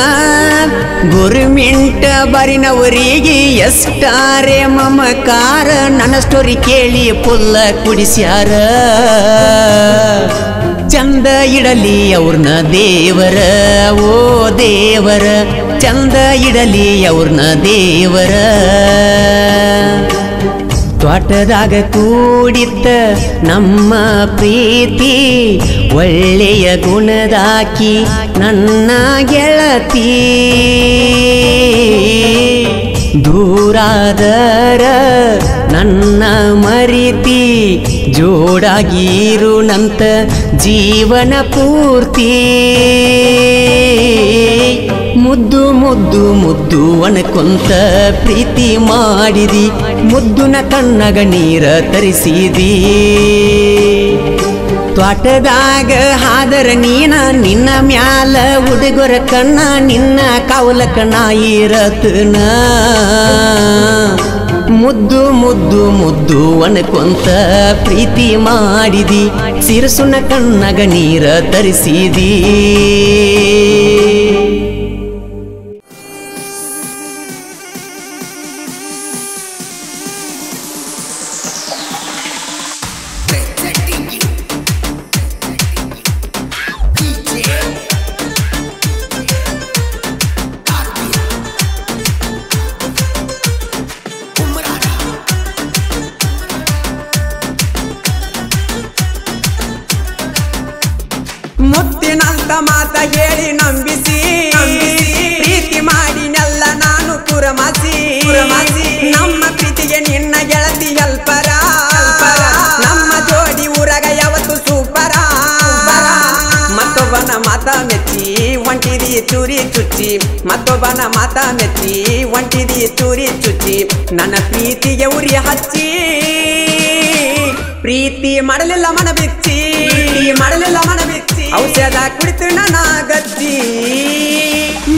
ಗುರುಮಿಂಟ ಬಾರಿನವರಿಗೆ ಎಷ್ಟಾರೆ ಮಮಕಾರ ನನ್ನ ಸ್ಟೋರಿ ಕೇಳಿ ಪುಲ್ಲ ಕುಡಿಸ್ಯಾರ ಚಂದ ಇಡಲಿ ಅವ್ರನ್ನ ದೇವರ ಓ ದೇವರ ಚಂದ ಇಡಲಿ ಅವ್ರನ್ನ ದೇವರ ತ್ವಾಟದಾಗ ಕೂಡಿತ್ತ ನಮ್ಮ ಪ್ರೀತಿ ಒಳ್ಳೆಯ ಗುಣದಾಕಿ ನನ್ನ ಗೆಳತಿ ದೂರಾದರ ನನ್ನ ಮರಿತಿ ಜೋಡಾಗಿರುನಂತ ಜೀವನ ಪೂರ್ತಿ ಮುದ್ದು ಮುದ್ದು ಮುದ್ದು ಅನ್ಕೊಂತ ಪ್ರೀತಿ ಮಾಡಿದಿ ಮುದ್ದುನ ಕಣ್ಣಗ ನೀರ ತರಿಸಿದಿ ತ್ವಾಟದಾಗ ಹಾದರ ನೀನ ನಿನ್ನ ಮ್ಯಾಲ ಹುಡುಗರ ಕಣ್ಣ ನಿನ್ನ ಕಾವಲ ಕಣ್ಣ ಇರತನ ಮುದ್ದು ಮುದ್ದು ಮುದ್ದು ಅನ್ಕೊಂತ ಪ್ರೀತಿ ಮಾಡಿದಿ ಸಿರಸುನ ಕಣ್ಣಗ ನೀರ ತರಿಸಿದಿ
ಮುತ್ತಿನಂತ ಮಾತ ಹೇಳಿ ನಂಬಿಸಿ ಪ್ರೀತಿ ಮಾಡಿನೆಲ್ಲ ನಾನು ಪುರಮಾಸಿ ನಮ್ಮ ಪ್ರೀತಿಗೆ ನಿನ್ನ ಗೆಳತಿ ಅಲ್ಪರ ನಮ್ಮ ಜೋಡಿ ಊರಾಗ ಯಾವತ್ತು ಸೂಪರ ಮತ್ತೊಬ್ಬನ ಮಾತ ಮೆಚ್ಚಿ ಒಂಟಿದಿ ಚೂರಿ ಚುಚ್ಚಿ ಮತ್ತೊಬ್ಬನ ಮಾತ ಮೆಚ್ಚಿ ಒಂಟಿದಿ ಚೂರಿ ಚುಚ್ಚಿ ನನ್ನ ಪ್ರೀತಿಗೆ ಉರಿ ಹಚ್ಚಿ ಪ್ರೀತಿ ಮಾಡಲಿಲ್ಲ ಮನ ಬಿಚ್ಚಿ ಔಷಧ ಕುಡಿತು ನನ್ನ ಗಚ್ಚಿ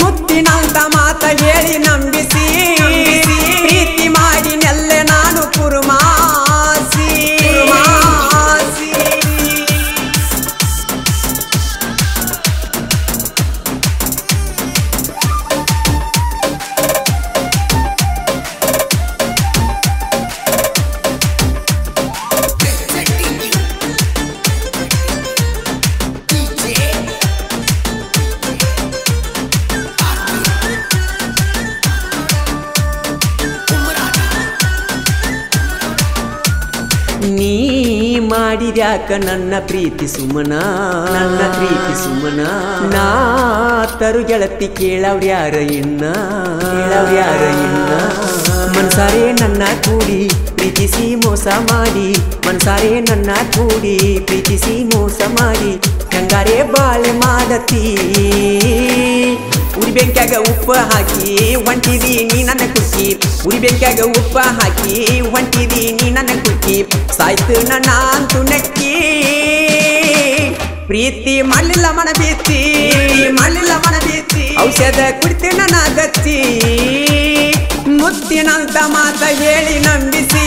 ಮುತ್ತಿನಂತ ಮಾತ ಹೇಳಿ ನಂಬಿಸಿ ಪ್ರೀತಿ ಮಾಡಿನೆಲ್ಲ ನಾನು ಪುರಮಾಸಿ
ನೀ ಮಾಡಿದ್ಯಾಕ ನನ್ನ ಪ್ರೀತಿ ಸುಮನ ನಾ ತರು ಗೆಳತಿ ಕೇಳವ್ರ್ಯಾರ ಇನ್ನ ಮನ್ಸಾರೆ ನನ್ನ ಕೂಡಿ ಪ್ರೀತಿಸಿ ಮೋಸ ಮಾಡಿ ಮನ್ಸಾರೆ ನನ್ನ ಕೂಡಿ ಪ್ರೀತಿಸಿ ಮೋಸ ಮಾಡಿ ಹೆಂಗಾರೆ ಬಾಳೆ ಮಾಡತಿ ಉರಿ ಬೆಂಕ್ಯಾಗ ಉಪ್ಪ ಹಾಕಿ ಹೊಂಟಿದಿ ನೀ ನನ್ನ ಕುಕ್ಕಿ ಉರಿ ಬೆಂಕ್ಯಾಗ ಉಪ್ಪ ಹಾಕಿ ಹೊಂಟಿದಿ ನೀ ನನ್ನ ಕುಕ್ಕಿ ಸಾಯ್ತು ನನ್ನ ಅಂತೂ ನಕ್ಕಿ ಪ್ರೀತಿ ಮಾಡಲಿಲ್ಲ ಮನ ಬೀತಿ ಔಷಧ ಕುಡಿತು ನನ್ನ ಗಚ್ಚಿ ಮುತ್ತಿನಂತ ಮಾತ ಹೇಳಿ ನಂಬಿಸಿ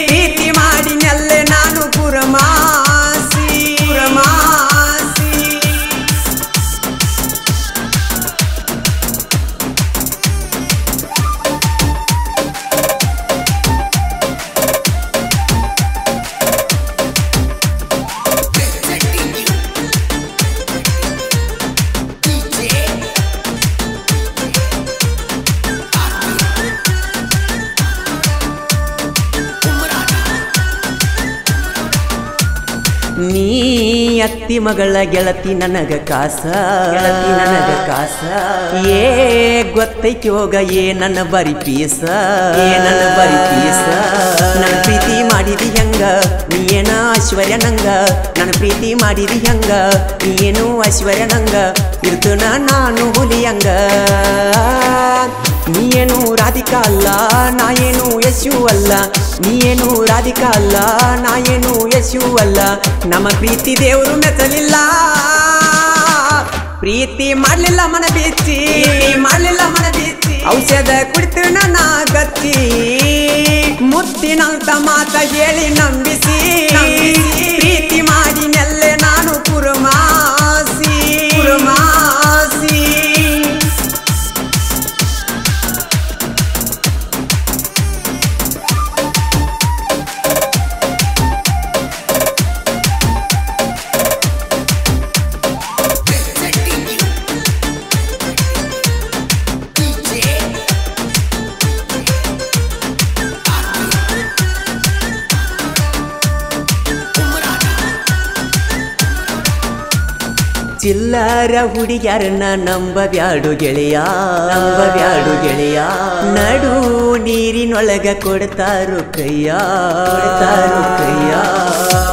ಪ್ರೀತಿ ಮಾಡಿನೆಲ್ಲ ನಾನು ಪುರಮಾಸಿ ನೀ ಅತ್ತಿ ಮಗಳ ಗೆಳತಿ ನನಗ ಕಾಸ ಏ ಗೊತ್ತೈತಿ ಹೋಗ ಏ ನನ್ನ ಬರಿ ಪೀಸ ನನ್ನ ಪ್ರೀತಿ ಮಾಡಿದಿ ಹೆಂಗ ನೀ ಏನ ಐಶ್ವರ್ಯ ನಂಗ ನನ್ನ ಪ್ರೀತಿ ಮಾಡಿದಿ ಹೆಂಗ ನೀ ಏನು ಐಶ್ವರ್ಯ ನಂಗ ಇರ್ತನ ನಾನು ಹುಲಿಯಂಗ ನೀ ಏನು ರಾಧಿಕಾ ಅಲ್ಲ ನಾ ಏನು ಯಶು ಅಲ್ಲ ನೀ ಏನು ರಾಧಿಕಾ ಅಲ್ಲ ನಾ ಏನು ಯಶು ಅಲ್ಲ ನಮ್ಮ ಪ್ರೀತಿ ದೇವರು ಮೆಚ್ಚಲಿಲ್ಲ
ಪ್ರೀತಿ ಮಾಡ್ಲಿಲ್ಲ ಮನ ಬೀಚಿ ಔಷಧ ಕುಡಿತು ನನ್ನ ಗಚ್ಚಿ ಮುತ್ತಿನಂತ ಮಾತ ಹೇಳಿ ನಂಬಿಸಿ ಪ್ರೀತಿ ಮಾಡಿ ನೆಲ್ಲೆ ನಾನು ಕುರುಮಾಸಿ
ಚಿಲ್ಲರ ಹುಡುಗ್ಯಾರನ್ನ ನಂಬಬ್ಯಾಡು ಗೆಳೆಯ ನಡು ನೀರಿನೊಳಗ ಕೊಡ್ತಾರು ಕೈಯ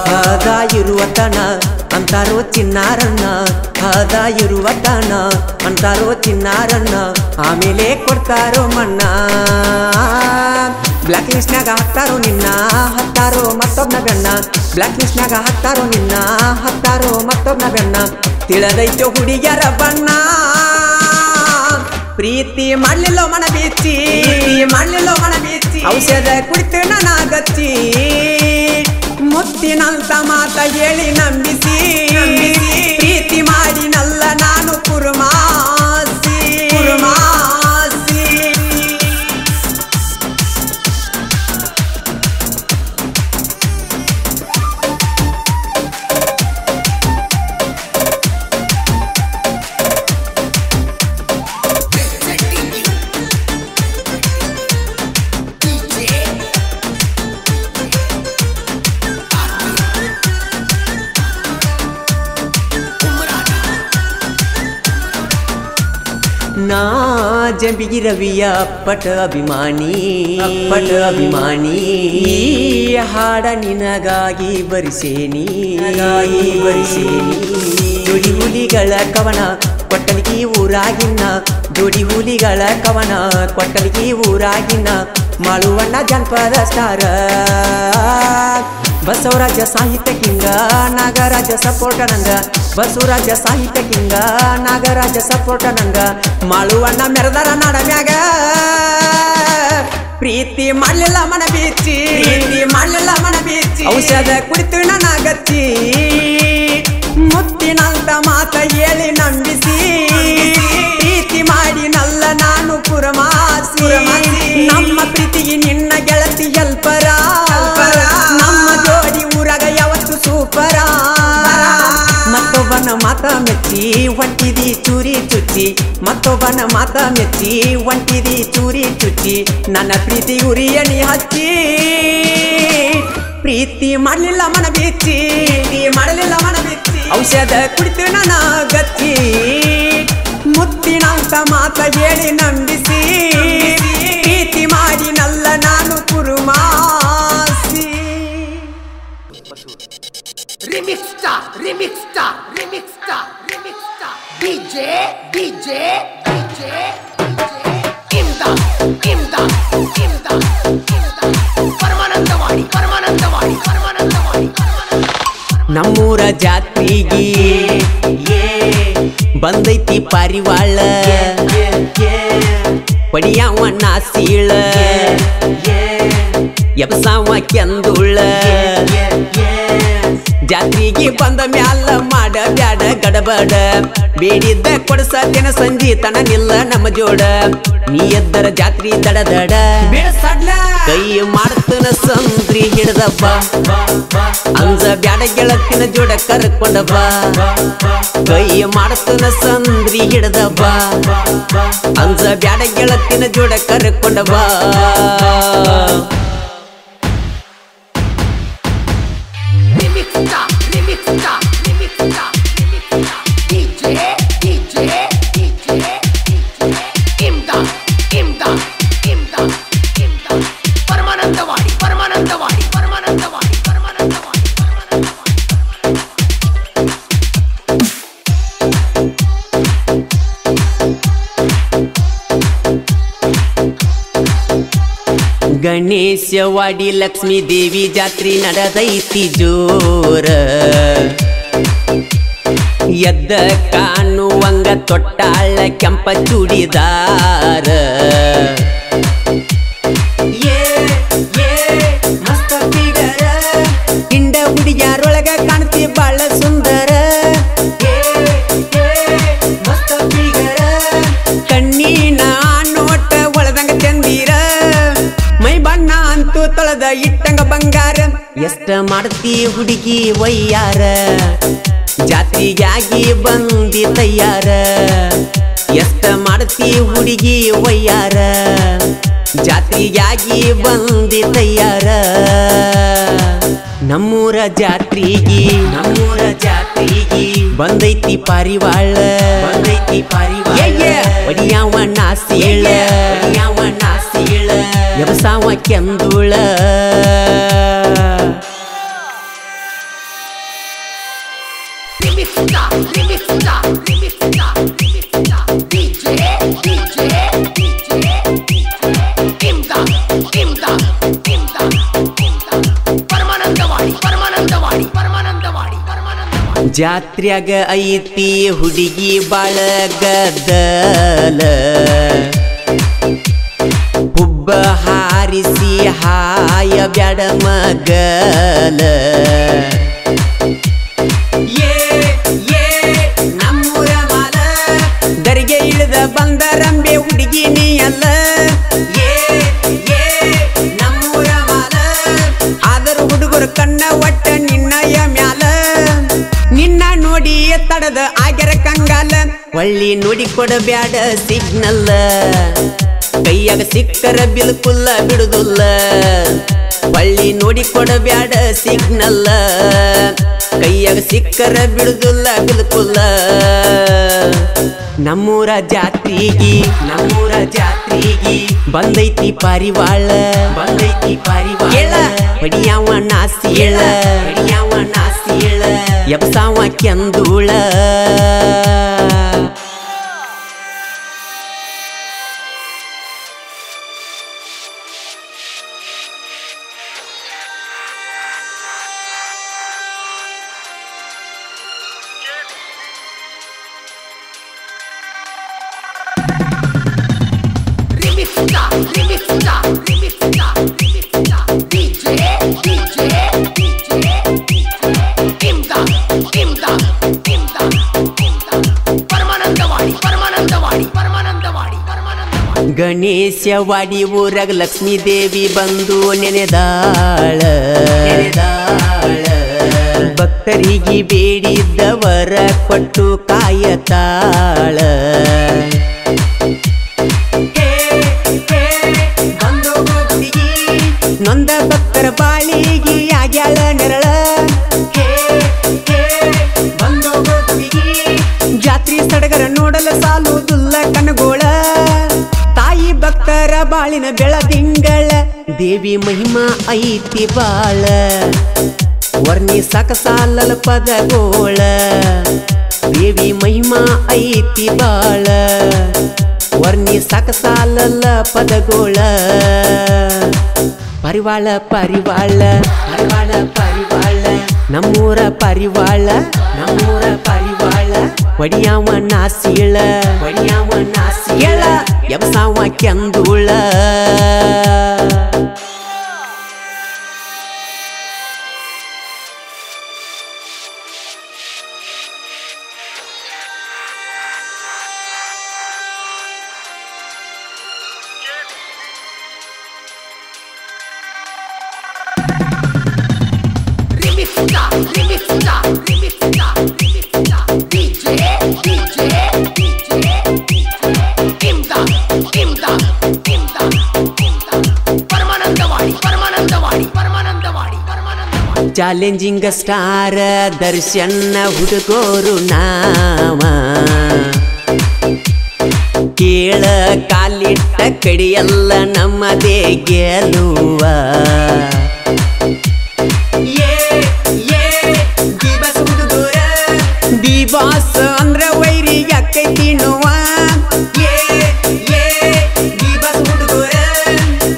ಹಾದ ಇರುವ ತನ ಅಂತಾರೋ ಚಿನ್ನಾರನ್ನ ಹಾದ ಇರುವ ತನ ಅಂತಾರೋ ಚಿನ್ನಾರನ್ನ ಆಮೇಲೆ ಕೊಡ್ತಾರೋ ಮಣ್ಣ ಬ್ಲಾಕ್ ಲಿಸ್ಟ್ನಾಗ ಹಾಕ್ತಾರೋ ನಿನ್ನ ಹತ್ತಾರೋ ಮತ್ತೊಬ್ನ ಬೆಣ್ಣ ಬ್ಲಾಕ್ ಲಿಸ್ಟ್ನಾಗ ಹಾಕ್ತಾರೋ ನಿನ್ನ ಹತ್ತಾರೋ ಮತ್ತೊಬ್ನ ಬೆಣ್ಣ ತಿಳದೈತೋ ಹುಡುಗ್ಯಾರ ಬಣ್ಣ ಪ್ರೀತಿ ಮಾಡ್ಲಿಲ್ಲೋ ಮನ ಬೀಚಿ ಔಷಧ ಕುಡಿತು ನನ್ನ ಗಚ್ಚಿ ಮುತ್ತಿನಂತ ಮಾತ ಹೇಳಿ ನಂಬಿಸಿ ಪ್ರೀತಿ ಮಾಡಿ ನಲ್ಲ ನಾನು ಕುರುಮಾಸಿ ನಾ ಜಂಬಿಗಿ ರವಿಯ ಅಪ್ಪಟ ಅಭಿಮಾನಿ ಹಾಡ ನಿನಗಾಗಿ ಬರಿಸೇನಿ ಜೋಡಿ ಹುಲಿಗಳ ಕವನ ಕೊಟ್ಟಲಿಗಿ ಊರಾಗಿನ್ನ ಜೋಡಿ ಹುಲಿಗಳ ಕವನ ಕೊಟ್ಟಲಿಗಿ ಊರಾಗಿನ್ನ ಮಾಳುವಣ್ಣ ಜನಪದ ಸ್ಟಾರ ಬಸವರಾಜ ಸಾಹಿತ್ಯ ಕಿಂಗ ನಾಗರಾಜ ಸಪೋರ್ಟ ನಂಗ ಬಸವರಾಜ ಸಾಹಿತ್ಯ ಕಿಂಗ ನಾಗರಾಜ ಸಪೋರ್ಟ ನಂಗ ಮಾಳುವಣ್ಣ ಮೆರೆದರ ನಾಡಮ್ಯಾಗ ಪ್ರೀತಿ ಮಾಡ್ಲಿಲ್ಲ ಮನ ಬೀಚಿ ಔಷಧ ಕುಡಿತು ನನ್ನ ಗಚ್ಚಿ ಮುತ್ತಿನಂತ ಮಾತ ಹೇಳಿ ನಂಬಿಸಿ ಪ್ರೀತಿ ಮಾಡಿ ನಲ್ಲ ನಾನು ಕುರುಮಾಸಿ ನಮ್ಮ ಪ್ರೀತಿಗೆ ನಿನ್ನ ಗೆಳತಿ ಎಲ್ಪರ ನಮ್ಮ ಜೋಡಿ ಊರಾಗ ಯಾವತ್ತು ಸೂಪರ ಮತ್ತೊಬ್ಬನ ಮಾತ ಮೆಚ್ಚಿ ಹೊಂಟಿದಿ ಚೂರಿ ಚುಚ್ಚಿ ಮತ್ತೊಬ್ಬನ ಮಾತ ಮೆಚ್ಚಿ ಹೊಂಟಿದಿ ಚೂರಿ ಚುಚ್ಚಿ ನನ್ನ ಪ್ರೀತಿ ಉರಿಯಣಿ ಹಚ್ಚಿ ಪ್ರೀತಿ ಮಾಡ್ಲಿಲ್ಲ ಮನ ಬೀಚಿ ಔಷಧ ಕುಡಿತು ನನ್ನ ಗಚ್ಚಿ ಮುತ್ತಿನಂತ ಮಾತ ಹೇಳಿ ನಂಬಿಸಿ ಪ್ರೀತಿ ಮಾಡಿ ನಲ್ಲ ನಾನು ಕುರುಮಾಸಿ
Remix star DJ Imdad Paramanandawadi
ನಮ್ಮೂರ ಜಾತ್ರೆಗೆ ಬಂದೈತಿ ಪಾರಿವಾಳ ಪಡಿಯಾವಣ್ಣ ಸೀಳ ಎಬ್ಸಾವ ಕೆಂದುಳ್ಳ ಜಾತ್ರೆಗೆ ಬಂದ ಮ್ಯಾಲ ಮಾಡ ಬ್ಯಾಡ ಗಡಬಡ ಬೇಡಿದ್ದ ಕೊಡಸತೇನ ಸಂಜಿ ತನ ನಿಲ್ಲ ನಮ್ಮ ಜೋಡ ನೀ ಎದ್ದರ ಜಾತ್ರಿ ದಡ ಕೈ ಮಾಡ್ತನ ಸಂದ್ರಿ ಹಿಡ್ದ ಬಾ ಅಂಜ ಬ್ಯಾಡ ಗೆಳತಿನ ಜೋಡ ಕರ್ಕೊಂಡ ಬಾ ಕೈ ಮಾಡ್ತನ ಸಂದ್ರಿ ಹಿಡ್ದ ಬಾ ಅಂಜ ಬ್ಯಾಡ ಗೆಳತಿನ ಜೋಡ ಕರ್ಕೊಂಡ ಬಾ ಗಣೇಶವಾಡಿ ಲಕ್ಷ್ಮೀ ದೇವಿ ಜಾತ್ರೆ ನಡೆದೈತಿ ಜೋರ
ಎದ್ದ ಕಾಣುವಂಗ ತೊಟ್ಟಾಳ ಕೆಂಪ ಚೂಡಿದಾರ ಮಸ್ತ ಫಿಗರ ಹಿಂಡ ಹುಡುಗ್ಯಾರೊಳಗ ಕಾಣ್ತಿ ಬಾಳ ಸುಂದರ ಮಸ್ತ ಫಿಗರ ಕಣ್ಣಿನ ನೋಟ ಒಳದಂಗ ಚಂದೀರ ಮೈ ಬಣ್ಣ ಅಂತೂ ತೊಳೆದ ಇಟ್ಟಂಗ ಬಂಗಾರ ಎಷ್ಟ ಮಾಡ್ತಿ ಹುಡುಗಿ ವಯ್ಯಾರ ಜಾತ್ರೆಗಾಗಿ ಬಂದಿ ತಯ್ಯಾರ ಎಷ್ಟ ಮಾಡ್ತಿ ಹುಡುಗಿ ವಯ್ಯಾರ ಜಾತ್ರೆಗಾಗಿ ಬಂದಿ ತಯ್ಯಾರ ನಮ್ಮೂರ ಜಾತ್ರೆಗಿ ಬಂದೈತಿ ಪಾರಿವಾಳ ಒಡಿಯಾವ ನಾಸೀಳ ಎಬಸಾವ ಕೆಂದುಳ ಜಾತ್ರ್ಯಾಗ ಐತಿ ಹುಡುಗಿ ಬಾಳ ಗದ್ದಲ ಹುಬ್ಬ ಹಾರಿಸಿ ಹಾಯ ಬ್ಯಾಡ ಮಗಲ ನಮ್ಮೂರ ಮಾಲ ದರಿಗೆ ಇಳಿದ ಬಂದರಂಬೆ ಹುಡುಗಿ ನೀ ಅಲ್ಲ ನಮ್ಮೂರ ಮಾಲ ಆದರೂ ಹುಡುಗರು ಕಣ್ಣ ಒಟ್ಟ ನಿನ್ನಯ ಮ್ಯಾಲ ನಿನ್ನ ನೋಡಿ ತಡದ ಆಗ್ಯರ ಕಂಗಾಲ ಒಳ್ಳಿ ನೋಡಿ ಕೊಡಬ್ಯಾಡ ಸಿಗ್ನಲ್ಲ ಕೈಯಾಗ ಸಿಕ್ಕರ ಬಿಲ್ಕುಲ್ಲ ಬಿಡುದಿಲ್ಲ ಒಳ್ಳಿ ನೋಡಿ ಕೊಡಬ್ಯಾಡ ಸಿಗ್ನಲ್ಲ ಕೈಯಾಗ ಸಿಕ್ಕರ ಬಿಡುದಿಲ್ಲ ಬಿಲ್ಕುಲ್ಲ ನಮ್ಮೂರ ಜಾತ್ರೆಗಿ ಬಂದೈತಿ ಪಾರಿವಾಳ ಹೊಡಿಯಾವ ನಾಸೀಳ ಎಬ್ಸಾವ ಕೆಂದುಳ ಗಣೇಶವಾಡಿ ಊರಾಗ ಲಕ್ಷ್ಮೀ ದೇವಿ ಬಂದು ನೆನೆದಾಳ ಭಕ್ತರಿಗೆ ಬೇಡಿದ್ದವರ ಕೊಟ್ಟು ಕಾಯತಾಳ ನೊಂದ ಭಕ್ತರ ಬಾಳಿಗೆ ಆಗ್ಯಾಳ ನೆರಳ ಜಾತ್ರಿ ಸಡಗರ ನೋಡಲು ಸಾಲುವುದಿಲ್ಲ ಕನಗೋಳ ತಾಯಿ ಭಕ್ತರ ಬಾಳಿನ ಬೆಳದಿಂಗಳ ದೇವಿ ಮಹಿಮಾ ಐತಿ ಬಾಳ ವರ್ಣಿ ಸಾಕಸಾಲಲ ಪದಗೋಳ ದೇವಿ ಮಹಿಮಾ ಐತಿ ಬಾಳ ವರ್ಣಿ ಸಾಕಸಾಲಲ ಪದಗೋಳ ಪರಿವಾಳ ನಮ್ಮೂರ ಪರಿವಾಳ ಒಡಿಯಾವ ನಾಸೀಳ ಎಬ್ಸಾವ ಕೆಂದುಳ ಚಾಲೆಂಜಿಂಗ್ ಸ್ಟಾರ್ ದರ್ಶನ ಹುಡುಗೋರು ನಾವ ಕೇಳ ಕಾಲಿಟ್ಟ ಕಡಿಯಲ್ಲ ನಮ್ಮದೇ ಗೆಲುವ ದಿ ಬಾಸ್ ಅಂದ್ರ ವೈರಿ ಯಾಕೈತಿ ನೋವ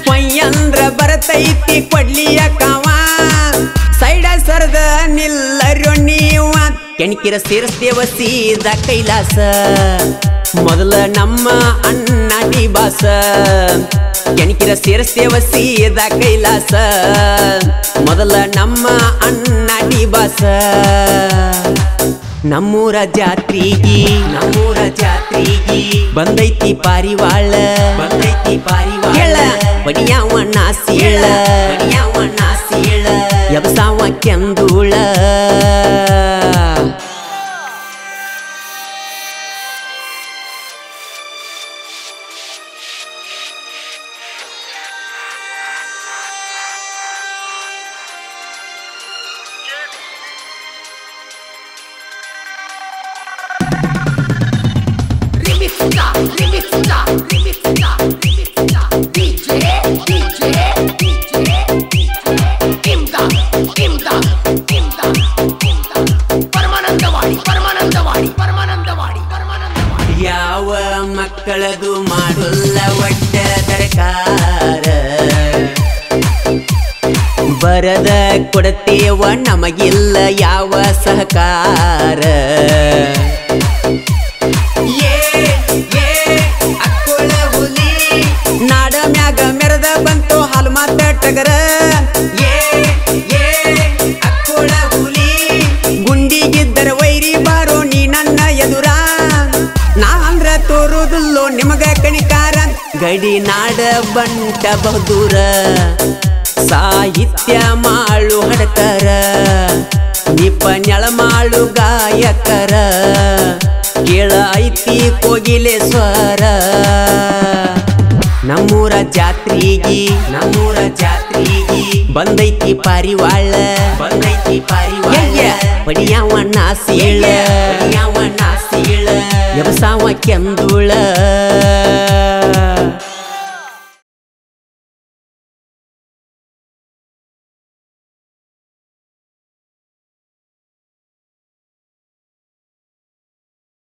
ಪಯ್ಯಂದ್ರ ಬರತೈತಿ ಕೊಡ್ಲಿಯ ಕಾವ ಸೈಡ ಸರ್ದ ನಿಲ್ಲರೋ ನೀವ ಎಣಿಕಿರ ಸೇರಿಸ್ತೇವ ಸೀದಾ ಕೈಲಾಸ ಮೊದಲ ನಮ್ಮ ಅಣ್ಣಾಟಿ ಬಾಸ ಎಣಿಕಿರ ಸೇರಿಸ್ತೇವ ಸೀದಾ ಕೈಲಾಸ ಮೊದಲ ನಮ್ಮ ಅಣ್ಣಾಟಿ ಬಾಸ ನಮ್ಮೂರ ಜಾತ್ರಿಗಿ ಬಂದೈತಿ ಪಾರಿವಾಳ ಬಡಿಯಾವ ನಾಸೀಳ ಎಬಸಾವ ಕೆಂದೂಳ ಯಾವ ಮಕ್ಕಳದು ಮಾಡುಲ್ಲ ಒಟ್ಟ ದರಕಾರ ಬರದ ಕೊಡತೇವ ನಮಗಿಲ್ಲ ಯಾವ ಸಹಕಾರ ಅಕ್ಕೋಳ ಹುಲಿ ನಾಡ ಮ್ಯಾಗ ಮೆರದ ಬಂತು ಹಾಲು ಮಾತ ಟಗರ ಅಕ್ಕೋಳ ಹುಲಿ ಗುಂಡಿಗಿದ್ದರ ವೈರಿ ಬಾರೋ ನೀ ನನ್ನ ಎದುರ ನಾ ಅಂದ್ರ ತೋರುದಿಲ್ಲೋ ನಿಮಗ ಕಣಿಕಾರ ಗಡಿ ನಾಡ ಬಂಟ ಬಹುದೂರ ಸಾಹಿತ್ಯ ಮಾಳು ಹಡಕರ ನಿಪ ನೆಳಮಾಳು ಗಾಯಕರ ಕೇಳ ಐತಿ ಕೋಗಿಲೆ ಸ್ವರ ನಮ್ಮೂರ ಜಾತ್ರಿಗಿ ಬಂದೈತಿ ಪಾರಿವಾಳ ಬಡಿಯಾವ ನಾಸೀಳ ಎಬಸಾವ ಕೆಂದೂಳ